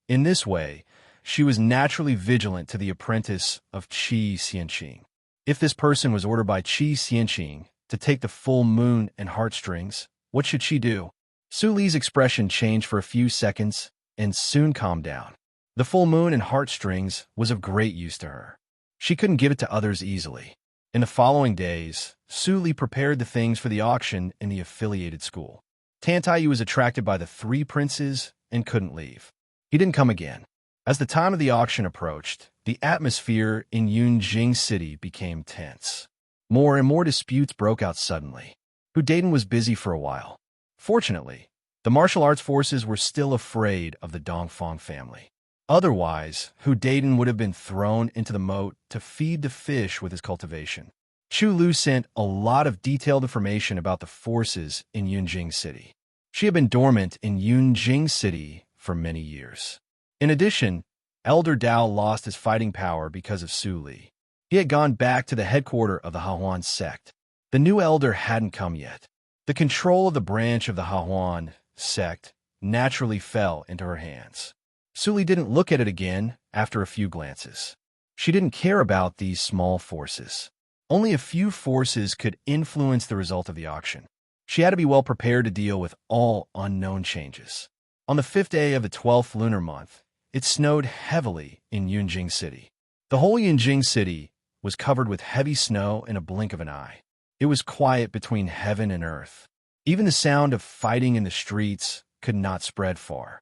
In this way, she was naturally vigilant to the apprentice of Qi Xianqing. If this person was ordered by Qi Xianqing to take the full moon and heartstrings, what should she do? Su Li's expression changed for a few seconds and soon calmed down. The full moon and heartstrings was of great use to her. She couldn't give it to others easily. In the following days, Su Li prepared the things for the auction in the affiliated school. Tantaiyu was attracted by the three princes and couldn't leave. He didn't come again. As the time of the auction approached, the atmosphere in Yunjing City became tense. More and more disputes broke out suddenly. Hu Dayton was busy for a while. Fortunately, the martial arts forces were still afraid of the Dongfang family. Otherwise, Hu Dayton would have been thrown into the moat to feed the fish with his cultivation. Chu Lu sent a lot of detailed information about the forces in Yunjing City. She had been dormant in Yunjing City for many years. In addition, Elder Dao lost his fighting power because of Su Li. He had gone back to the headquarters of the Hahuan sect. The new elder hadn't come yet. The control of the branch of the Hahuan sect naturally fell into her hands. Su Li didn't look at it again after a few glances. She didn't care about these small forces. Only a few forces could influence the result of the auction. She had to be well prepared to deal with all unknown changes. On the 5th day of the 12th lunar month, it snowed heavily in Yunjing City. The whole Yunjing City was covered with heavy snow in a blink of an eye. It was quiet between heaven and earth. Even the sound of fighting in the streets could not spread far.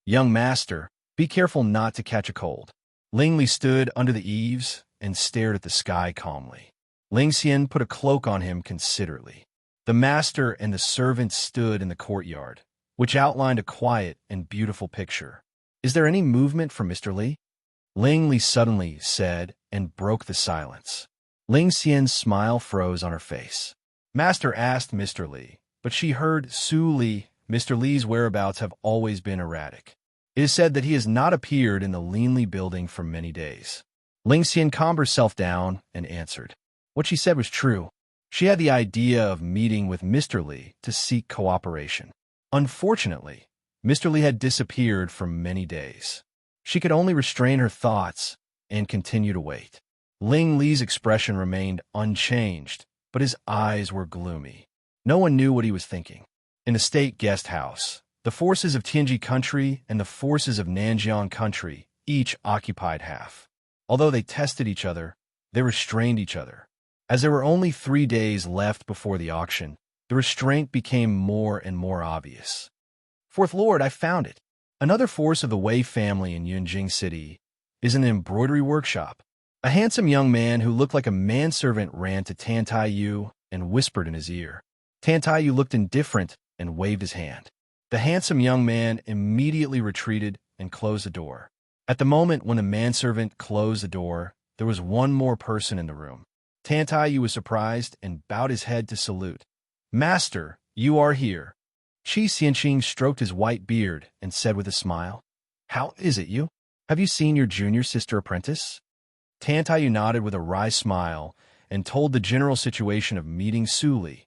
Young master, be careful not to catch a cold. Ling Li stood under the eaves and stared at the sky calmly. Ling Xian put a cloak on him considerately. The master and the servant stood in the courtyard, which outlined a quiet and beautiful picture. Is there any movement from Mr. Li? Ling Li suddenly said and broke the silence. Ling Xian's smile froze on her face. Master asked Mr. Li, but she heard Su Li. Mr. Li's whereabouts have always been erratic. It is said that he has not appeared in the Linli building for many days. Ling Xian calmed herself down and answered. What she said was true. She had the idea of meeting with Mr. Li to seek cooperation. Unfortunately, Mr. Li had disappeared for many days. She could only restrain her thoughts and continue to wait. Ling Li's expression remained unchanged, but his eyes were gloomy. No one knew what he was thinking. In the state guest house, the forces of Tianji country and the forces of Nanjiang country each occupied half. Although they tested each other, they restrained each other. As there were only 3 days left before the auction, the restraint became more and more obvious. Fourth Lord, I found it. Another force of the Wei family in Yunjing City is an embroidery workshop. A handsome young man who looked like a manservant ran to Tantaiyu and whispered in his ear. Tantaiyu looked indifferent and waved his hand. The handsome young man immediately retreated and closed the door. At the moment when the manservant closed the door, there was one more person in the room. Tantaiyu was surprised and bowed his head to salute. Master, you are here. Qi Xianqing stroked his white beard and said with a smile, How is it you? Have you seen your junior sister apprentice? Tantaiyu nodded with a wry smile and told the general situation of meeting Su Li.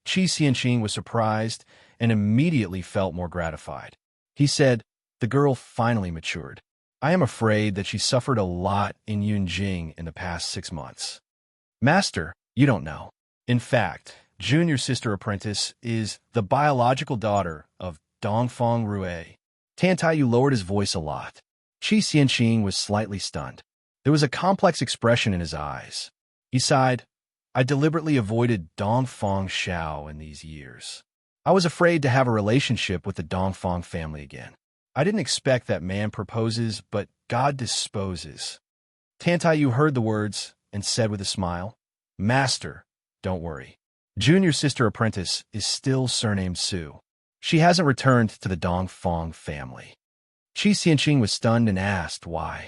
Qi Xianqing was surprised and immediately felt more gratified. He said, The girl finally matured. I am afraid that she suffered a lot in Yunjing in the past 6 months. Master, you don't know. In fact, junior sister apprentice is the biological daughter of Dongfang Rue. Tantaiyu lowered his voice a lot. Qi Xianqing was slightly stunned. There was a complex expression in his eyes. He sighed, I deliberately avoided Dongfang Xiao in these years. I was afraid to have a relationship with the Dongfang family again. I didn't expect that man proposes, but God disposes. Tantaiyu heard the words and said with a smile, Master, don't worry. Junior sister apprentice is still surnamed Su. She hasn't returned to the Dongfang family. Qi Xianqing was stunned and asked why.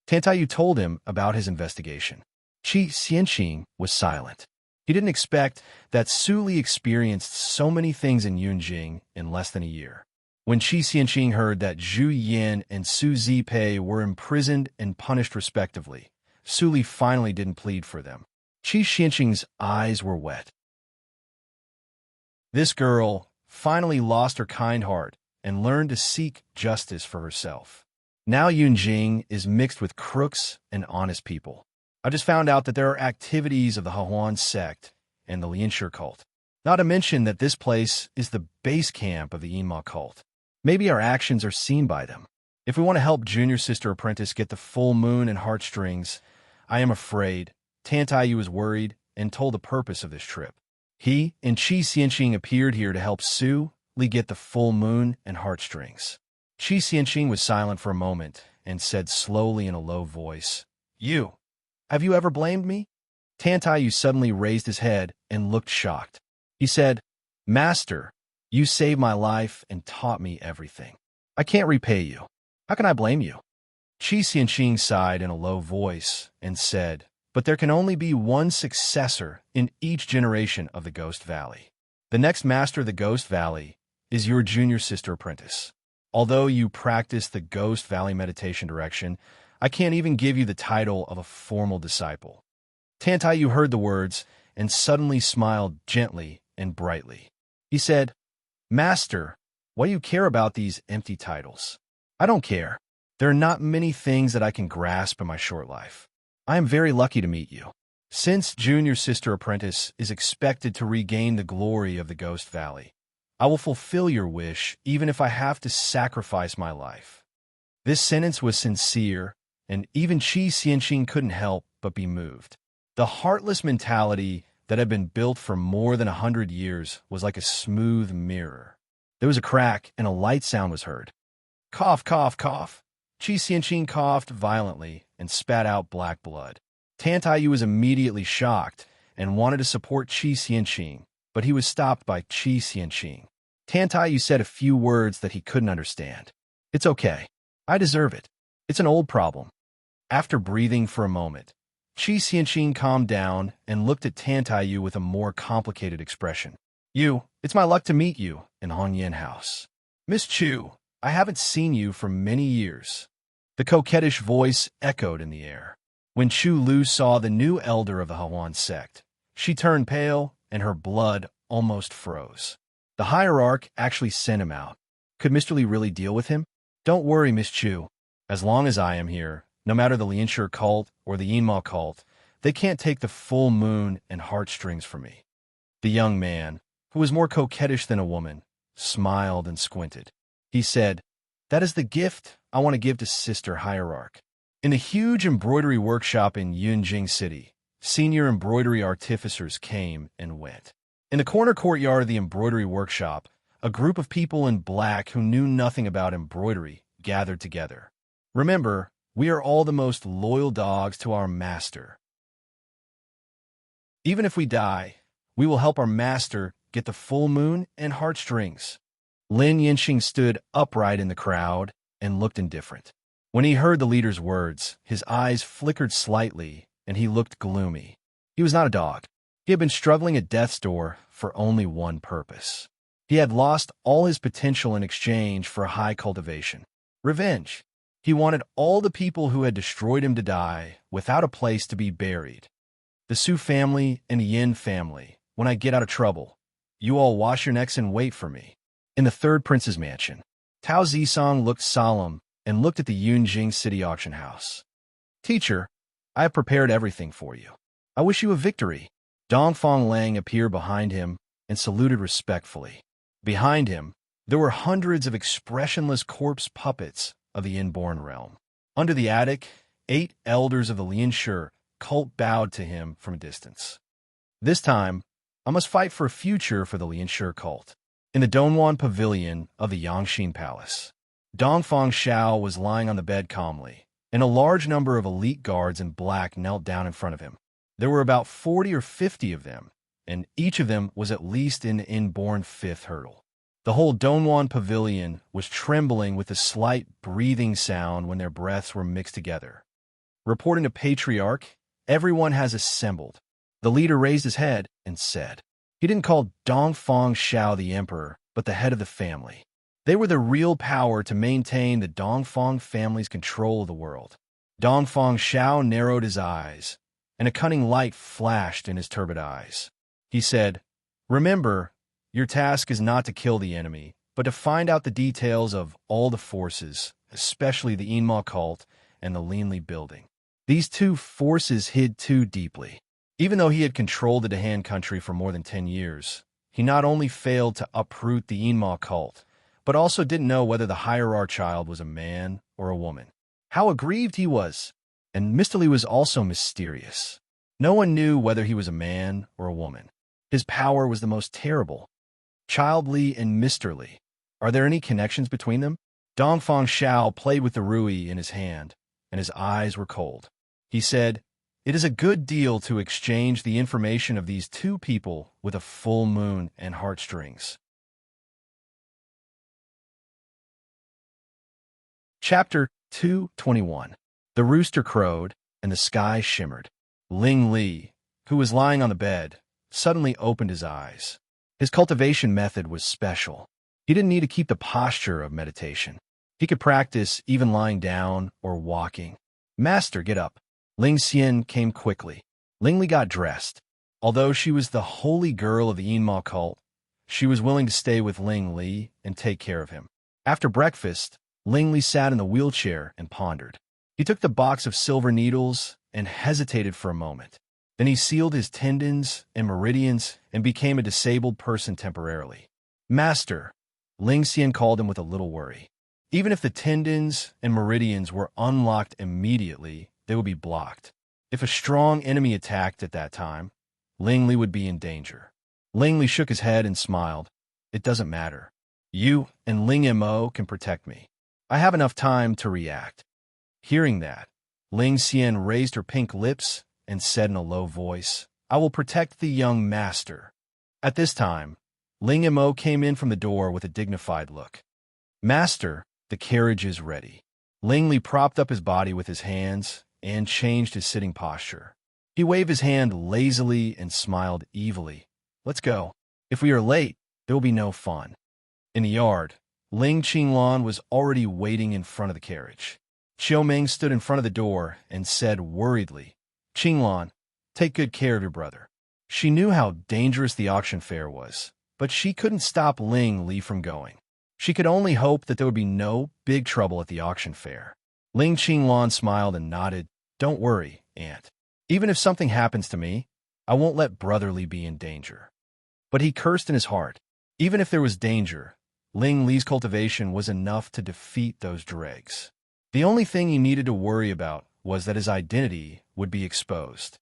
Tantayu told him about his investigation. Qi Xianqing was silent. He didn't expect that Su Li experienced so many things in Yunjing in less than a year. When Qi Xianqing heard that Zhu Yin and Su Zipei were imprisoned and punished respectively, Su Li finally didn't plead for them. Qi Xianqing's eyes were wet. This girl finally lost her kind heart and learned to seek justice for herself. Now Yunjing is mixed with crooks and honest people. I just found out that there are activities of the Hehuan sect and the Lianshi cult. Not to mention that this place is the base camp of the Yinma cult. Maybe our actions are seen by them. If we want to help Junior Sister Apprentice get the full moon and heartstrings, I am afraid Tantayu is worried and told the purpose of this trip. He and Qi Xianqing appeared here to help Su Li get the full moon and heartstrings. Qi Xianqing was silent for a moment and said slowly in a low voice, Have you ever blamed me? Tantayu suddenly raised his head and looked shocked. He said, Master, you saved my life and taught me everything. I can't repay you. How can I blame you? Qi Xianqing sighed in a low voice and said, But there can only be one successor in each generation of the Ghost Valley. The next master of the Ghost Valley is your Junior Sister Apprentice. Although you practice the Ghost Valley meditation direction, I can't even give you the title of a formal disciple. Tantayu heard the words and suddenly smiled gently and brightly. He said, Master, why do you care about these empty titles? I don't care. There are not many things that I can grasp in my short life. I am very lucky to meet you. Since Junior Sister Apprentice is expected to regain the glory of the Ghost Valley, I will fulfill your wish even if I have to sacrifice my life. This sentence was sincere, and even Qi Xianqing couldn't help but be moved. The heartless mentality that had been built for more than 100 years was like a smooth mirror. There was a crack, and a light sound was heard. Cough, cough, cough. Qi Xianqing coughed violently and spat out black blood. Tantayu was immediately shocked and wanted to support Qi Xianqing, but he was stopped by Qi Xianqing. Tantayu said a few words that he couldn't understand. It's okay. I deserve it. It's an old problem. After breathing for a moment, Qi Xianqing calmed down and looked at Tantayu with a more complicated expression. It's my luck to meet you in Hongyan House. Miss Chu, I haven't seen you for many years. The coquettish voice echoed in the air. When Chu Lu saw the new elder of the Hehuan sect, she turned pale and her blood almost froze. The hierarch actually sent him out. Could Mr. Li really deal with him? Don't worry, Miss Chu. As long as I am here, no matter the Lianshi cult or the Yinma cult, they can't take the full moon and heartstrings from me. The young man, who was more coquettish than a woman, smiled and squinted. He said, That is the gift I want to give to Sister Hierarch. In the huge embroidery workshop in Yunjing City, senior embroidery artificers came and went. In the corner courtyard of the embroidery workshop, a group of people in black who knew nothing about embroidery gathered together. Remember, we are all the most loyal dogs to our master. Even if we die, we will help our master get the full moon and heartstrings. Lin Yinxing stood upright in the crowd and looked indifferent. When he heard the leader's words, his eyes flickered slightly and he looked gloomy. He was not a dog. He had been struggling at death's door for only one purpose. He had lost all his potential in exchange for high cultivation. Revenge. He wanted all the people who had destroyed him to die without a place to be buried. The Su family and the Yin family, when I get out of trouble, you all wash your necks and wait for me. In the third prince's mansion, Tao Zisong looked solemn and looked at the Yunjing City auction house. Teacher, I have prepared everything for you. I wish you a victory. Dongfang Lang appeared behind him and saluted respectfully. Behind him, there were hundreds of expressionless corpse puppets of the inborn realm. Under the attic, 8 elders of the Lianshi cult bowed to him from a distance. This time, I must fight for a future for the Lianshi cult. In the Dongwan Pavilion of the Yangxin Palace, Dongfang Xiao was lying on the bed calmly, and a large number of elite guards in black knelt down in front of him. There were about 40 or 50 of them, and each of them was at least in the inborn 5th hurdle. The whole Dongwon pavilion was trembling with a slight breathing sound when their breaths were mixed together. Reporting to Patriarch, everyone has assembled. The leader raised his head and said. He didn't call Dongfang Xiao the emperor, but the head of the family. They were the real power to maintain the Dongfang family's control of the world. Dongfang Xiao narrowed his eyes, and a cunning light flashed in his turbid eyes. He said, "Remember, your task is not to kill the enemy, but to find out the details of all the forces, especially the Inma cult and the Linli building." These two forces hid too deeply. Even though he had controlled the Dahan country for more than 10 years, he not only failed to uproot the Inma cult, but also didn't know whether the hierarch child was a man or a woman. How aggrieved he was! And Mistily was also mysterious. No one knew whether he was a man or a woman. His power was the most terrible. Childly and Misterly. Are there any connections between them? Dongfang Xiao played with the rui in his hand, and his eyes were cold. He said, "It is a good deal to exchange the information of these two people with a full moon and heartstrings." Chapter 221. The rooster crowed, and the sky shimmered. Ling Li, who was lying on the bed, suddenly opened his eyes. His cultivation method was special. He didn't need to keep the posture of meditation. He could practice even lying down or walking. "Master, get up." Ling Xian came quickly. Ling Li got dressed. Although she was the holy girl of the Yinma cult, she was willing to stay with Ling Li and take care of him. After breakfast, Ling Li sat in the wheelchair and pondered. He took the box of silver needles and hesitated for a moment. Then he sealed his tendons and meridians and became a disabled person temporarily. "Master," Ling Xian called him with a little worry. Even if the tendons and meridians were unlocked immediately, they would be blocked. If a strong enemy attacked at that time, Ling Li would be in danger. Ling Li shook his head and smiled. "It doesn't matter. You and Ling Mo can protect me. I have enough time to react." Hearing that, Ling Xian raised her pink lips and said in a low voice, "I will protect the young master." At this time, Ling Mo came in from the door with a dignified look. "Master, the carriage is ready." Ling Li propped up his body with his hands and changed his sitting posture. He waved his hand lazily and smiled evilly. "Let's go. If we are late, there will be no fun." In the yard, Ling Qinglan was already waiting in front of the carriage. Qiu Ming stood in front of the door and said worriedly, "Qinglan, take good care of your brother." She knew how dangerous the auction fair was, but she couldn't stop Ling Li from going. She could only hope that there would be no big trouble at the auction fair. Ling Qinglan smiled and nodded. "Don't worry, Aunt. Even if something happens to me, I won't let Brotherly be in danger." But he cursed in his heart. Even if there was danger, Ling Li's cultivation was enough to defeat those dregs. The only thing he needed to worry about was that his identity would be exposed.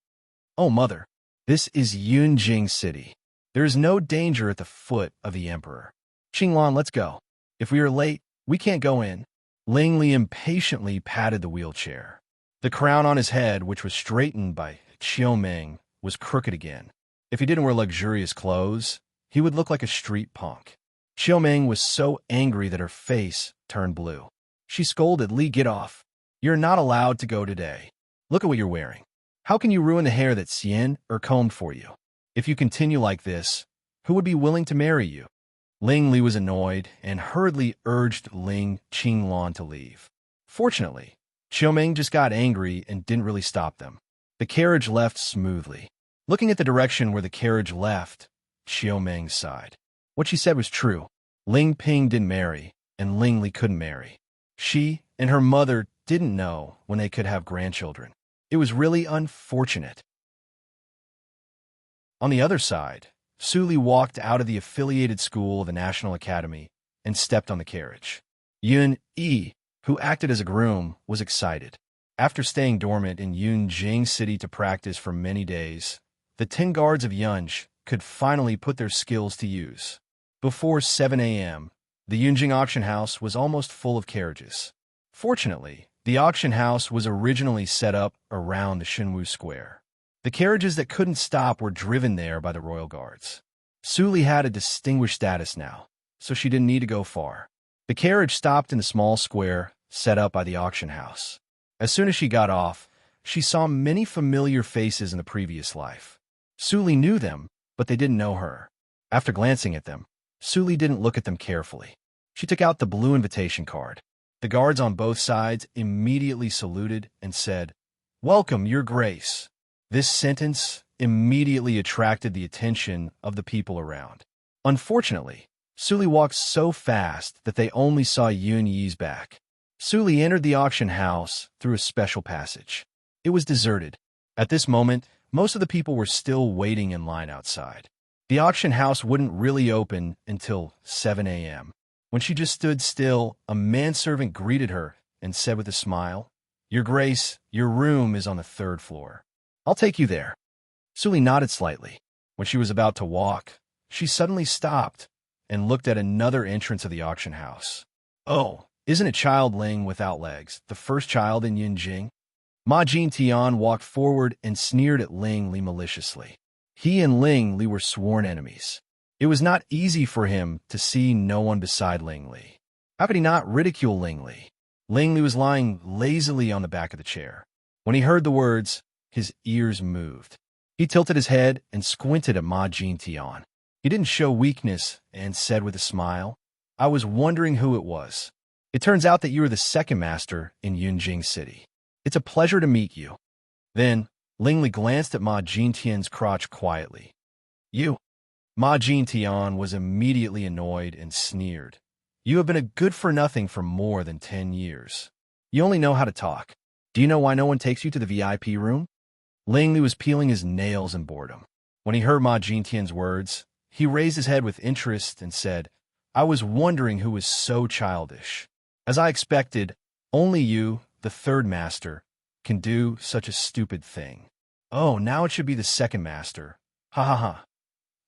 "Oh, Mother, this is Yunjing City. There is no danger at the foot of the Emperor. Qinglan, let's go. If we are late, we can't go in." Ling Li impatiently patted the wheelchair. The crown on his head, which was straightened by Qiu Ming, was crooked again. If he didn't wear luxurious clothes, he would look like a street punk. Qiu Ming was so angry that her face turned blue. She scolded, "Li, get off. You're not allowed to go today. Look at what you're wearing. How can you ruin the hair that Xian combed for you? If you continue like this, who would be willing to marry you?" Ling Li was annoyed and hurriedly urged Ling Qinglan to leave. Fortunately, Qiu Ming just got angry and didn't really stop them. The carriage left smoothly. Looking at the direction where the carriage left, Qiu Ming sighed. What she said was true. Ling Ping didn't marry, and Ling Li couldn't marry. She and her mother didn't know when they could have grandchildren. It was really unfortunate. On the other side, Su Li walked out of the affiliated school of the National Academy and stepped on the carriage. Yun Yi, who acted as a groom, was excited. After staying dormant in Yunjing City to practice for many days, the 10 guards of Yunj could finally put their skills to use. Before 7 a.m., the Yunjing auction house was almost full of carriages. Fortunately, the auction house was originally set up around the Shenwu Square. The carriages that couldn't stop were driven there by the royal guards. Su Li had a distinguished status now. so she didn't need to go far. The carriage stopped in a small square set up by the auction house. As soon as she got off, she saw many familiar faces in the previous life. Suli knew them, but they didn't know her. After glancing at them, Suli didn't look at them carefully. She took out the blue invitation card. The guards on both sides immediately saluted and said, "Welcome, Your Grace." This sentence immediately attracted the attention of the people around. Unfortunately, Suli walked so fast that they only saw Yun Yi's back. Suli entered the auction house through a special passage. It was deserted. At this moment, most of the people were still waiting in line outside. The auction house wouldn't really open until 7 a.m. When she just stood still, a manservant greeted her and said with a smile, "Your Grace, your room is on the 3rd floor. I'll take you there." Suli nodded slightly. When she was about to walk, she suddenly stopped and looked at another entrance of the auction house. "Oh, isn't a child Ling without legs the first child in Yunjing?" Ma Jintian walked forward and sneered at Ling Li maliciously. He and Ling Li were sworn enemies. It was not easy for him to see no one beside Ling Li. How could he not ridicule Ling Li? Ling Li was lying lazily on the back of the chair. When he heard the words, his ears moved. He tilted his head and squinted at Ma Jintian. He didn't show weakness and said with a smile, "I was wondering who it was. It turns out that you are the 2nd master in Yunjing City. It's a pleasure to meet you." Then, Ling Li glanced at Ma Jintian's crotch quietly. "You?" Ma Jintian was immediately annoyed and sneered. "You have been a good-for-nothing for more than 10 years. You only know how to talk. Do you know why no one takes you to the VIP room?" Ling Li was peeling his nails in boredom. When he heard Ma Jintian's words, he raised his head with interest and said, "I was wondering who was so childish. As I expected, only you, the 3rd master, can do such a stupid thing. Oh, now it should be the 2nd master. Ha ha ha."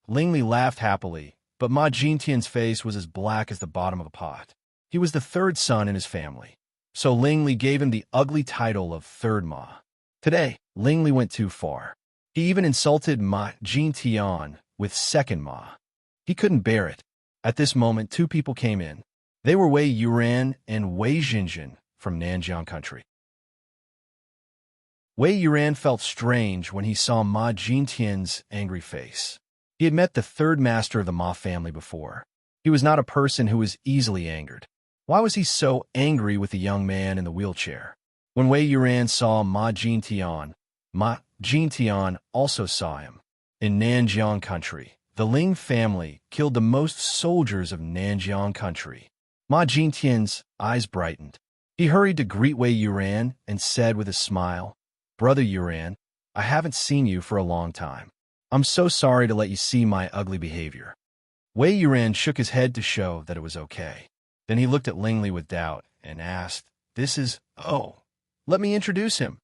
Ling Li laughed happily, but Ma Jintian's face was as black as the bottom of a pot. He was the 3rd son in his family, so Ling Li gave him the ugly title of 3rd Ma. Today, Ling Li went too far. He even insulted Ma Jintian with 2nd Ma. He couldn't bear it. At this moment, 2 people came in. They were Wei Yuran and Wei Jinjin from Nanjiang country. Wei Yuran felt strange when he saw Ma Jintian's angry face. He had met the 3rd master of the Ma family before. He was not a person who was easily angered. Why was he so angry with the young man in the wheelchair? When Wei Yuran saw Ma Jintian also saw him. In Nanjiang country, the Ling family killed the most soldiers of Nanjiang country. Ma Jintian's eyes brightened. He hurried to greet Wei Yuran and said with a smile, "Brother Yuran, I haven't seen you for a long time. I'm so sorry to let you see my ugly behavior." Wei Yuran shook his head to show that it was okay. Then he looked at Ling Li with doubt and asked, "Oh, let me introduce him."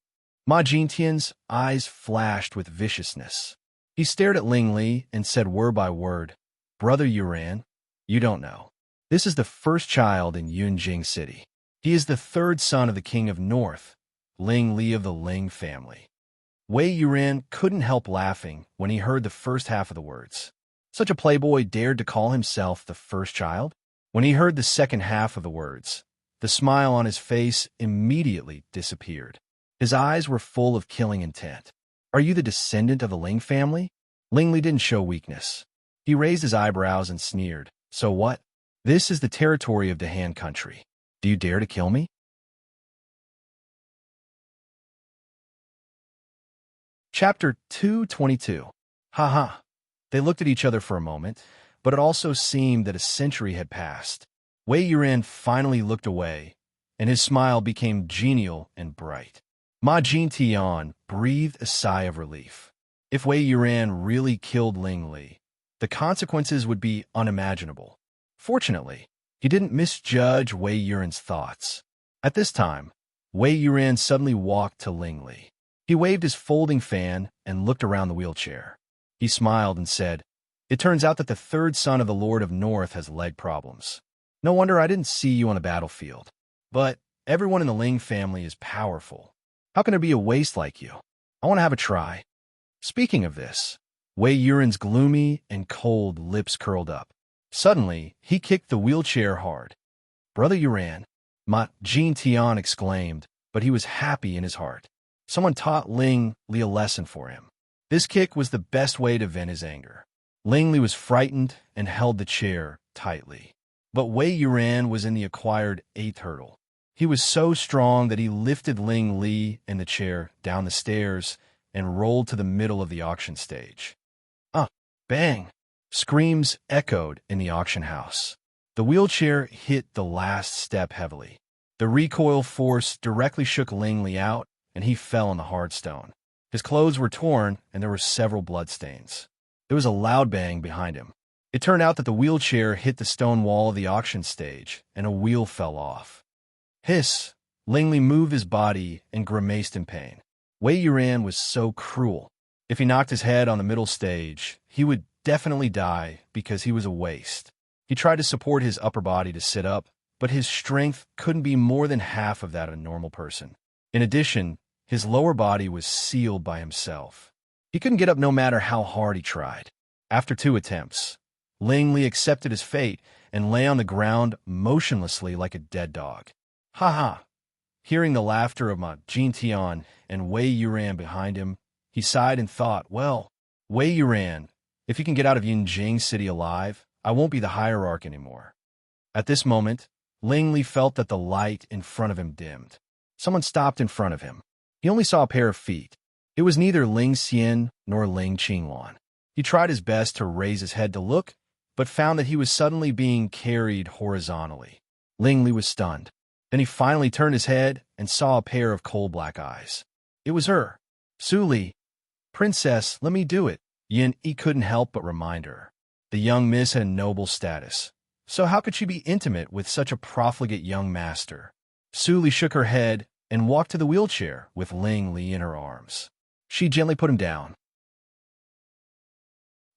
Ma Jintian's eyes flashed with viciousness. He stared at Ling Li and said word by word, "Brother Yuran, you don't know. This is the 1st child in Yunjing City. He is the 3rd son of the King of North, Ling Li of the Ling family." Wei Yuran couldn't help laughing when he heard the first half of the words. Such a playboy dared to call himself the 1st child? When he heard the second half of the words, the smile on his face immediately disappeared. His eyes were full of killing intent. "Are you the descendant of the Ling family?" Ling Li didn't show weakness. He raised his eyebrows and sneered. "So what? This is the territory of the Han country. Do you dare to kill me?" Chapter 222. Haha. They looked at each other for a moment, but it also seemed that a century had passed. Wei Yuran finally looked away, and his smile became genial and bright. Ma Jintian breathed a sigh of relief. If Wei Yuran really killed Ling Li, the consequences would be unimaginable. Fortunately, he didn't misjudge Wei Yuran's thoughts. At this time, Wei Yuran suddenly walked to Ling Li. He waved his folding fan and looked around the wheelchair. He smiled and said, "It turns out that the 3rd son of the Lord of North has leg problems. No wonder I didn't see you on the battlefield. But everyone in the Ling family is powerful. How can there be a waste like you? I want to have a try." Speaking of this, Wei Yuran's gloomy and cold lips curled up. Suddenly, he kicked the wheelchair hard. "Brother Yuran," Ma Jin Tian exclaimed, but he was happy in his heart. Someone taught Ling Li a lesson for him. This kick was the best way to vent his anger. Ling Li was frightened and held the chair tightly. But Wei Yuran was in the acquired 8th hurdle. He was so strong that he lifted Ling Li in the chair down the stairs and rolled to the middle of the auction stage. Bang! Screams echoed in the auction house. The wheelchair hit the last step heavily. The recoil force directly shook Ling Li out, and he fell on the hard stone. His clothes were torn, and there were several bloodstains. There was a loud bang behind him. It turned out that the wheelchair hit the stone wall of the auction stage, and a wheel fell off. Hiss! Ling Li moved his body and grimaced in pain. Wei Yuran was so cruel. If he knocked his head on the middle stage, he would definitely die because he was a waste. He tried to support his upper body to sit up, but his strength couldn't be more than half of that of a normal person. In addition, his lower body was sealed by himself. He couldn't get up no matter how hard he tried. After 2 attempts, Ling Li accepted his fate and lay on the ground motionlessly like a dead dog. Ha ha! Hearing the laughter of Ma Jin Tian and Wei Yuran behind him, he sighed and thought, well, Wei Yuran, if you can get out of Yinjing City alive, I won't be the hierarch anymore. At this moment, Ling Li felt that the light in front of him dimmed. Someone stopped in front of him. He only saw a pair of feet. It was neither Ling Xian nor Ling Qingluan. He tried his best to raise his head to look, but found that he was suddenly being carried horizontally. Ling Li was stunned. Then he finally turned his head and saw a pair of coal-black eyes. It was her. "Su Li, Princess, let me do it." Yin Yi couldn't help but remind her. The young miss had a noble status, so how could she be intimate with such a profligate young master? Su Li shook her head and walked to the wheelchair with Ling Li in her arms. She gently put him down.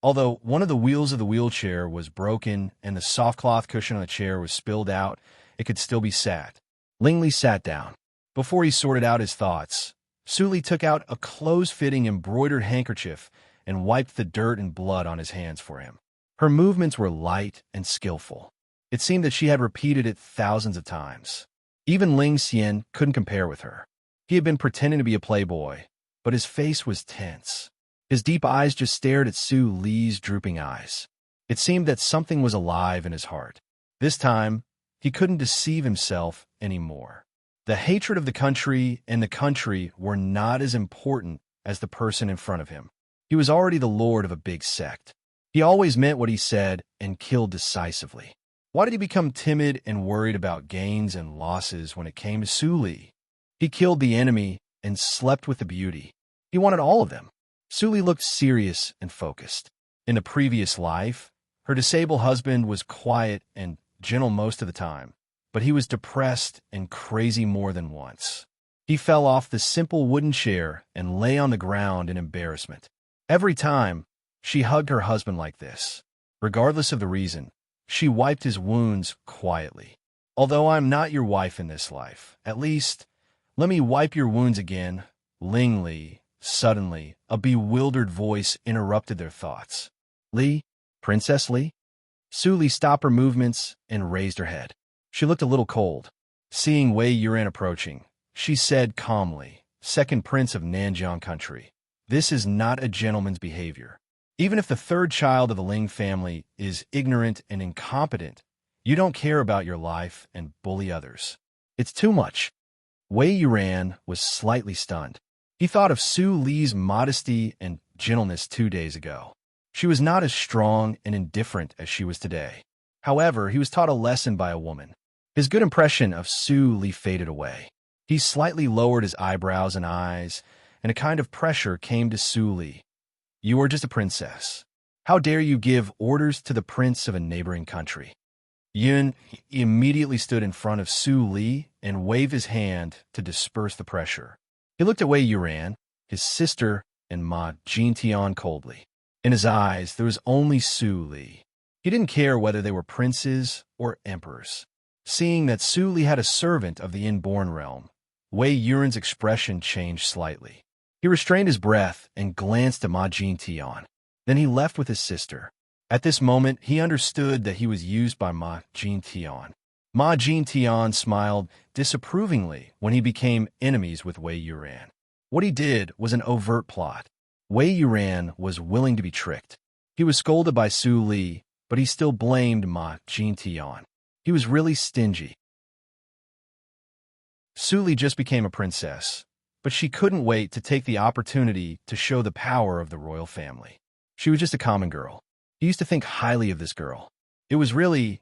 Although one of the wheels of the wheelchair was broken and the soft cloth cushion on the chair was spilled out, it could still be sat. Ling Li sat down. Before he sorted out his thoughts, Su Li took out a close-fitting embroidered handkerchief and wiped the dirt and blood on his hands for him. Her movements were light and skillful. It seemed that she had repeated it thousands of times. Even Ling Xian couldn't compare with her. He had been pretending to be a playboy, but his face was tense. His deep eyes just stared at Su Li's drooping eyes. It seemed that something was alive in his heart. This time, he couldn't deceive himself anymore. The hatred of the country and the country were not as important as the person in front of him. He was already the lord of a big sect. He always meant what he said and killed decisively. Why did he become timid and worried about gains and losses when it came to Su Li? He killed the enemy and slept with the beauty. He wanted all of them. Su Li looked serious and focused. In the previous life, her disabled husband was quiet and gentle most of the time, but he was depressed and crazy more than once. He fell off the simple wooden chair and lay on the ground in embarrassment. Every time, she hugged her husband like this. Regardless of the reason, she wiped his wounds quietly. "Although I'm not your wife in this life, at least, let me wipe your wounds again." Ling Li. Suddenly, a bewildered voice interrupted their thoughts. "Li? Princess Li?" Su Li stopped her movements and raised her head. She looked a little cold. Seeing Wei Yuran approaching, she said calmly, "Second prince of Nanjiang country, this is not a gentleman's behavior. Even if the 3rd child of the Ling family is ignorant and incompetent, you don't care about your life and bully others. It's too much." Wei Yuran was slightly stunned. He thought of Su Li's modesty and gentleness 2 days ago. She was not as strong and indifferent as she was today. However, he was taught a lesson by a woman. His good impression of Su Li faded away. He slightly lowered his eyebrows and eyes, and a kind of pressure came to Su Li. "You are just a princess. How dare you give orders to the prince of a neighboring country?" Yun immediately stood in front of Su Li and waved his hand to disperse the pressure. He looked at Wei Yuran, his sister, and Ma Jin Tian coldly. In his eyes, there was only Su Li. He didn't care whether they were princes or emperors. Seeing that Su Li had a servant of the inborn realm, Wei Yuran's expression changed slightly. He restrained his breath and glanced at Ma Jin Tian. Then he left with his sister. At this moment, he understood that he was used by Ma Jin-tian. Ma Jin-tian smiled disapprovingly when he became enemies with Wei Yuran. What he did was an overt plot. Wei Yuran was willing to be tricked. He was scolded by Su Li, but he still blamed Ma Jin-tian. He was really stingy. Su Li just became a princess, but she couldn't wait to take the opportunity to show the power of the royal family. She was just a common girl. He used to think highly of this girl. It was really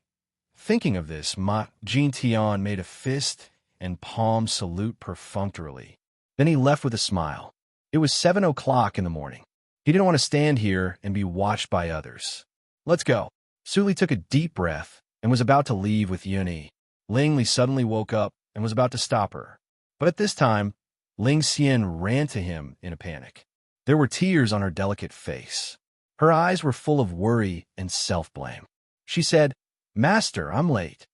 thinking of this, Ma Jin-tian made a fist and palm salute perfunctorily. Then he left with a smile. It was 7 o'clock in the morning. He didn't want to stand here and be watched by others. Let's go. Su Li took a deep breath and was about to leave with Yuni. Ling Li suddenly woke up and was about to stop her. But at this time, Ling Xian ran to him in a panic. There were tears on her delicate face. Her eyes were full of worry and self-blame. She said, "Master, I'm late."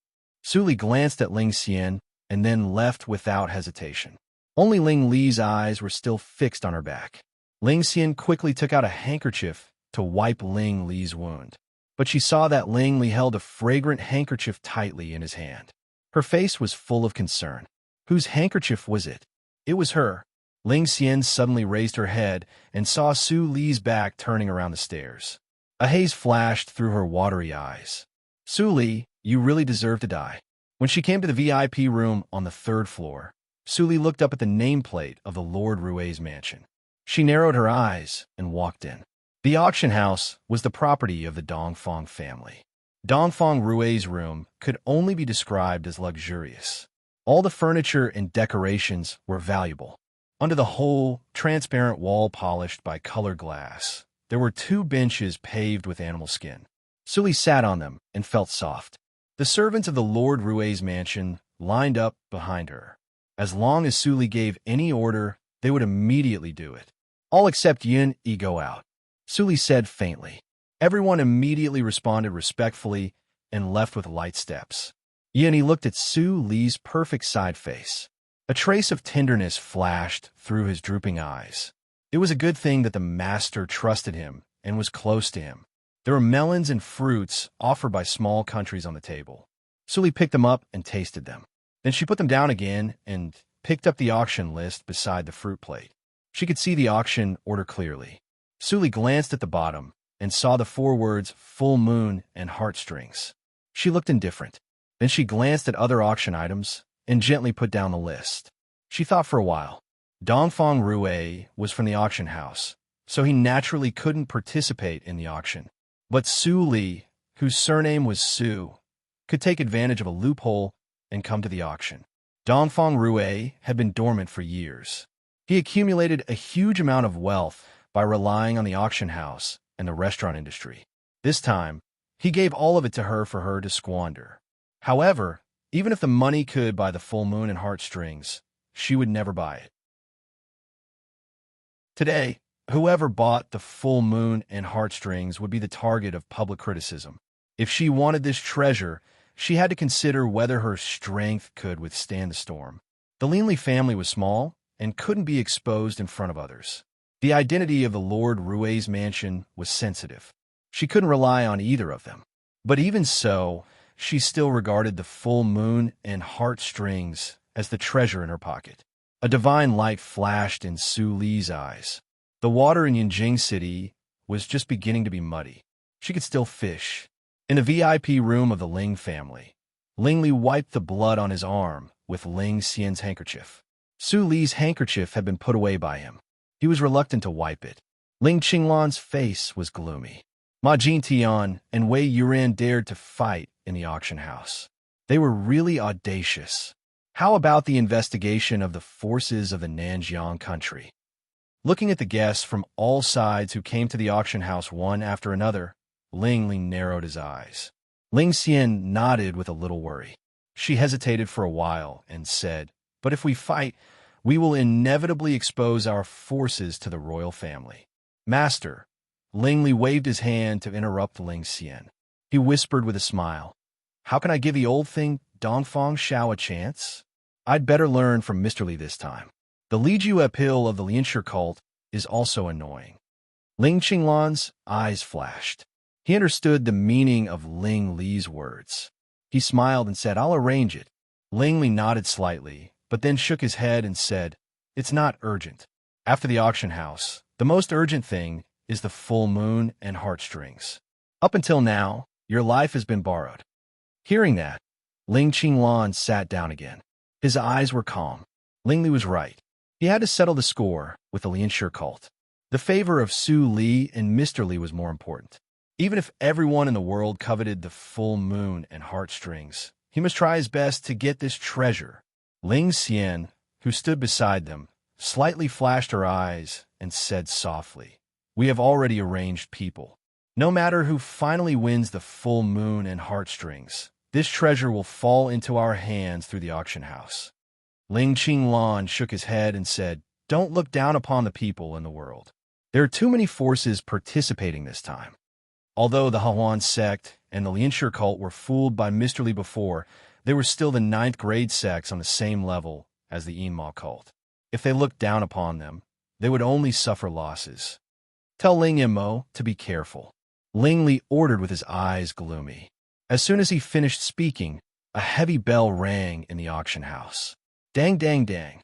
Su Li glanced at Ling Xian and then left without hesitation. Only Ling Li's eyes were still fixed on her back. Ling Xian quickly took out a handkerchief to wipe Ling Li's wound. But she saw that Ling Li held a fragrant handkerchief tightly in his hand. Her face was full of concern. Whose handkerchief was it? It was her. Ling Xian suddenly raised her head and saw Su Li's back turning around the stairs. A haze flashed through her watery eyes. "Su Li, you really deserve to die." When she came to the VIP room on the 3rd floor, Su Li looked up at the nameplate of the Lord Rui's mansion. She narrowed her eyes and walked in. The auction house was the property of the Dongfang family. Dongfang Rui's room could only be described as luxurious. All the furniture and decorations were valuable. Under the whole transparent wall polished by colored glass, there were 2 benches paved with animal skin. Su Li sat on them and felt soft. The servants of the Lord Rui's mansion lined up behind her. As long as Su Li gave any order, they would immediately do it. "All except Yun Yi go out," Su Li said faintly. Everyone immediately responded respectfully and left with light steps. Yun Yi looked at Su Li's perfect side face. A trace of tenderness flashed through his drooping eyes. It was a good thing that the master trusted him and was close to him. There were melons and fruits offered by small countries on the table. Su Li picked them up and tasted them. Then she put them down again and picked up the auction list beside the fruit plate. She could see the auction order clearly. Su Li glanced at the bottom and saw the 4 words "full moon" and "heartstrings." She looked indifferent. Then she glanced at other auction items and gently put down the list. She thought for a while. Dongfang Rui was from the auction house, so he naturally couldn't participate in the auction. But Su Li, whose surname was Su, could take advantage of a loophole and come to the auction. Dongfang Rui had been dormant for years. He accumulated a huge amount of wealth by relying on the auction house and the restaurant industry. This time, he gave all of it to her for her to squander. However, even if the money could buy the full moon and heartstrings, she would never buy it. Today, whoever bought the full moon and heartstrings would be the target of public criticism. If she wanted this treasure, she had to consider whether her strength could withstand the storm. The Lin Li family was small and couldn't be exposed in front of others. The identity of the Lord Rui's mansion was sensitive. She couldn't rely on either of them. But even so, she still regarded the full moon and heartstrings as the treasure in her pocket. A divine light flashed in Su Li's eyes. The water in Yinjing City was just beginning to be muddy. She could still fish. In the VIP room of the Ling family, Ling Li wiped the blood on his arm with Ling Xian's handkerchief. Su Li's handkerchief had been put away by him. He was reluctant to wipe it. Ling Qinglan's face was gloomy. Ma Jin-tian and Wei Yuran dared to fight in the auction house. They were really audacious. How about the investigation of the forces of the Nanjiang country? Looking at the guests from all sides who came to the auction house one after another, Ling Li narrowed his eyes. Ling Xian nodded with a little worry. She hesitated for a while and said, "But if we fight, we will inevitably expose our forces to the royal family." "Master," Ling Li waved his hand to interrupt Ling Xian. He whispered with a smile, "How can I give the old thing Dongfang Shao a chance? I'd better learn from Mr. Li this time. The Li Ju uphill of the Lianshi cult is also annoying." Ling Qinglan's eyes flashed. He understood the meaning of Ling Li's words. He smiled and said, "I'll arrange it." Ling Li nodded slightly, but then shook his head and said, "It's not urgent. After the auction house, the most urgent thing is the full moon and heartstrings. Up until now, your life has been borrowed." Hearing that, Ling Qinglan sat down again. His eyes were calm. Ling Li was right. He had to settle the score with the Lianshi cult. The favor of Su Li and Mr. Li was more important. Even if everyone in the world coveted the full moon and heartstrings, he must try his best to get this treasure. Ling Xian, who stood beside them, slightly flashed her eyes and said softly, "We have already arranged people. No matter who finally wins the full moon and heartstrings, this treasure will fall into our hands through the auction house." Ling Qinglan shook his head and said, "Don't look down upon the people in the world. There are too many forces participating this time." Although the Hahuan sect and the Lianshi cult were fooled by Mr. Li before, they were still the ninth-grade sects on the same level as the Yinma cult. If they looked down upon them, they would only suffer losses. "Tell Ling Mo to be careful," Ling Li ordered with his eyes gloomy. As soon as he finished speaking, a heavy bell rang in the auction house. Dang, dang, dang.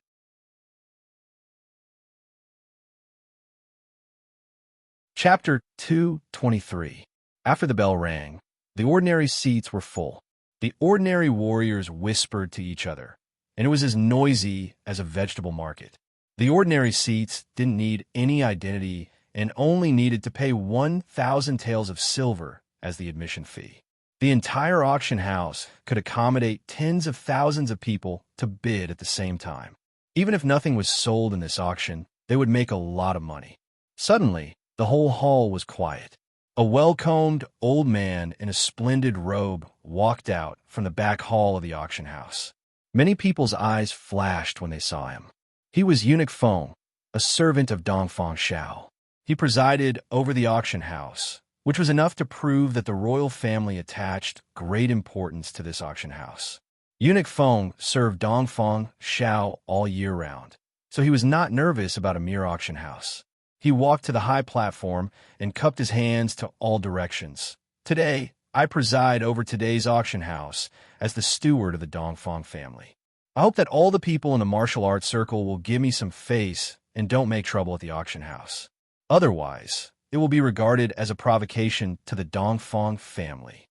Chapter 223. After the bell rang, the ordinary seats were full. The ordinary warriors whispered to each other, and it was as noisy as a vegetable market. The ordinary seats didn't need any identity and only needed to pay 1,000 taels of silver as the admission fee. The entire auction house could accommodate tens of thousands of people to bid at the same time. Even if nothing was sold in this auction, they would make a lot of money. Suddenly, the whole hall was quiet. A well-combed old man in a splendid robe walked out from the back hall of the auction house. Many people's eyes flashed when they saw him. He was Eunuch Feng, a servant of Dongfang Shao. He presided over the auction house, which was enough to prove that the royal family attached great importance to this auction house. Eunuch Feng served Dongfang Shao all year round, so he was not nervous about a mere auction house. He walked to the high platform and cupped his hands to all directions. "Today, I preside over today's auction house as the steward of the Dongfang family. I hope that all the people in the martial arts circle will give me some face and don't make trouble at the auction house. Otherwise, it will be regarded as a provocation to the Dongfang family."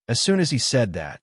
As soon as he said that,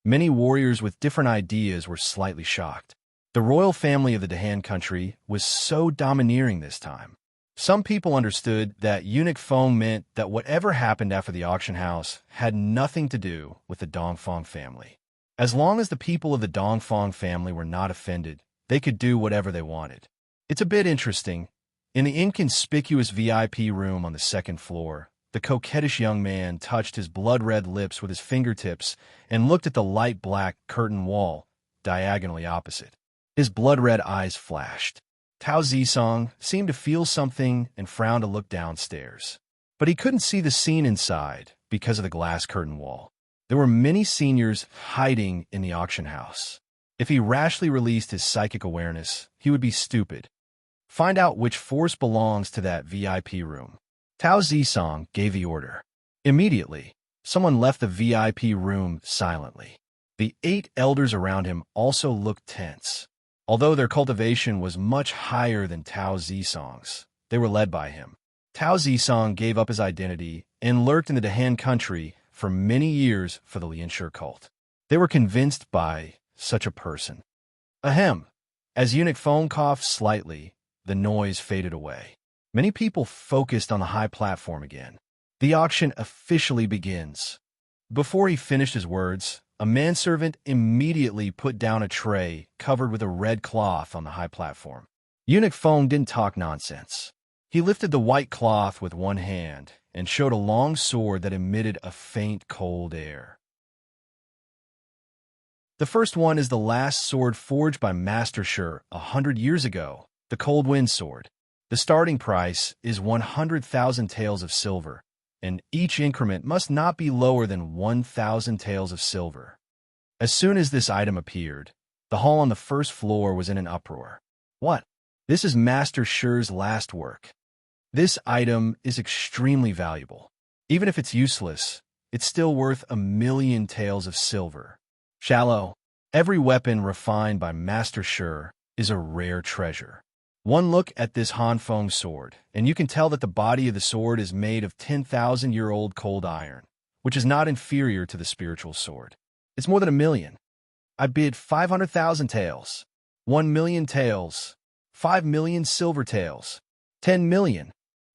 many warriors with different ideas were slightly shocked. The royal family of the Dahan country was so domineering this time. Some people understood that Eunuch Feng meant that whatever happened after the auction house had nothing to do with the Dongfang family. As long as the people of the Dongfang family were not offended, they could do whatever they wanted. It's a bit interesting. In the inconspicuous VIP room on the second floor, the coquettish young man touched his blood-red lips with his fingertips and looked at the light black curtain wall diagonally opposite. His blood-red eyes flashed. Tao Zisong seemed to feel something and frowned to look downstairs. But he couldn't see the scene inside because of the glass curtain wall. There were many seniors hiding in the auction house. If he rashly released his psychic awareness, he would be stupid. Find out which force belongs to that VIP room. Tao Zisong gave the order. Immediately, someone left the VIP room silently. The 8 elders around him also looked tense. Although their cultivation was much higher than Tao Zisong's, they were led by him. Tao Zisong gave up his identity and lurked in the Dahan country for many years for the Lianshi cult. They were convinced by such a person. Ahem. As Eunuch Feng coughed slightly, the noise faded away. Many people focused on the high platform again. The auction officially begins. Before he finished his words, a manservant immediately put down a tray covered with a red cloth on the high platform. Eunuch Feng didn't talk nonsense. He lifted the white cloth with one hand and showed a long sword that emitted a faint cold air. The first one is the last sword forged by Master Shi 100 years ago, the Cold Wind Sword. The starting price is 100,000 taels of silver, and each increment must not be lower than 1,000 taels of silver. As soon as this item appeared, the hall on the first floor was in an uproar. What? This is Master Shi's last work. This item is extremely valuable. Even if it's useless, it's still worth 1,000,000 taels of silver. Shallow. Every weapon refined by Master Sure is a rare treasure. One look at this Hanfeng sword, and you can tell that the body of the sword is made of 10,000-year-old cold iron, which is not inferior to the spiritual sword. It's more than 1,000,000. I bid 500,000 taels, 1,000,000 taels, 5,000,000 silver taels, 10,000,000.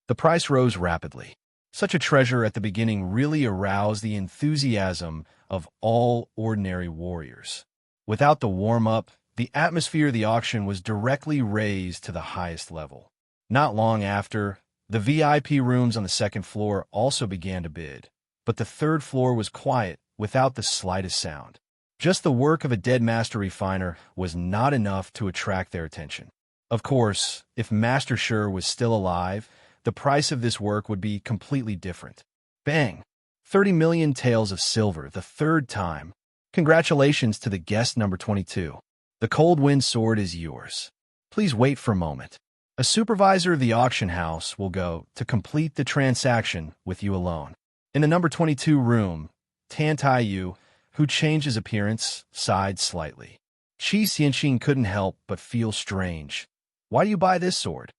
The price rose rapidly. Such a treasure at the beginning really aroused the enthusiasm of all ordinary warriors. Without the warm-up, the atmosphere of the auction was directly raised to the highest level. Not long after, the VIP rooms on the second floor also began to bid, but the third floor was quiet without the slightest sound. Just the work of a dead master refiner was not enough to attract their attention. Of course, if Master Sure was still alive, the price of this work would be completely different. Bang! 30,000,000 taels of silver, the third time. Congratulations to the guest number 22. The Cold Wind sword is yours. Please wait for a moment. A supervisor of the auction house will go to complete the transaction with you alone. In the number 22 room, Tan Tai Yu, who changed his appearance, sighed slightly. Qi Xianqing couldn't help but feel strange. Why do you buy this sword?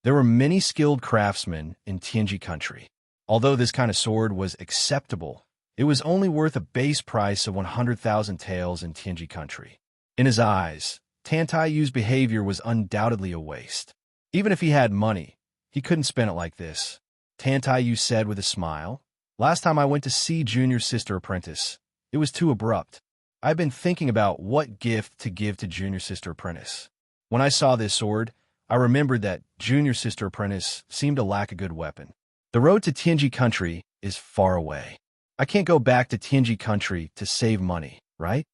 There were many skilled craftsmen in Tianji country. Although this kind of sword was acceptable, it was only worth a base price of 100,000 taels in Tianji country. In his eyes, Tan Tai Yu's behavior was undoubtedly a waste. Even if he had money, he couldn't spend it like this. Tan Tai Yu said with a smile, "Last time I went to see Junior Sister Apprentice, it was too abrupt. I've been thinking about what gift to give to Junior Sister Apprentice. When I saw this sword, I remembered that Junior Sister Apprentice seemed to lack a good weapon. The road to Tianji country is far away. I can't go back to Tianji country to save money, right?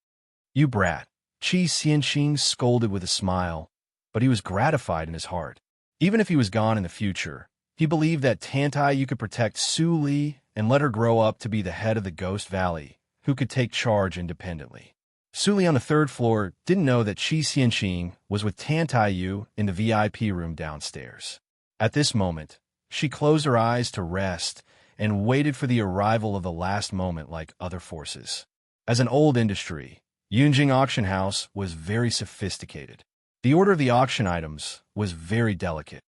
You brat." Qi Xianqing scolded with a smile, but he was gratified in his heart. Even if he was gone in the future, he believed that Tan Tai Yu could protect Su Li and let her grow up to be the head of the Ghost Valley, who could take charge independently. Su Li on the third floor didn't know that Qi Xianqing was with Tan Tai Yu in the VIP room downstairs. At this moment, she closed her eyes to rest and waited for the arrival of the last moment like other forces. As an old industry, Yunjing Auction House was very sophisticated. The order of the auction items was very delicate.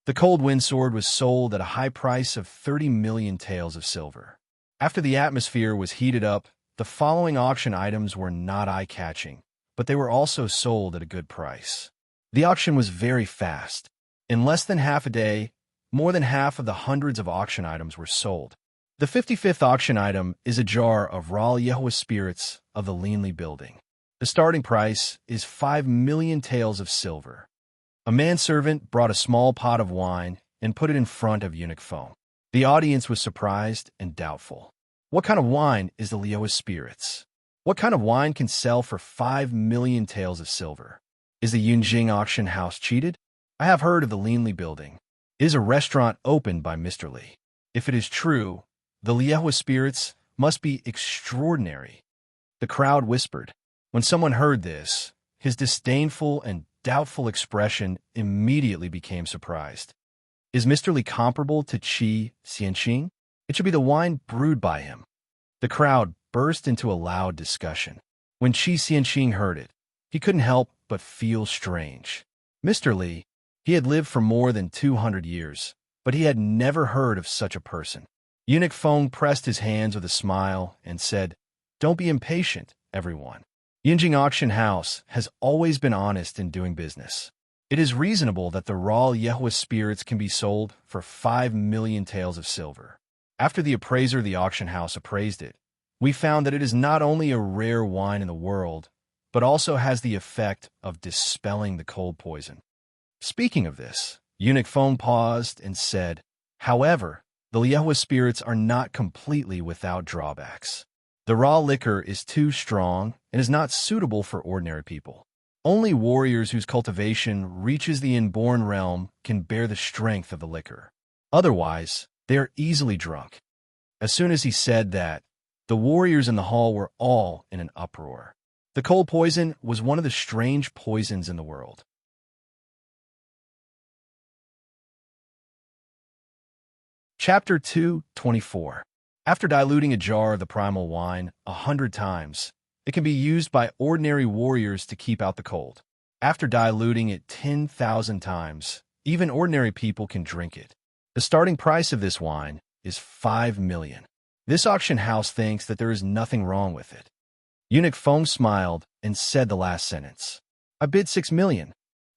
The Cold Wind sword was sold at a high price of 30,000,000 taels of silver. After the atmosphere was heated up, the following auction items were not eye-catching, but they were also sold at a good price. The auction was very fast. In less than half a day, more than half of the hundreds of auction items were sold. The 55th auction item is a jar of raw Yehua spirits of the Linli building. The starting price is 5,000,000 taels of silver. A manservant brought a small pot of wine and put it in front of Eunuch Feng. The audience was surprised and doubtful. What kind of wine is the Yehua spirits? What kind of wine can sell for 5,000,000 taels of silver? Is the Yunjing auction house cheated? I have heard of the Linli building. It is a restaurant opened by Mr. Li. If it is true, the Yehua spirits must be extraordinary. The crowd whispered. When someone heard this, his disdainful and doubtful expression immediately became surprised. Is Mr. Li comparable to Qi Xianqing? It should be the wine brewed by him. The crowd burst into a loud discussion. When Qi Xianqing heard it, he couldn't help but feel strange. Mr. Li, he had lived for more than 200 years, but he had never heard of such a person. Eunuch Feng pressed his hands with a smile and said, "Don't be impatient, everyone. Yunjing Auction House has always been honest in doing business. It is reasonable that the raw Yehua spirits can be sold for 5,000,000 taels of silver." After the appraiser of the auction house appraised it, we found that it is not only a rare wine in the world, but also has the effect of dispelling the cold poison. Speaking of this, Eunuch Feng paused and said, "However, the Yehua spirits are not completely without drawbacks. The raw liquor is too strong and is not suitable for ordinary people. Only warriors whose cultivation reaches the inborn realm can bear the strength of the liquor. Otherwise, they are easily drunk." As soon as he said that, the warriors in the hall were all in an uproar. The cold poison was one of the strange poisons in the world. Chapter 2:24. After diluting a jar of the primal wine 100 times, it can be used by ordinary warriors to keep out the cold. After diluting it 10,000 times, even ordinary people can drink it. The starting price of this wine is 5 million. This auction house thinks that there is nothing wrong with it. Eunuch Foam smiled and said the last sentence. I bid 6 million.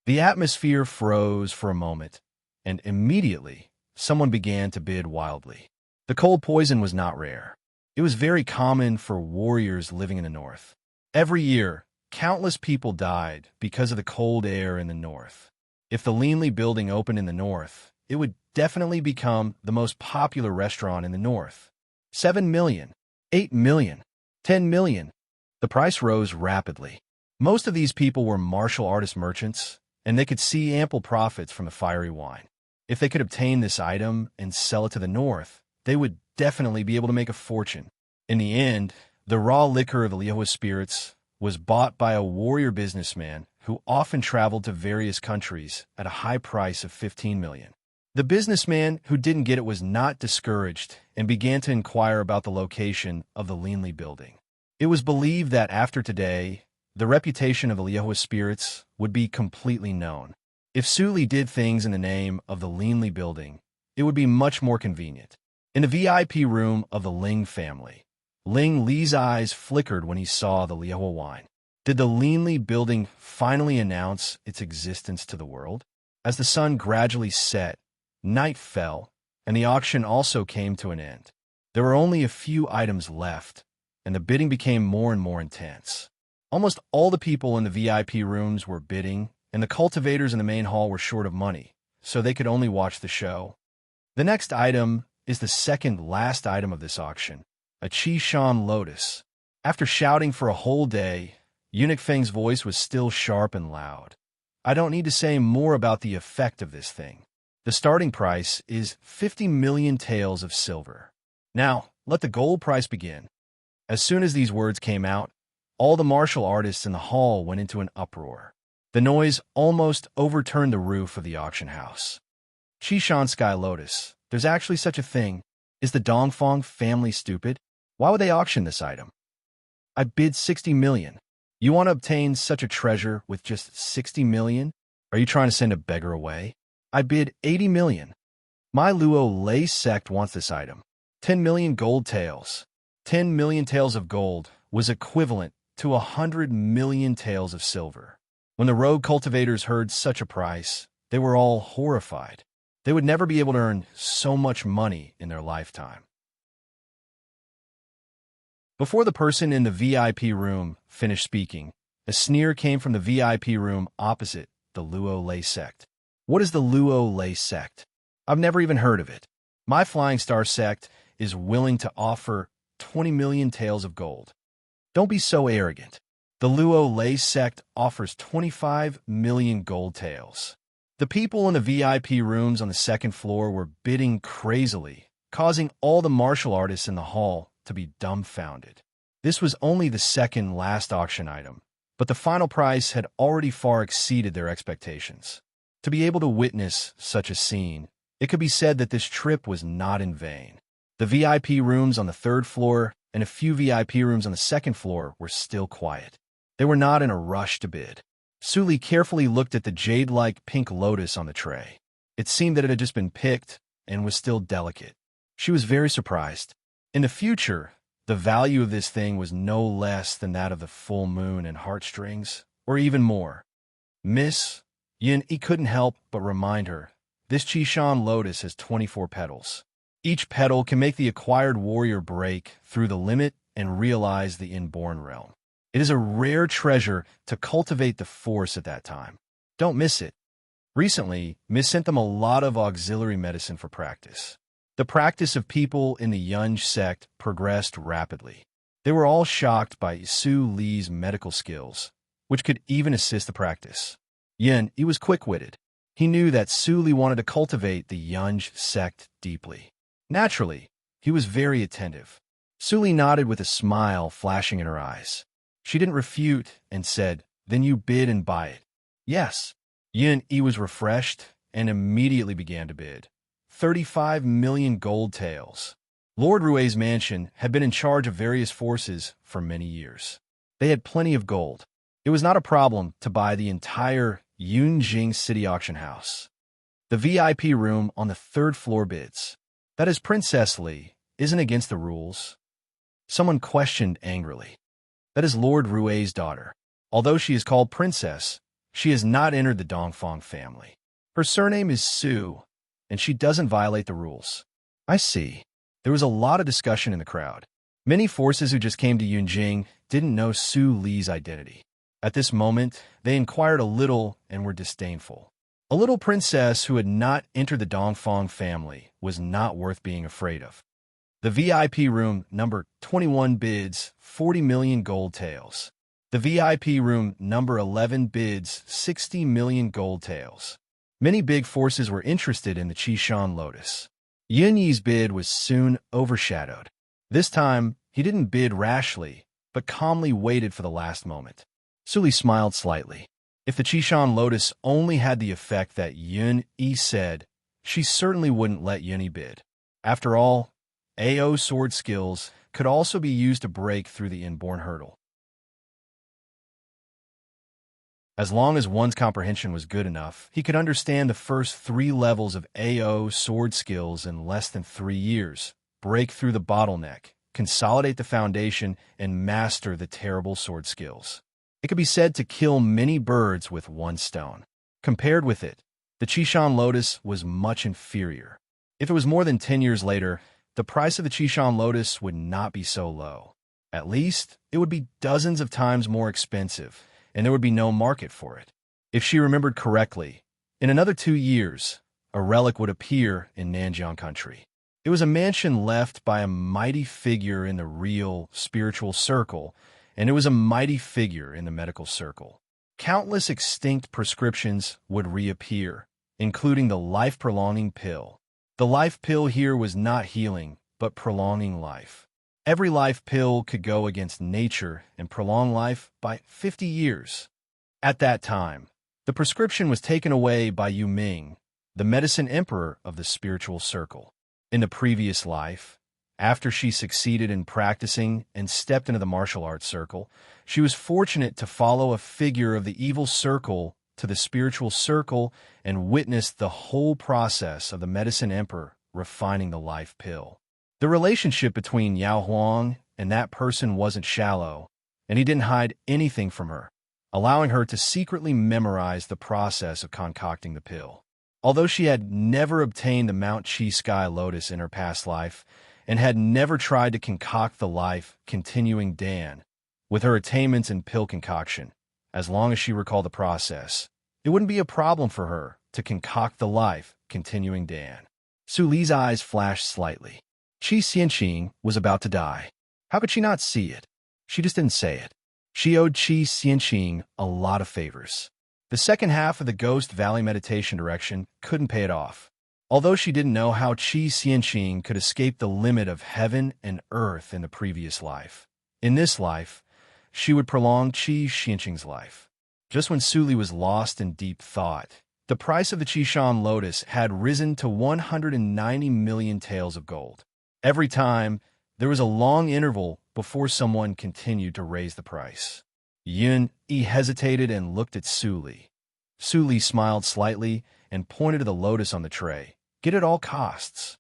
The atmosphere froze for a moment, and immediately someone began to bid wildly. The cold poison was not rare. It was very common for warriors living in the north. Every year, countless people died because of the cold air in the north. If the Leanly building opened in the north, it would definitely become the most popular restaurant in the north. 7 million, 8 million, 10 million. The price rose rapidly. Most of these people were martial artist merchants, and they could see ample profits from the fiery wine. If they could obtain this item and sell it to the north, they would definitely be able to make a fortune. In the end, the raw liquor of Alejoa's spirits was bought by a warrior businessman who often traveled to various countries at a high price of 15 million. The businessman who didn't get it was not discouraged and began to inquire about the location of the Leanly building. It was believed that after today, the reputation of Alejoa's spirits would be completely known. If Suli did things in the name of the Leanly building, it would be much more convenient. In the VIP room of the Ling family, Ling Li's eyes flickered when he saw the Alejoa wine. Did the Leanly building finally announce its existence to the world? As the sun gradually set, night fell, and the auction also came to an end. There were only a few items left, and the bidding became more and more intense. Almost all the people in the VIP rooms were bidding, and the cultivators in the main hall were short of money, so they could only watch the show. The next item is the second last item of this auction, a Qishan lotus. After shouting for a whole day, Eunuch Feng's voice was still sharp and loud. I don't need to say more about the effect of this thing. The starting price is 50 million taels of silver. Now, let the gold price begin. As soon as these words came out, all the martial artists in the hall went into an uproar. The noise almost overturned the roof of the auction house. Qishan Sky Lotus. There's actually such a thing. Is the Dongfang family stupid? Why would they auction this item? I bid 60 million. You want to obtain such a treasure with just 60 million? Are you trying to send a beggar away? I bid 80 million. My Luo Lei sect wants this item. 10 million gold taels. 10 million taels of gold was equivalent to 100 million taels of silver. When the rogue cultivators heard such a price, they were all horrified. They would never be able to earn so much money in their lifetime. Before the person in the VIP room finished speaking, a sneer came from the VIP room opposite the Luo Lei sect. What is the Luo Lei sect? I've never even heard of it. My Flying Star sect is willing to offer 20 million taels of gold. Don't be so arrogant. The Luo Lei sect offers 25 million gold taels. The people in the VIP rooms on the second floor were bidding crazily, causing all the martial artists in the hall to be dumbfounded. This was only the second last auction item, but the final price had already far exceeded their expectations. To be able to witness such a scene, it could be said that this trip was not in vain. The VIP rooms on the third floor and a few VIP rooms on the second floor were still quiet. They were not in a rush to bid. Suli carefully looked at the jade-like pink lotus on the tray. It seemed that it had just been picked and was still delicate. She was very surprised. In the future, the value of this thing was no less than that of the full moon and heartstrings, or even more. Miss, He couldn't help but remind her, this Qishan lotus has 24 petals. Each petal can make the acquired warrior break through the limit and realize the inborn realm. It is a rare treasure to cultivate the force at that time. Don't miss it. Recently, Miss sent them a lot of auxiliary medicine for practice. The practice of people in the Yunj sect progressed rapidly. They were all shocked by Su Li's medical skills, which could even assist the practice. He was quick-witted. He knew that Su Li wanted to cultivate the Yunj sect deeply. Naturally, he was very attentive. Su Li nodded with a smile flashing in her eyes. She didn't refute and said, "Then you bid and buy it." Yes. He was refreshed and immediately began to bid. 35 million gold taels. Lord Rue's mansion had been in charge of various forces for many years. They had plenty of gold. It was not a problem to buy the entire Yunjing City Auction House. The VIP room on the third floor bids. That is, Princess Li isn't against the rules. Someone questioned angrily. That is Lord Rue's daughter. Although she is called Princess, she has not entered the Dongfang family. Her surname is Su, and she doesn't violate the rules. I see. There was a lot of discussion in the crowd. Many forces who just came to Yunjing didn't know Su Li's identity. At this moment, they inquired a little and were disdainful. A little princess who had not entered the Dongfang family was not worth being afraid of. The VIP room number 21 bids 40 million gold taels. The VIP room number 11 bids 60 million gold taels. Many big forces were interested in the Qishan Lotus. Yun Yi's bid was soon overshadowed. This time, he didn't bid rashly, but calmly waited for the last moment. Su Li smiled slightly. If the Qishan Lotus only had the effect that Yun Yi said, she certainly wouldn't let Yun Yi bid. After all, AO sword skills could also be used to break through the inborn hurdle. As long as one's comprehension was good enough, he could understand the first 3 levels of AO sword skills in less than 3 years, break through the bottleneck, consolidate the foundation, and master the terrible sword skills. It could be said to kill many birds with one stone. Compared with it, the Qishan Lotus was much inferior. If it was more than 10 years later, the price of the Qishan Lotus would not be so low. At least, it would be dozens of times more expensive, and there would be no market for it. If she remembered correctly, in another 2 years, a relic would appear in Nanjiang country. It was a mansion left by a mighty figure in the real spiritual circle, and it was a mighty figure in the medical circle. Countless extinct prescriptions would reappear, including the life-prolonging pill. The life pill here was not healing, but prolonging life. Every life pill could go against nature and prolong life by 50 years. At that time, the prescription was taken away by Yu Ming, the medicine emperor of the spiritual circle. In the previous life, after she succeeded in practicing and stepped into the martial arts circle, she was fortunate to follow a figure of the evil circle to the spiritual circle and witnessed the whole process of the medicine emperor refining the life pill. The relationship between Yao Huang and that person wasn't shallow, and he didn't hide anything from her, allowing her to secretly memorize the process of concocting the pill. Although she had never obtained the Mount Chi Sky Lotus in her past life, and had never tried to concoct the life-continuing Dan, with her attainments in pill concoction, as long as she recalled the process, it wouldn't be a problem for her to concoct the life-continuing Dan. Su Li's eyes flashed slightly. Qi Xianqing was about to die. How could she not see it? She just didn't say it. She owed Qi Xianqing a lot of favors. The second half of the Ghost Valley meditation direction couldn't pay it off. Although she didn't know how Qi Xianqing could escape the limit of heaven and earth in the previous life. In this life, she would prolong Qi Xianqing's life. Just when Su Li was lost in deep thought, the price of the Qishan Lotus had risen to 190 million taels of gold. Every time, there was a long interval before someone continued to raise the price. Yun Yi hesitated and looked at Su Li. Su Li smiled slightly and pointed to the lotus on the tray. Get at all costs.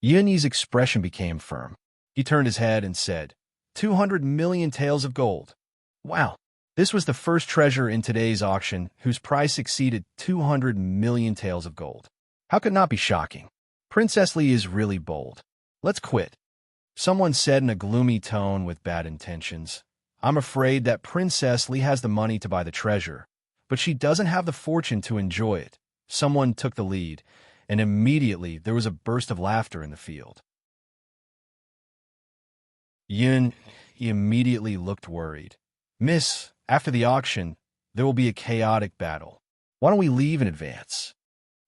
Yun Yi's expression became firm. He turned his head and said, 200 million taels of gold. Wow. This was the first treasure in today's auction whose price exceeded 200 million taels of gold. How could it not be shocking? Princess Li is really bold. Let's quit. Someone said in a gloomy tone with bad intentions. I'm afraid that Princess Li has the money to buy the treasure, but she doesn't have the fortune to enjoy it. Someone took the lead, and immediately there was a burst of laughter in the field. Yun immediately looked worried. Miss, after the auction, there will be a chaotic battle. Why don't we leave in advance?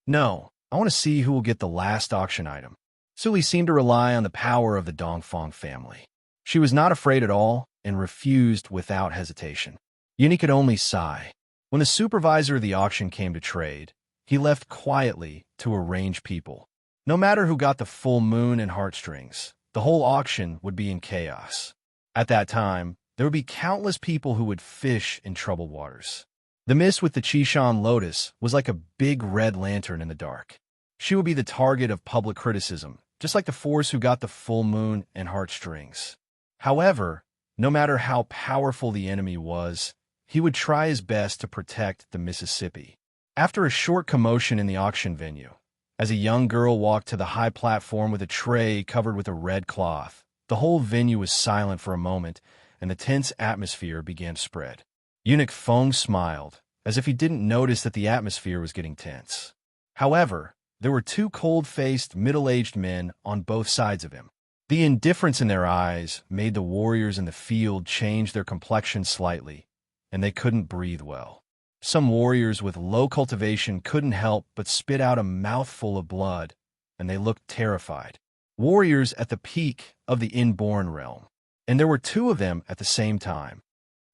No, I want to see who will get the last auction item. Su Li seemed to rely on the power of the Dongfang family. She was not afraid at all and refused without hesitation. Yun could only sigh. When the supervisor of the auction came to trade, he left quietly to arrange people. No matter who got the full moon and heartstrings, the whole auction would be in chaos. At that time, there would be countless people who would fish in troubled waters. The miss with the Chishan lotus was like a big red lantern in the dark. She would be the target of public criticism, just like the force who got the full moon and heartstrings. However, no matter how powerful the enemy was, he would try his best to protect the Mississippi. After a short commotion in the auction venue, as a young girl walked to the high platform with a tray covered with a red cloth, the whole venue was silent for a moment, and the tense atmosphere began to spread. Eunuch Feng smiled, as if he didn't notice that the atmosphere was getting tense. However, there were two cold-faced, middle-aged men on both sides of him. The indifference in their eyes made the warriors in the field change their complexion slightly, and they couldn't breathe well. Some warriors with low cultivation couldn't help but spit out a mouthful of blood, and they looked terrified. Warriors at the peak of the inborn realm, and there were two of them at the same time.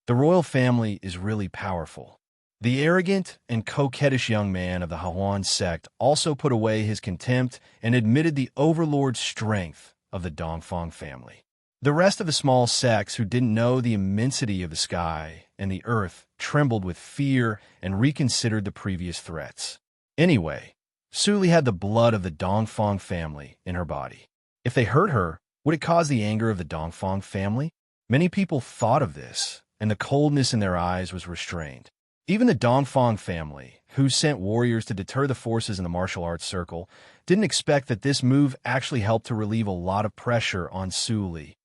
The royal family is really powerful. The arrogant and coquettish young man of the Hahuan sect also put away his contempt and admitted the overlord's strength of the Dongfang family. The rest of the small sects who didn't know the immensity of the sky and the earth trembled with fear and reconsidered the previous threats. Anyway, Su Li had the blood of the Dongfang family in her body. If they hurt her, would it cause the anger of the Dongfang family? Many people thought of this, and the coldness in their eyes was restrained. Even the Dongfang family, who sent warriors to deter the forces in the martial arts circle, didn't expect that this move actually helped to relieve a lot of pressure on Su Li.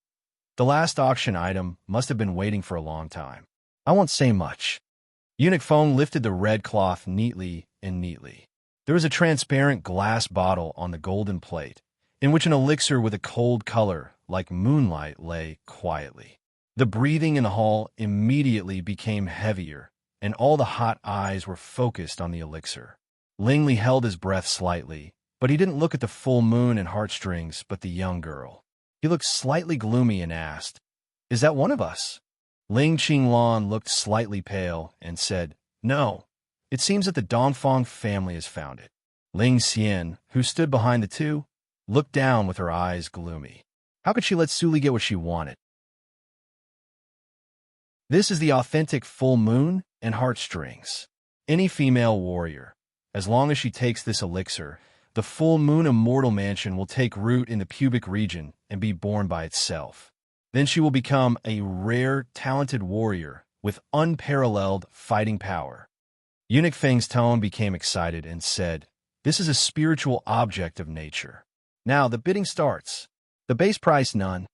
The last auction item must have been waiting for a long time. I won't say much. Eunuch Feng lifted the red cloth neatly. There was a transparent glass bottle on the golden plate, in which an elixir with a cold color, like moonlight, lay quietly. The breathing in the hall immediately became heavier, and all the hot eyes were focused on the elixir. Lingli held his breath slightly, but he didn't look at the full moon and heartstrings, but the young girl. He looked slightly gloomy and asked, "Is that one of us?" Ling Qinglan looked slightly pale and said, "No, it seems that the Dongfang family has found it." Ling Xian, who stood behind the two, looked down with her eyes gloomy. How could she let Su Li get what she wanted? This is the authentic full moon and heartstrings. Any female warrior, as long as she takes this elixir, the full moon immortal mansion will take root in the pubic region and be born by itself. Then she will become a rare, talented warrior with unparalleled fighting power. Eunuch Feng's tone became excited and said, "This is a spiritual object of nature. Now the bidding starts. The base price none."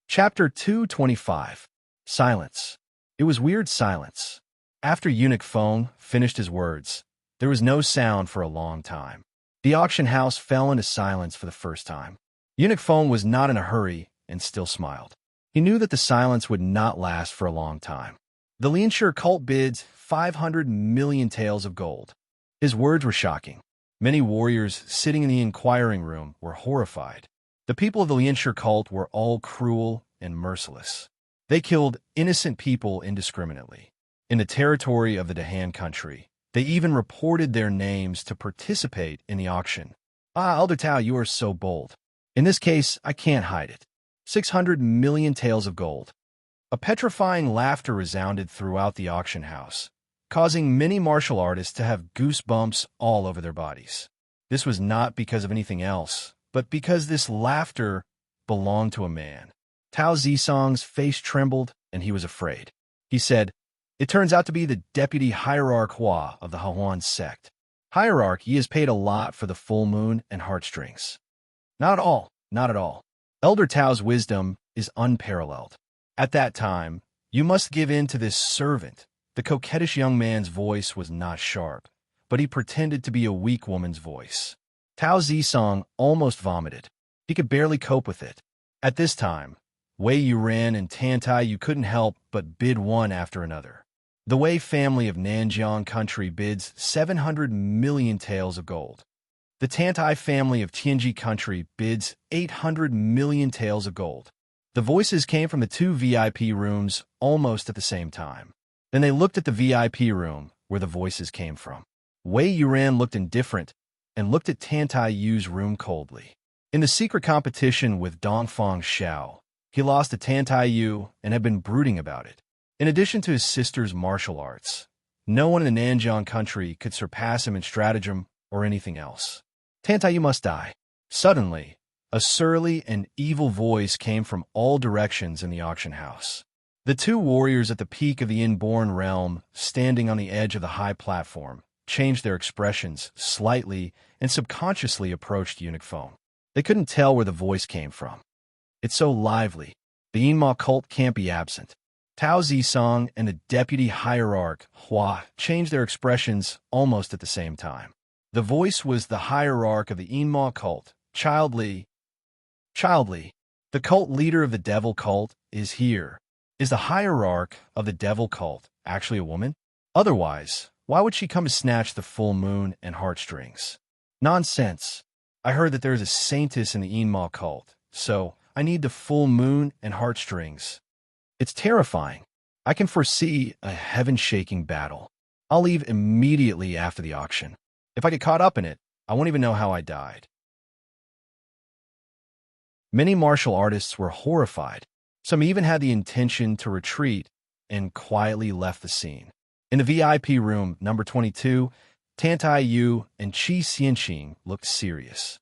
Chapter 225. Silence. It was weird silence. After Eunuch Feng finished his words, there was no sound for a long time. The auction house fell into silence for the first time. Eunuch Feng was not in a hurry and still smiled. He knew that the silence would not last for a long time. The Lianshire cult bids 500 million taels of gold. His words were shocking. Many warriors sitting in the inquiring room were horrified. The people of the Lianshire cult were all cruel and merciless. They killed innocent people indiscriminately. In the territory of the Dahan country, they even reported their names to participate in the auction. Elder Tao, you are so bold. In this case, I can't hide it. 600 million taels of gold. A petrifying laughter resounded throughout the auction house, causing many martial artists to have goosebumps all over their bodies. This was not because of anything else, but because this laughter belonged to a man. Tao Zisong's face trembled, and he was afraid. He said, "It turns out to be the deputy hierarch Hua of the Hahuan sect. Hierarch, he has paid a lot for the full moon and heartstrings." Not at all, not at all. Elder Tao's wisdom is unparalleled. At that time, you must give in to this servant. The coquettish young man's voice was not sharp, but he pretended to be a weak woman's voice. Tao Zisong almost vomited. He could barely cope with it. At this time, Wei Yuran and Tantai you couldn't help but bid one after another. The Wei family of Nanjiang country bids 700 million taels of gold. The Tantai family of Tianji country bids 800 million taels of gold. The voices came from the two VIP rooms almost at the same time. Then they looked at the VIP room where the voices came from. Wei Yuran looked indifferent and looked at Tantai Yu's room coldly. In the secret competition with Dongfang Xiao, he lost to Tantai Yu and had been brooding about it. In addition to his sister's martial arts, no one in the Nanjiang country could surpass him in stratagem or anything else. Tantai Yu must die. Suddenly, a surly and evil voice came from all directions in the auction house. The two warriors at the peak of the inborn realm, standing on the edge of the high platform, changed their expressions slightly and subconsciously approached Eunuch Phone. They couldn't tell where the voice came from. It's so lively. The Yinma cult can't be absent. Tao Zisong and the deputy hierarch, Hua, changed their expressions almost at the same time. The voice was the hierarch of the Yinma cult, Child Li. Child Li, the cult leader of the devil cult, is here. Is the hierarch of the devil cult actually a woman? Otherwise, why would she come to snatch the full moon and heartstrings? Nonsense. I heard that there is a saintess in the Yinma cult, so I need the full moon and heartstrings. It's terrifying. I can foresee a heaven-shaking battle. I'll leave immediately after the auction. If I get caught up in it, I won't even know how I died. Many martial artists were horrified. Some even had the intention to retreat and quietly left the scene. In the VIP room, number 22, Tantai Yu and Qi Xianqing looked serious.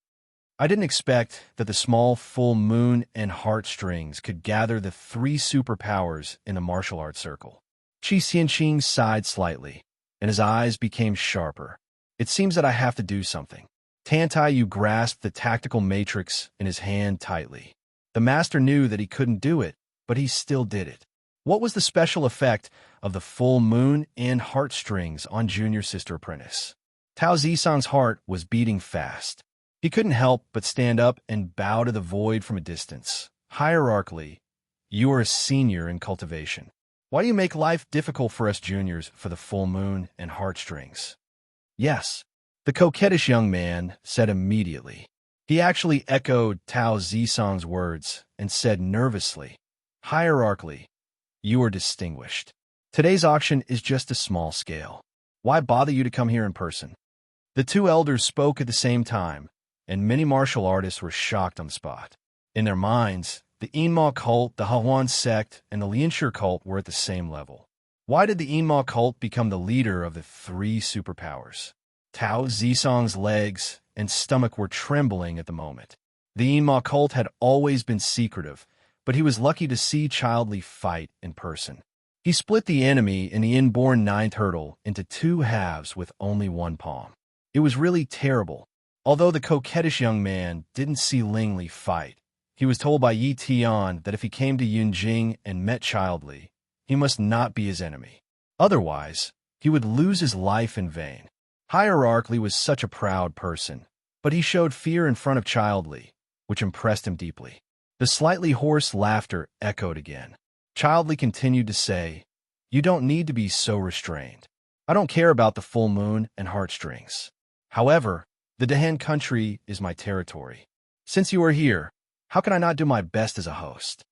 I didn't expect that the small full moon and heartstrings could gather the three superpowers in the martial arts circle. Qi Xianqing sighed slightly, and his eyes became sharper. It seems that I have to do something. Tantai Yu grasped the tactical matrix in his hand tightly. The master knew that he couldn't do it, but he still did it. What was the special effect of the full moon and heartstrings on Junior Sister Apprentice? Tao Zisong's heart was beating fast. He couldn't help but stand up and bow to the void from a distance. Hierarchically, you are a senior in cultivation. Why do you make life difficult for us juniors for the full moon and heartstrings? Yes, the coquettish young man said immediately. He actually echoed Tao Zisong's words and said nervously, hierarchically, you are distinguished. Today's auction is just a small scale. Why bother you to come here in person? The two elders spoke at the same time, and many martial artists were shocked on the spot. In their minds, the Yinma cult, the Hahuan sect, and the Lianshi cult were at the same level. Why did the Yinma cult become the leader of the three superpowers? Tao Zisong's legs and stomach were trembling at the moment. The Yinma cult had always been secretive, but he was lucky to see Child Li fight in person. He split the enemy in the inborn ninth hurdle into two halves with only one palm. It was really terrible. Although the coquettish young man didn't see Ling Li fight, he was told by Yi Tian that if he came to Yunjing and met Child Li, he must not be his enemy. Otherwise, he would lose his life in vain. Hierarchically was such a proud person, but he showed fear in front of Child Li, which impressed him deeply. The slightly hoarse laughter echoed again. Child Li continued to say, you don't need to be so restrained. I don't care about the full moon and heartstrings. However, the Dahan country is my territory. Since you are here, how can I not do my best as a host?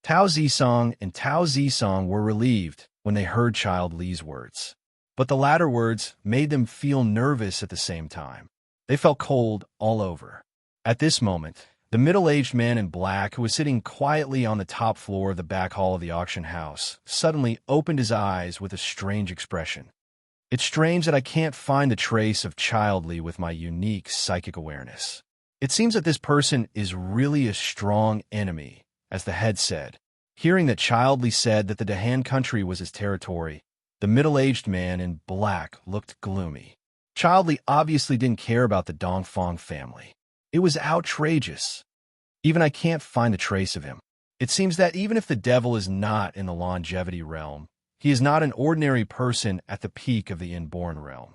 Tao Zisong and Tao Zisong were relieved when they heard Child Li's words. But the latter words made them feel nervous at the same time. They felt cold all over. At this moment, the middle-aged man in black, who was sitting quietly on the top floor of the back hall of the auction house, suddenly opened his eyes with a strange expression. It's strange that I can't find the trace of Child Li with my unique psychic awareness. It seems that this person is really a strong enemy, as the head said. Hearing that Child Li said that the Dahan country was his territory, the middle-aged man in black looked gloomy. Child Li obviously didn't care about the Dongfang family. It was outrageous. Even I can't find a trace of him. It seems that even if the devil is not in the longevity realm, he is not an ordinary person at the peak of the inborn realm.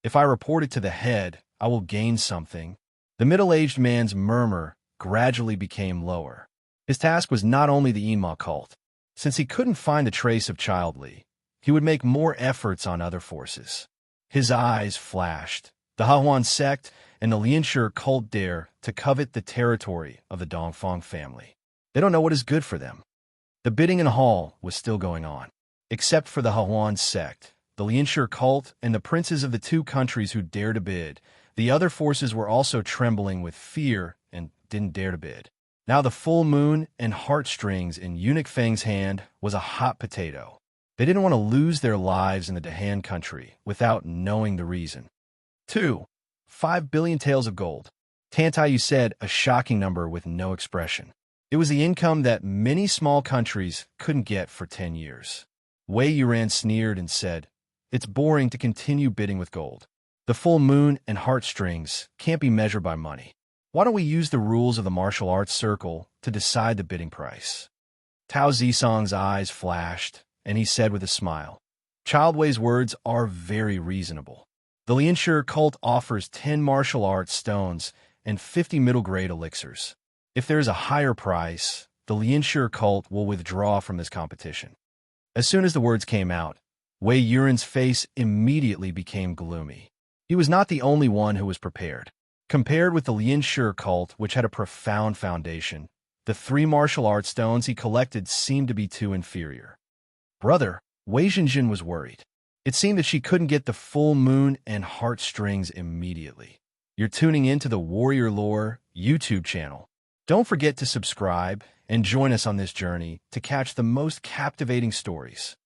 If I report it to the head, I will gain something. The middle-aged man's murmur gradually became lower. His task was not only the Yinma cult. Since he couldn't find a trace of Child Li, he would make more efforts on other forces. His eyes flashed. The Hahuan sect and the Lianshi cult dare to covet the territory of the Dongfang family. They don't know what is good for them. The bidding in the hall was still going on. Except for the Hawan sect, the Lianshur cult, and the princes of the two countries who dared to bid, the other forces were also trembling with fear and didn't dare to bid. Now the full moon and heartstrings in Eunuch Feng's hand was a hot potato. They didn't want to lose their lives in the Dahan country without knowing the reason. 2. 5 billion taels of gold. Tantai, you said, a shocking number with no expression. It was the income that many small countries couldn't get for 10 years. Wei Yuran sneered and said, "It's boring to continue bidding with gold. The full moon and heartstrings can't be measured by money. Why don't we use the rules of the martial arts circle to decide the bidding price?" Tao Zisong's eyes flashed, and he said with a smile, "Child Wei's words are very reasonable. The Lianshur cult offers 10 martial arts stones and 50 middle-grade elixirs. If there is a higher price, the Lianshur cult will withdraw from this competition." As soon as the words came out, Wei Yuran's face immediately became gloomy. He was not the only one who was prepared. Compared with the Lianshur cult, which had a profound foundation, the 3 martial arts stones he collected seemed to be too inferior. Brother, Wei Zhenjin was worried. It seemed that she couldn't get the full moon and heartstrings immediately. You're tuning into the Warrior Lore YouTube channel. Don't forget to subscribe and join us on this journey to catch the most captivating stories.